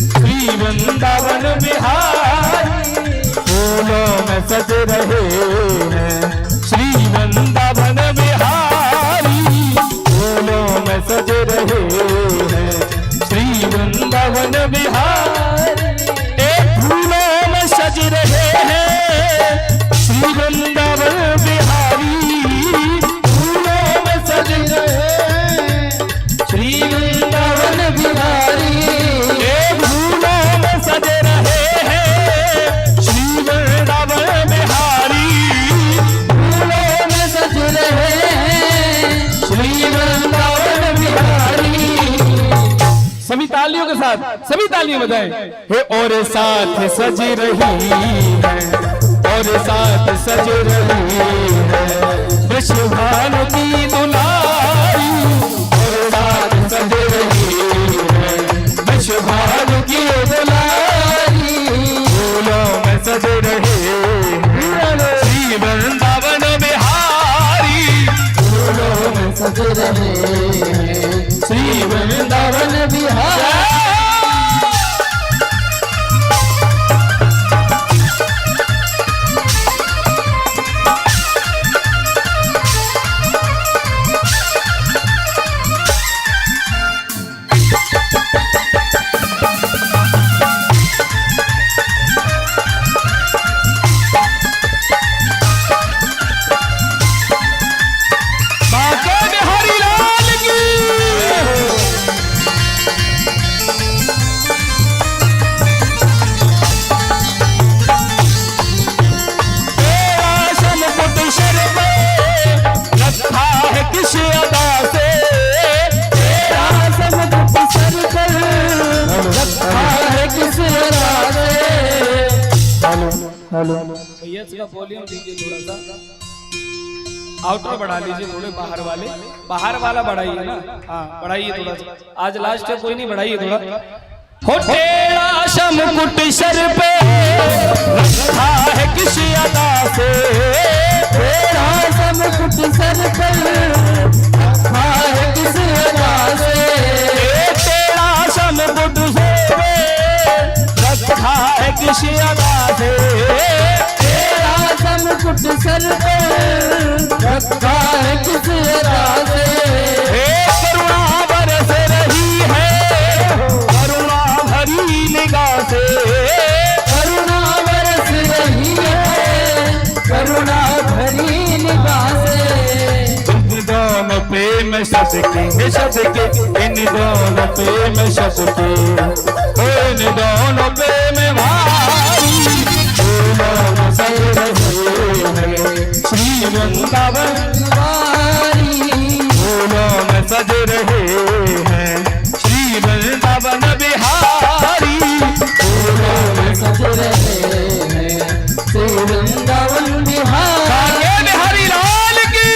श्री वृंदावन बिहारी, फूलों में सज रहे हैं श्री वृंदावन बिहारी, फूलों में सज रहे हैं श्री वृंदावन बिहारी, फूलों में सज रहे हैं श्री वृंदावन बिहारी, फूलों में सज रहे हैं श्री वृंदावन बिहारी, फूलों में सज रहे हैं श्री वृंदावन बिहारी, फूलों में सज रहे हैं श्री वृंदावन बिहारी। सभी तालियों के साथ सभी तालियां बजाएं। हे और साथ सज रही है, और साथ सज रही है वृषभानु की दुलारी, और साथ सज रही है वृषभानु की दुलारी, फूलों में सज रहे हैं श्री वृंदावन बिहारी, फूलों में सज रहे हैं श्री वृंदावन बिहारी। हेलो भैया इसका वॉल्यूम दीजिए थोड़ा सा, आउटर बढ़ा लीजिए थोड़े, बाहर वाला बढ़ाइए ना। हाँ बढ़ाइए थोड़ा सा, आज लास्ट है कोई नहीं, बढ़ाइए थोड़ा। हो टेढ़ा शमकुट सर पे रखा है किस अदा से, टेढ़ा शमकुट सर पे रखा है किस अदा से, टेढ़ा शमकुट सर पे रखा है किस अदा से, टेढ़ा शमकुट सर पे रखा है किस अदा से, करुणा बरस रही है करुणा भरी निगाह से, करुणा बरस रही है करुणा भरी निगाह से, दोनों प्रेम सदके सदके, इन दोनों प्रेम सदके, इन दोनों प्रेम भाई फूलों में सज रहे हैं श्री वृंदावन बिहारी, फूलों में सज रहे हैं श्री वृंदावन बिहारी, फूलों में सज रहे हैं श्री वृंदावन बिहारी। बिहारी लाल की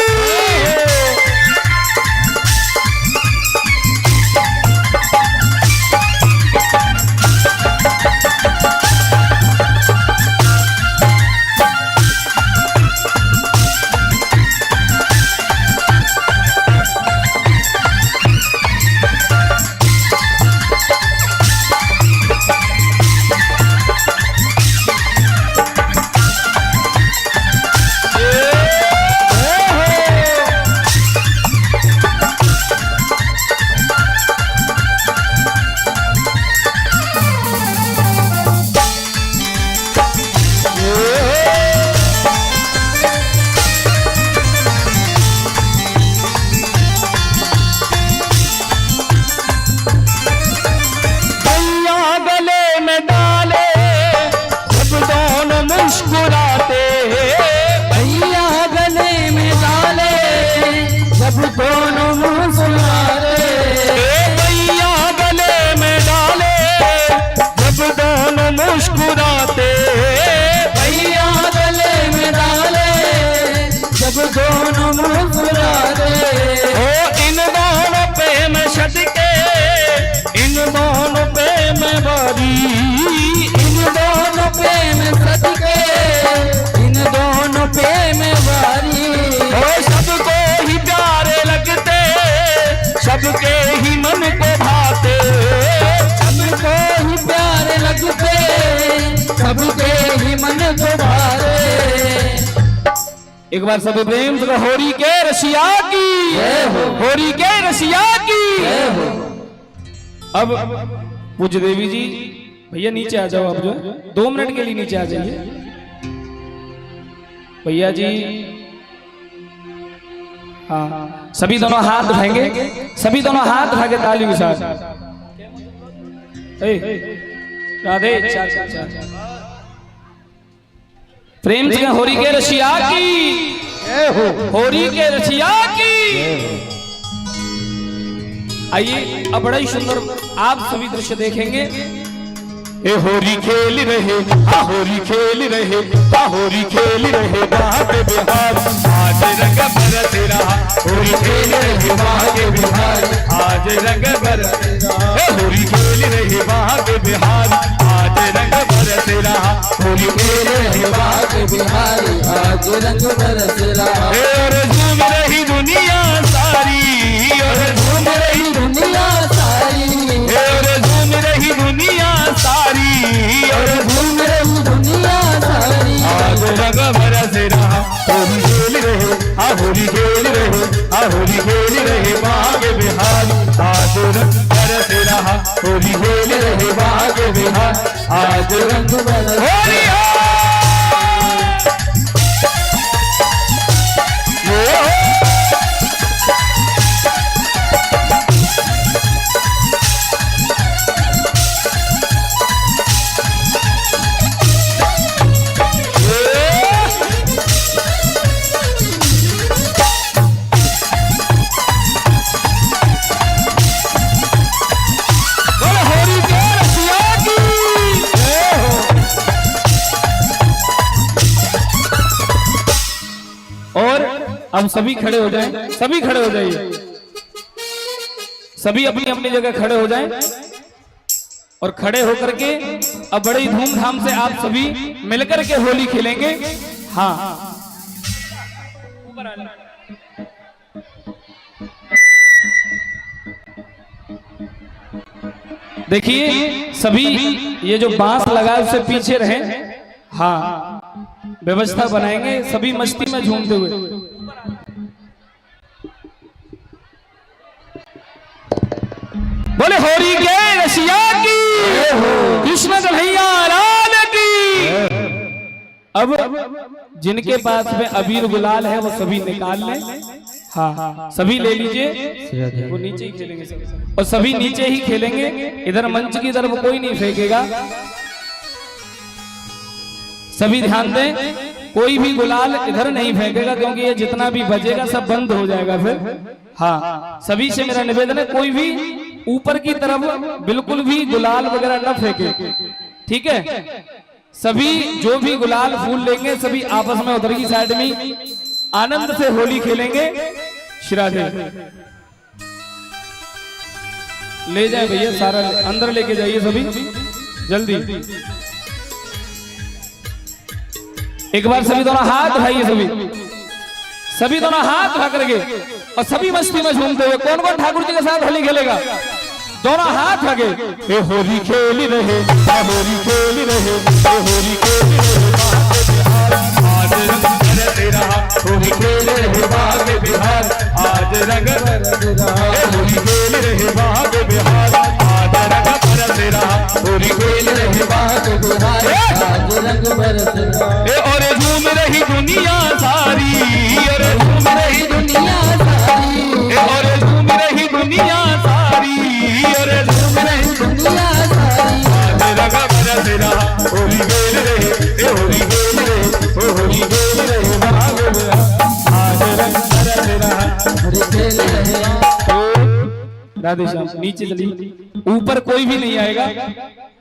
सबके ही मन को भाते, सबको ही प्यारे लगते, सबके ही मन को भाते। एक बार सब प्रेम से होरी के रसिया की, होरी के रसिया की। अब पूज्य देवी जी भैया नीचे आ जाओ, आप जो 2 मिनट के लिए नीचे आ जाइए भैया जी। हाँ, सभी दोनों हाथ उठाएंगे, सभी दोनों हाथ उठा के ताली के साथ राधे चार चार चार प्रेम से होरी के रसिया की, होरी के रसिया की। आइए अब बड़ा ही सुंदर आप सभी दृश्य देखेंगे। ए होरी खेल रहे, आ होरी खेल रहे, आ होरी खेल रहे बाग बिहार, आज रंग बरस रहा, होरी खेल रहे बाग बिहार, आज रंग बरस रहा। ए होरी खेल रहे बाग बिहार, आज रंग बरस रहा, होरी खेल रहे बाग बिहार, आज रंग बरस रहा। ए और झूम रही दुनिया सारी, और झूम रही दुनिया सारी, और झूम रही दुनिया सारी, और झूम रही दुनिया सारी। आज रंग बरस रहा, होली खेल रहे, आ होली खेल रहे, आ होली खेल रहे बाग बिहार, आज रंग बरस रहा, होली खेल रहे बाग बिहार, आज रंग बरस रहा। अब सभी खड़े हो जाएं, सभी खड़े हो जाइए, सभी अपनी अपनी जगह खड़े हो जाएं और खड़े होकर के अब बड़ी धूमधाम से आप सभी मिलकर के होली खेलेंगे। हाँ देखिए सभी ये जो बांस लगा है उससे पीछे रहे। हाँ व्यवस्था बनाएंगे सभी मस्ती में झूमते हुए। बोले होरी के रसिया की, कृष्ण कन्हैया लाल की। अब जिनके पास में अबीर गुलाल है वो सभी निकाल लें। हाँ सभी ले लीजिए, वो नीचे ही खेलेंगे सब, और सभी नीचे ही खेलेंगे। इधर मंच की तरफ कोई नहीं फेंकेगा। सभी ध्यान दें, कोई भी गुलाल इधर नहीं फेंकेगा, क्योंकि ये जितना भी बजेगा सब बंद हो जाएगा फिर। हाँ सभी से मेरा निवेदन है, कोई भी ऊपर की तरफ बिल्कुल भी गुलाल वगैरह न फेंके, ठीक है। सभी जो भी गुलाल फूल लेंगे सभी आपस में उधर की साइड में आनंद से होली खेलेंगे। श्राद्धे ले जाए भैया, सारा अंदर लेके जाइए सभी जल्दी। एक बार सभी दोनों हाथ उठाइए, सभी दोनों हाथ उठा करके, और सभी मस्ती में झूमते हुए। कौन कौन ठाकुर जी के साथ होली खेलेगा? दोनों हाथ आगे। ए होली खेली रहे, होली खेली रहे, होली खेली रहे, आज रंग बरस रहा, होली खेली रहे बाग बिहार, आज रंग बरस रहा, होली खेली रहे बाग बिहार, आज रंग बरस रहा, होली खेली रहे बाग बिहार, आज रंग बरस रहा। और झूम रही दुनिया सारी, और झूम रही दुनिया सारी, और झूम रही दुनिया सारी, और झूम रही दुनिया सारी, आज रंग बरस रहा, होली खेल रहे, होली खेल रहे, होली खेल रहे बाग बिहार, आज रंग बरस रहा, होली खेल रहे। राधे श्याम नीचे चलिए, ऊपर कोई भी नहीं आएगा,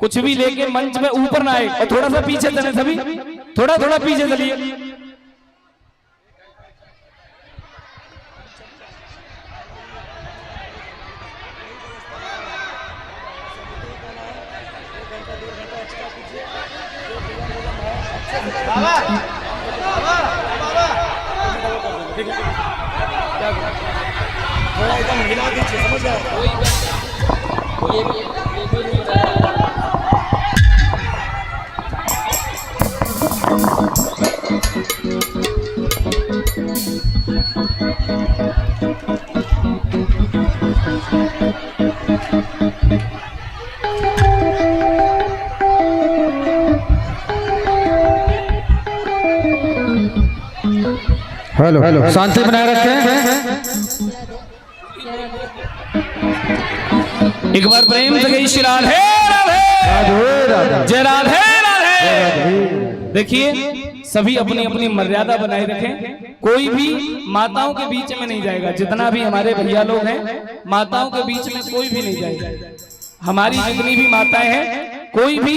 कुछ भी लेके मंच में ऊपर ना आए, और थोड़ा सा पीछे चले सभी, थोड़ा थोड़ा पीछे चलिए। थोड़ा एकदम हिला दीजिए, समझ गए? हेलो हेलो, शांति बनाए रखें। एक बार प्रेम से गई श्री राधे राधे, जय राधे राधे। देखिए सभी अपनी अपनी मर्यादा बनाए रखें, कोई भी माताओं के बीच में नहीं जाएगा। जितना भी हमारे भैया लोग हैं, माताओं के बीच में कोई भी नहीं जाएगा। हमारी जितनी भी माताएं हैं, कोई भी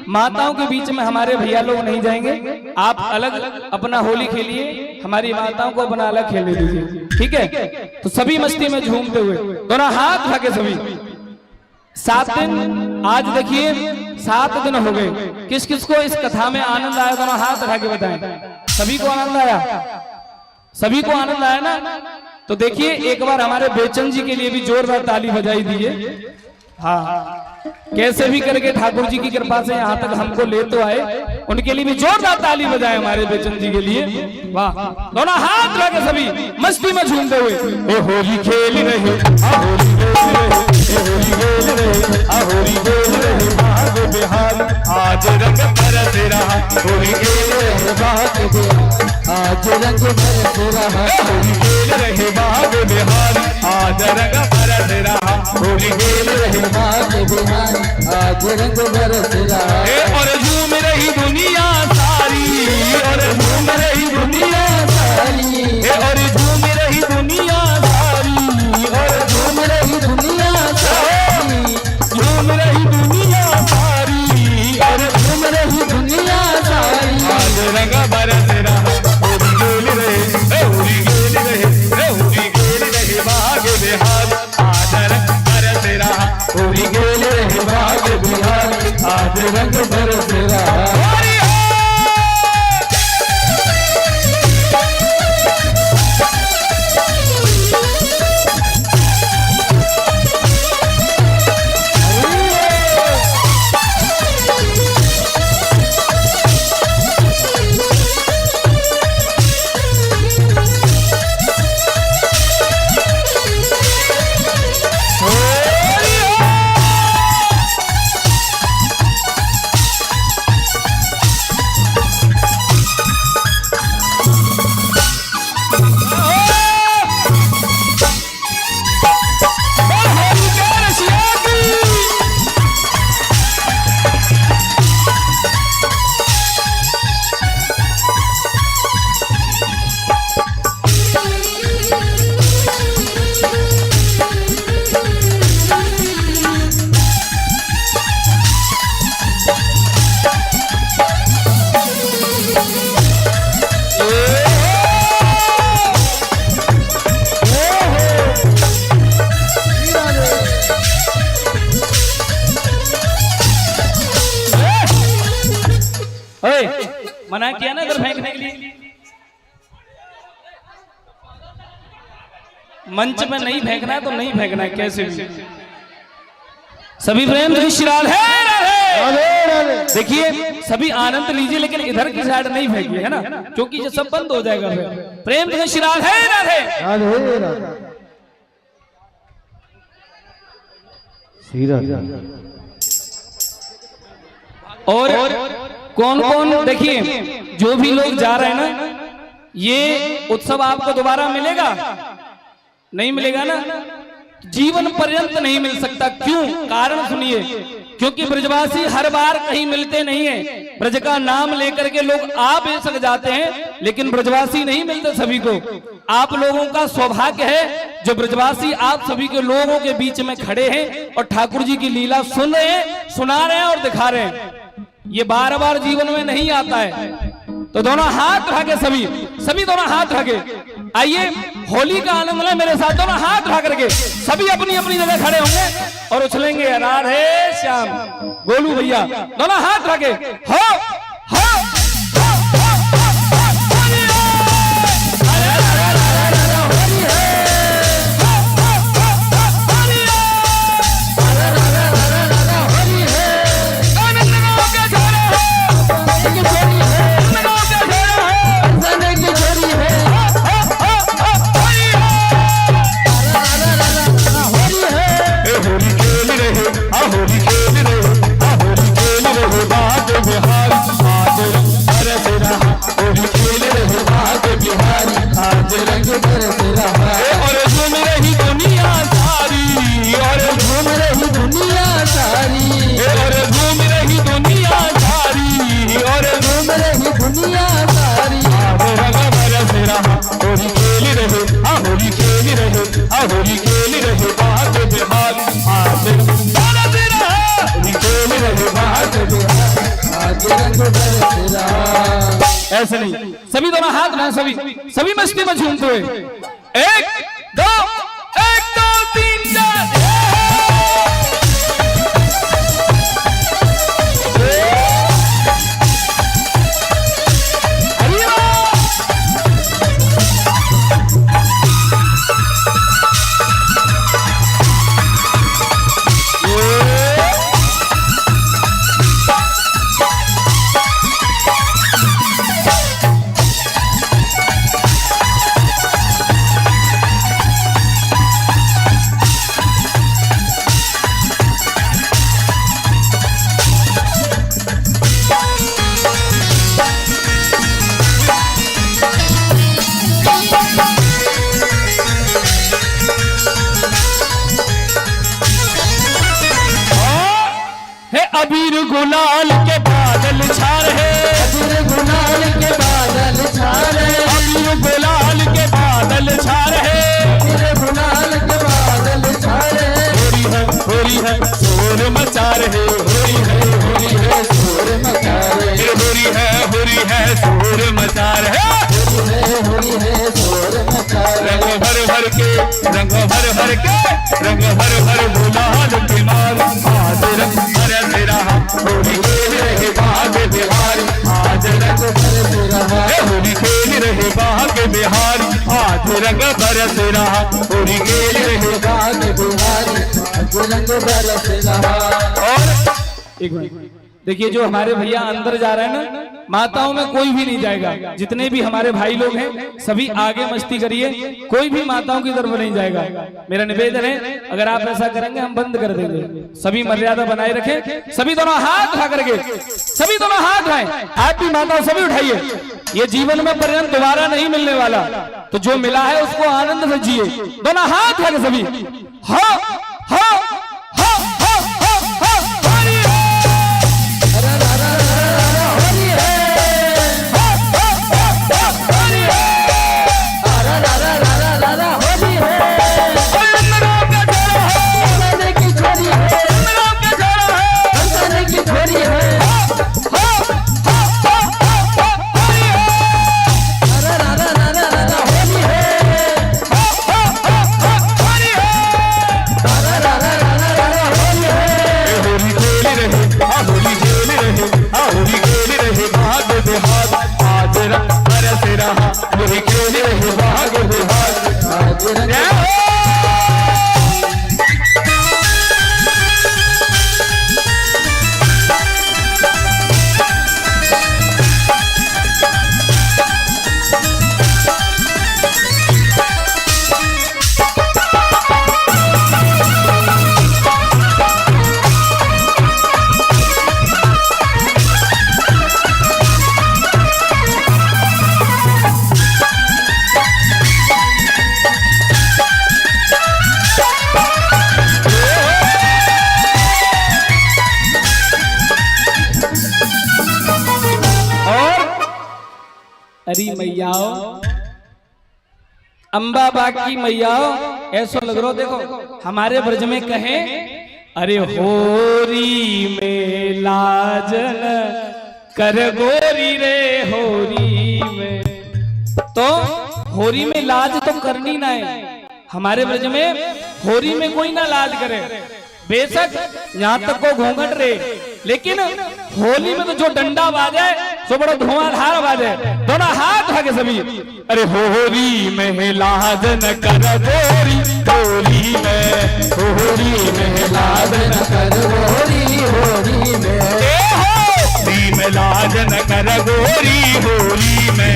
माताओं के बीच में हमारे भैया लोग नहीं जाएंगे। आप अलग अपना होली खेलिए, हमारी माताओं को अपना अलग खेलने दीजिए, ठीक है। तो सभी मस्ती में झूमते हुए दोनों हाथ उठा के सभी। 7 दिन आज देखिए, 7 दिन हो गए। किस किस को इस कथा में आनंद आया? दोनों हाथ उठा के बताएं। सभी को आनंद आया? सभी को आनंद आया ना? तो देखिए एक बार हमारे बेचन जी के लिए भी जोरदार ताली बजाई दीजिए। हाँ, कैसे भी करके ठाकुर जी की कृपा से यहाँ तक हमको ले तो आए, उनके लिए भी जोरदार ताली बजाए हमारे बेचन जी के लिए। वाह, दोनों हाथ लगे सभी मस्ती में झूमते हुए। ए होली खेल रहे, होली खेल रहे, होली खेल रहे, होली खेल रहे बाग बिहार, आज रंग बरस रहा, होली खेल रहे बाग बिहार, आज रंग बरस रहा, होली खेल रहे बाग बिहार, आज रंग बरस रहा, होली खेल रहे बाग बिहार, आज रंग बरस रहा। और झूम रही दुनिया सारी, और झूम रही दुनिया सारी, और झूम रही दुनिया सारी, और झूम रही दुनिया सारी, झूम रही दुनिया सारी, और झूम रही दुनिया सारी, आज रंग बरस रहा, होली खेल रहे, होली खेल रहे, होली खेल रहे बाग बिहार, आज रंग बरस रहा, होली खेल रहे बाग बिहार, आज रंग बरस रहा। मना किया ना इधर फेंकने के लिए। मंच में नहीं फेंकना है तो नहीं फेंकना है कैसे भी। सभी प्रेम से श्री राधे राधे। देखिए सभी आनंद लीजिए लेकिन इधर की साइड नहीं फेंकिए, है ना, क्योंकि ये सब बंद हो जाएगा फिर। प्रेम से श्री राधे राधे। और कौन कौन, देखिए जो भी लोग जा रहे हैं ना, ये उत्सव आपको दोबारा मिलेगा नहीं मिलेगा ना, जीवन पर्यंत नहीं मिल सकता। क्यों? कारण सुनिए, क्योंकि ब्रजवासी हर बार कहीं मिलते नहीं है। ब्रज का नाम लेकर के लोग आ बेशक जाते हैं लेकिन ब्रजवासी नहीं मिलते सभी को। आप लोगों का सौभाग्य है जो ब्रजवासी आप सभी के लोगों के बीच में खड़े हैं और ठाकुर जी की लीला सुन रहे हैं, सुना रहे हैं और दिखा रहे हैं। ये बार बार जीवन में नहीं आता है। तो दोनों हाथ उठा के सभी दोनों हाथ उठा के आइए, होली का आनंद लें मेरे साथ। दोनों हाथ उठा करके सभी अपनी अपनी जगह खड़े होंगे और उछलेंगे राधे श्याम। गोलू भैया दोनों हाथ उठा के हो हो। ऐसे नहीं, सभी दोनों हाथ ना, सभी मस्ती में झूमते हुए 1 2 1 2 3 4। अबीर गुलाल के बादल छा रहे, अबीर गुलाल के बादल छा रहे, अबीर गुलाल के बादल छा रहे, अबीर गुलाल के बादल छा रहे। होरी है शोर मचा रहे, होरी है शोर मचा रहे, होरी है शोर मचा रहे, होरी है शोर मचा रहे। रंग भर के रंग भर के रंग भर गुलाल के मार आज रंग भर रहा, होली खेल रहे बाग बिहारी आज रंग बरस रहा, होली खेल रहे बाग बिहारी आज रंग बरस रहा, होली खेल रहे बाग बिहारी आज रंग बरस रहा। और एक मिनट देखिए, जो हमारे भैया अंदर जा रहे हैं ना, माताओं में कोई भी नहीं जाएगा। जितने भी हमारे भाई लोग हैं सभी आगे मस्ती करिए, कोई भी माताओं की तरफ नहीं जाएगा। मेरा निवेदन है, अगर आप ऐसा करेंगे हम बंद कर देंगे। सभी मर्यादा बनाए रखें। सभी दोनों हाथ उठा करके, सभी दोनों हाथ उठाएं। आप भी माताओं सभी उठाइए। ये जीवन में पर्यंत दोबारा नहीं मिलने वाला, तो जो मिला है उसको आनंद से जिए। दोनों हाथ उठा के सभी हो हो हो हो हो हो। अरे मैयाओ, अम्बा बाकी मैयाओ, ऐसा लग रहा देखो हमारे ब्रज में कहे, अरे होरी में लाजन कर गोरी रे होरी में। तो होरी में लाज तो करनी ना है, हमारे ब्रज में होरी में कोई ना लाज करे, बेशक यहाँ तक को घूंघट रे, लेकिन होली में तो जो डंडा बाजे सो बड़ा धुआंधार बाजे, दोनों हाथ उठा के सभी, अरे होली में लाज न कर गोरी होली में, होली में लाज न कर गोरी होली में, होली में लाज न कर गोरी होली में,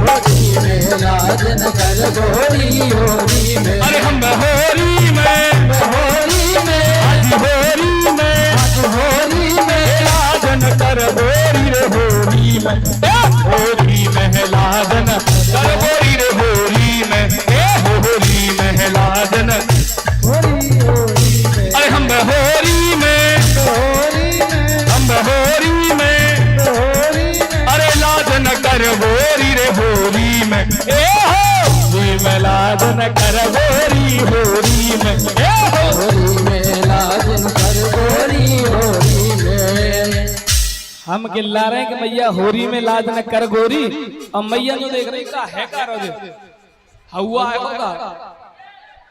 होली में लाज न कर गोरी होली में, अरे हम होली में, होली में, आज होली में, आज होली में लाज न कर गोरी रे होली में, होली में लाज न कर गोरी रे होली में, होली में लाज न होली में, अरे हम होली में, हम होली में, अरे लाज न कर गोरी रे होली में, होली में लाज न कर गोरी होली में, होली में लाज न कर गोरी होली में। हम गिल्ला रहे कि मैया होरी में लाज न कर गोरी, और मैया जो देख रही का है का रोजे हवा है होगा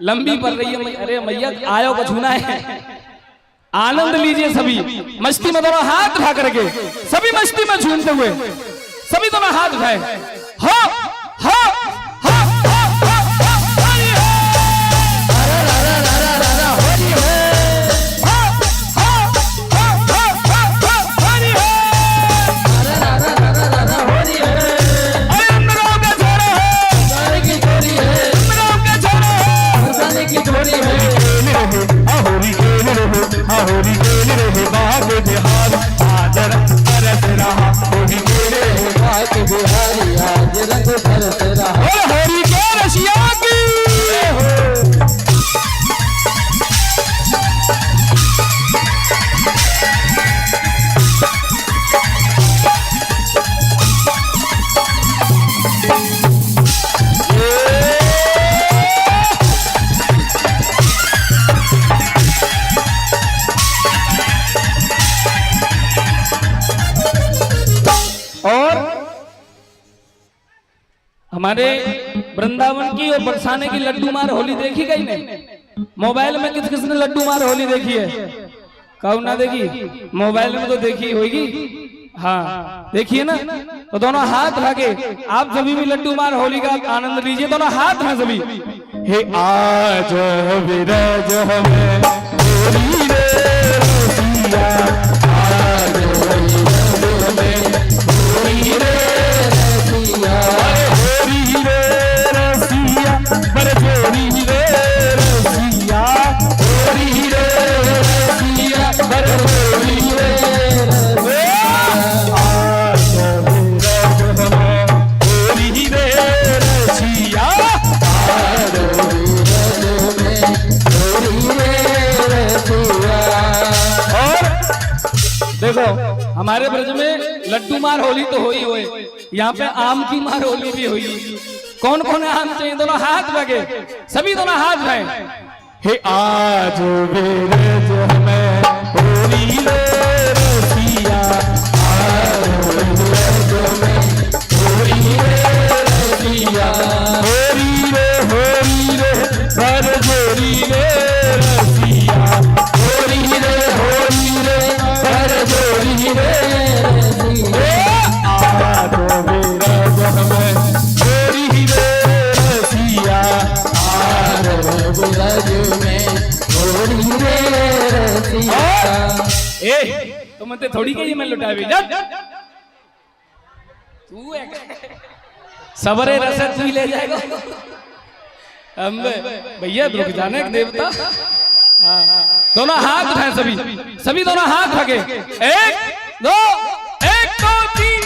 लंबी पड़ रही है, अरे मैया आयो को छूना है, आनंद लीजिए सभी मस्ती में, दोनों हाथ उठा करके सभी मस्ती में झूमते हुए सभी दोनों हाथ उठाए, हो हो हो होरी खेल रहे बाग बिहार आज रंग बरस रहा, होरी खेल रहे बाग बिहारी आज रंग बरस रहा, होरी के रशिया की हमारे वृंदावन की और बरसाने की लड्डू मार होली देखी गई ने? मोबाइल में किस किसने लड्डू मार होली देखी है? कहो ना देखी, मोबाइल में तो देखी होगी, हाँ देखिए ना। तो दोनों हाथ लगे, आप सभी भी लड्डू मार होली का आनंद लीजिए, दोनों हाथ में सभी। हे आज विरज हमें होली रे रसिया, आज विरज हमें होली रे रसिया, होली रे रसिया, बर होली रे रसिया, होली रे रसिया, बर होली रे देखो हमारे ब्रज में लड्डू मार होली तो हुई हुए, यहाँ पे आम की मार होली भी हुई। कौन कौन आम चाहिए? दोनों हाथ लगे, सभी दोनों हाथ लगाए। हे आज ब्रज हमें होली रे रसिया, आज ब्रज में होली रे रसिया, होली रे बर जोरी रे रसिया, होली रे बर जोरी रे रसिया, आज ब्रज हमें होली रे रसिया, आज तो मते थोड़ी कही मैं लुटावी तू सबरे रस तू ले जाएगा हम भैया रुक जाने देवता। दोनों हाथ उठाए सभी दोनों हाथ भागे 1 2 1 2 3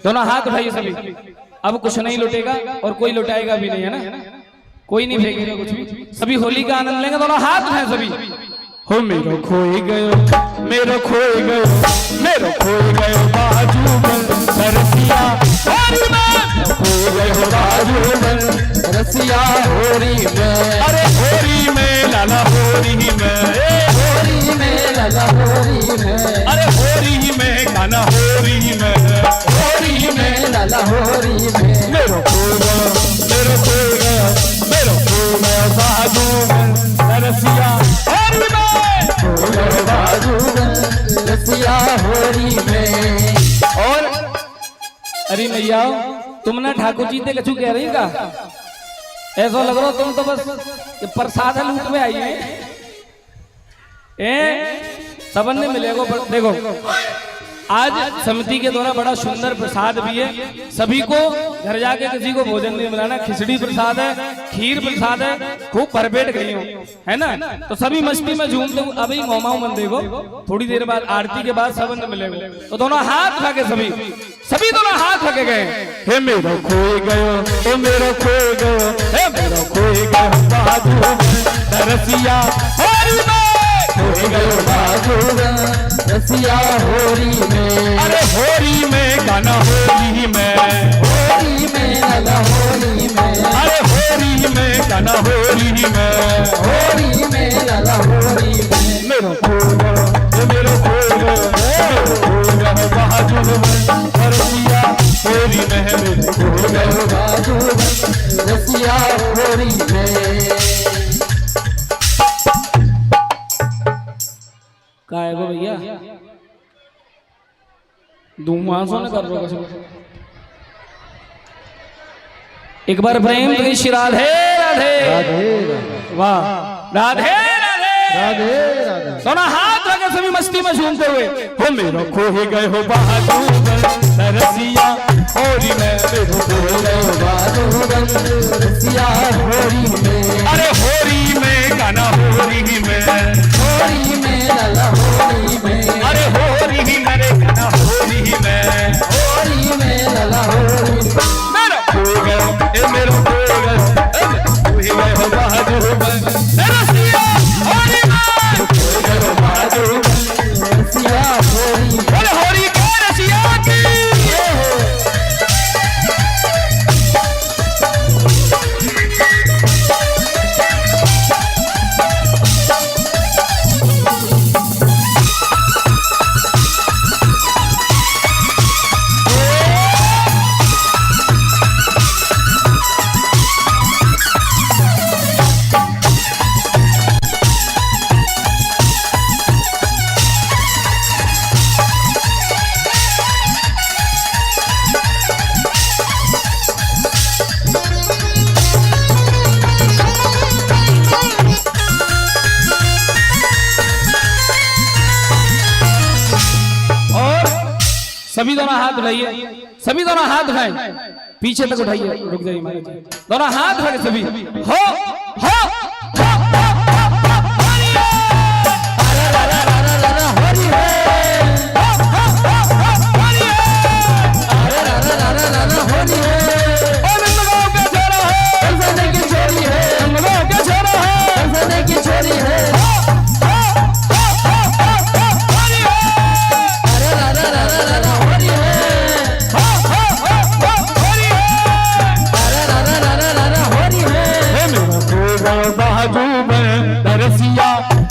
दोनों हाथ उठाइए सभी। अब कुछ नहीं लुटेगा और कोई लुटाएगा भी नहीं, है ना? कोई नहीं फेंकेगा कुछ भी। सभी होली का आनंद लेंगे। दोनों हाथ उठाए सभी। हो मेरो खोई गयो, मेरो खोई गयो, मेरो खोई गयो बाजू में रसिया होरी में, खोई गयो बाजू में रसिया होरी में। अरे होरी में लाला होरी में, होरी में लाला होरी में। अरे होरी में गाना होरी में, होरी में लाला होरी में। मेरो खोई गयो, मेरो खोई गयो, मेरो खोई गयो बाजू में रसिया होरी में, बाजू में रसिया होरी में। और अरे नैया तुम ना ठाकुर जी ते कछु कह रही का? ऐसा लग रहा तुम तो बस प्रसाद लूट में आई है। सबन ने मिलेगा। देखो आज समिति के द्वारा बड़ा सुंदर प्रसाद भी है। सभी को घर जाके किसी को भोजन नहीं मिलाना। खिचड़ी प्रसाद है, खीर प्रसाद है, खूब भरपेट गई हो, है ना? तो सभी मस्ती में झूमते हुए अभी मोमाऊ मन देखो। थोड़ी देर बाद आरती के बाद सबन ने मिलेगा। तो दोनों हाथ भागे सभी दोनों हाथ भागे गए। हे मेरो खोई गयो, ओ मेरो खोई गयो, हे मेरो खोई गयो बाजू में रसिया होरी में, खोई गयो बाजू में रसिया होरी में। अरे होरी में गाना होरी में, होरी में गाना होरी में। अरे होरी में गाना होरी में, होरी में गाना होरी में। मेरो खोई गयो, मेरो खोई गयो, मेरो खोई गयो बाजू में रसिया होरी में, मेरो खोई गयो बाजू में रसिया होरी में। का है वो भैया? धुआंसों ने कर रहा है। एक बार प्रेम तो श्री राधे राधे राधे, वाह राधे राधे राधे राधे। दोनों हाथ लगे सभी मस्ती में झूमते हुए। हो मेरो खोए गए हो बाजू में रसिया होरी में, मेरो खोए गए हो बाजू में रसिया होरी में। अरे होरी में गाना होरी में, होरी में लाला होरी में। अरे होरी ही मेरे गाना होरी में, होरी में लाला होरी में। मेरो खोए गए, ए मेरो खोए गए, खोए गए हो बाजू में रसिया होरी में, खोए गए हो बाजू में रसिया होरी में। अरे होरी के रसिया की सभी दोनों हाथ उठाइए, सभी दोनों हाथ उठाए, पीछे तक उठाइए, रुक जाइए महाराज। दोनों हाथ उठाए सभी। हो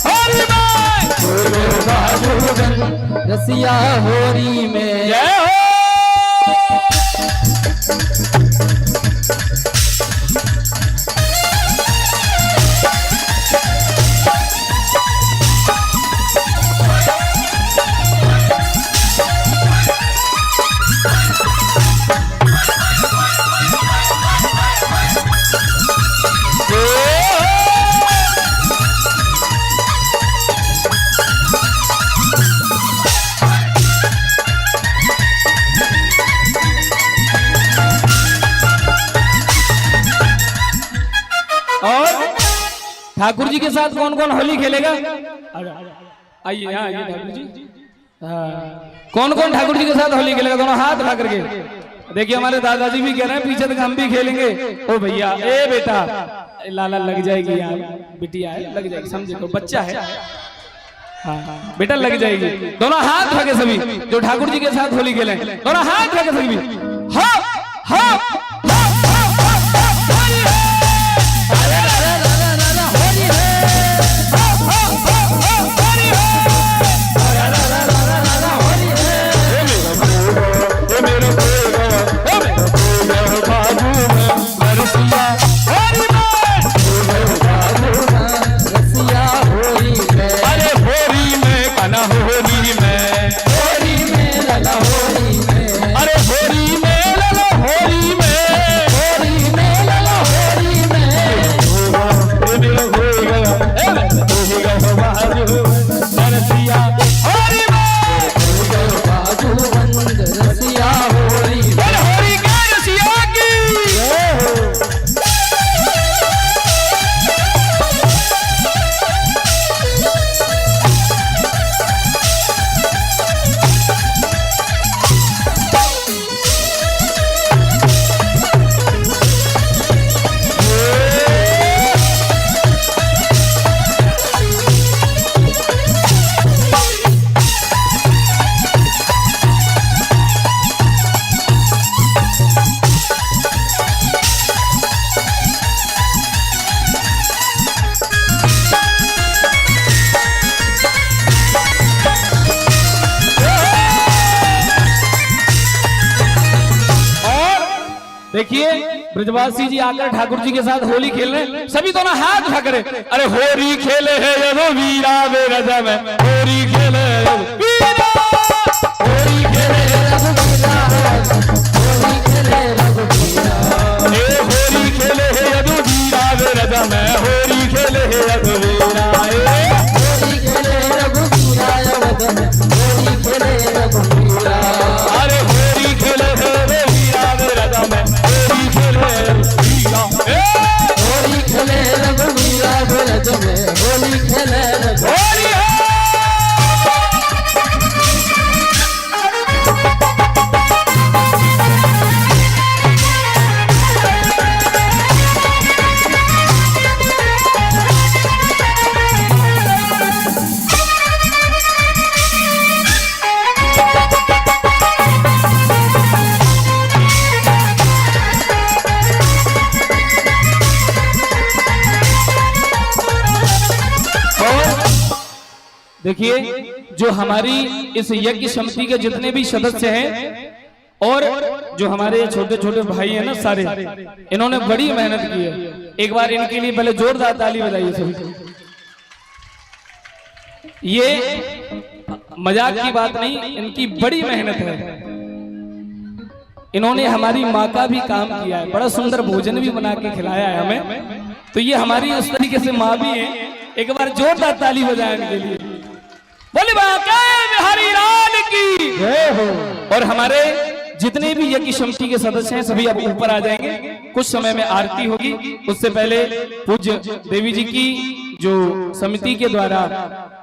होरी में, रसिया होरी में। जय हो। ठाकुर जी के साथ कौन कौन होली खेलेगा? आइए यहाँ आइए ठाकुर जी। कौन कौन ठाकुर जी के साथ होली खेलेगा? दोनों हाथ उठा करके देखिए। हमारे दादाजी भी कह रहे हैं पीछे तक हम भी खेलेंगे। ओ भैया, ए बेटा, लाला लग जाएगी यार, बिटिया है लग जाएगी, समझे को बच्चा है। हाँ बेटा लग जाएगी। दोनों हाथ उठा के सभी जो ठाकुर जी के साथ होली खेले, दोनों हाथ उठा के सभी। हाँ हाँ देखिए ब्रजवासी जी आकर ठाकुर जी के साथ होली खेल रहे हैं। सभी दोनों हाथ उठा करे, अरे होरी खेले है रघुवीरा वे रजा में, होरी खेले रघुवीरा, होरी खेले रघुवीरा, होरी खेले रघुवीरा, ए होरी खेले है रघुवीरा वे रजा में, होरी खेले है रघुवीरा, होरी खेले रघुवीरा रजा में, होरी खेले रघुवीरा, अरे होरी खेले है रघुवीरा वे रजा में, होरी खेले रघुवीरा रज में, होली खेले होली है। देखिए जो हमारी इस यज्ञ समिति के जितने भी सदस्य हैं और जो हमारे छोटे छोटे भाई हैं ना सारे, इन्होंने बड़ी मेहनत की है। एक बार इनके लिए पहले जोरदार ताली बजाइए सभी। ये मजाक की बात नहीं, इनकी बड़ी मेहनत है। इन्होंने हमारी माँ का भी काम किया है, बड़ा सुंदर भोजन भी बना के खिलाया है हमें। तो ये हमारी उस तरीके से माँ भी है। एक बार जोरदार ताली बजाएं इनके लिए। बोले बांके बिहारी लाल की जय हो। और हमारे जितने भी यज्ञ समिति के सदस्य हैं सभी अब ऊपर आ जाएंगे। कुछ समय में आरती होगी, उससे पहले पूज्य देवी जी की जो समिति के द्वारा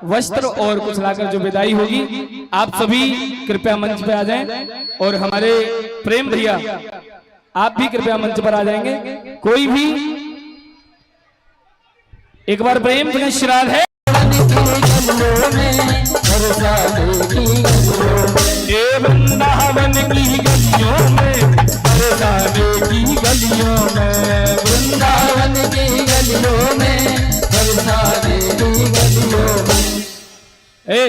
वस्त्र और कुछ लाकर जो विदाई होगी, आप सभी कृपया मंच पे आ जाएं। और हमारे प्रेम भैया आप भी कृपया मंच पर आ जाएंगे। कोई भी एक बार प्रेम से श्राद्ध है ये वृंदावन की गलियों में, बरसाने की गलियों में, वृंदावन की गलियों में, बरसाने की गलियों ए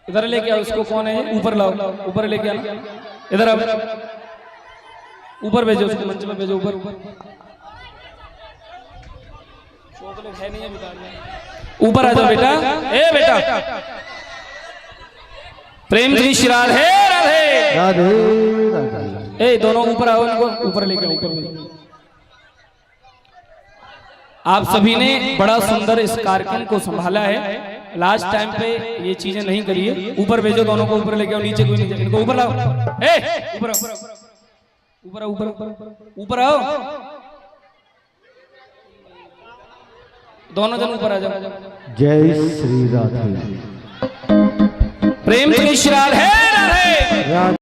इधर लेके आओ उसको। कौन है ये? ऊपर लाओ, ऊपर लेके आना। इधर आओ, ऊपर भेजो उसको, मंच में भेजो ऊपर। चॉकलेट है नहीं है बेटा, ऊपर आ जाओ बेटा। ए बेटा प्रेम जी श्री राधे राधे राधे राधे। ए दोनों ऊपर आओ, इनको ऊपर लेके आओ, ऊपर भेजो। आप सभी ने बड़ा सुंदर इस कार्यक्रम को संभाला है। लास्ट टाइम पे ये चीजें नहीं करिए। ऊपर भेजो दोनों को, ऊपर लेके आओ। नीचे कोई नहीं, इनको ऊपर लाओ। ए ऊपर आओ, ऊपर आओ, ऊपर ऊपर आओ। दोनों जन ऊपर आ जाओ। जय श्री राधे प्रेम श्री राधे राधे। राधे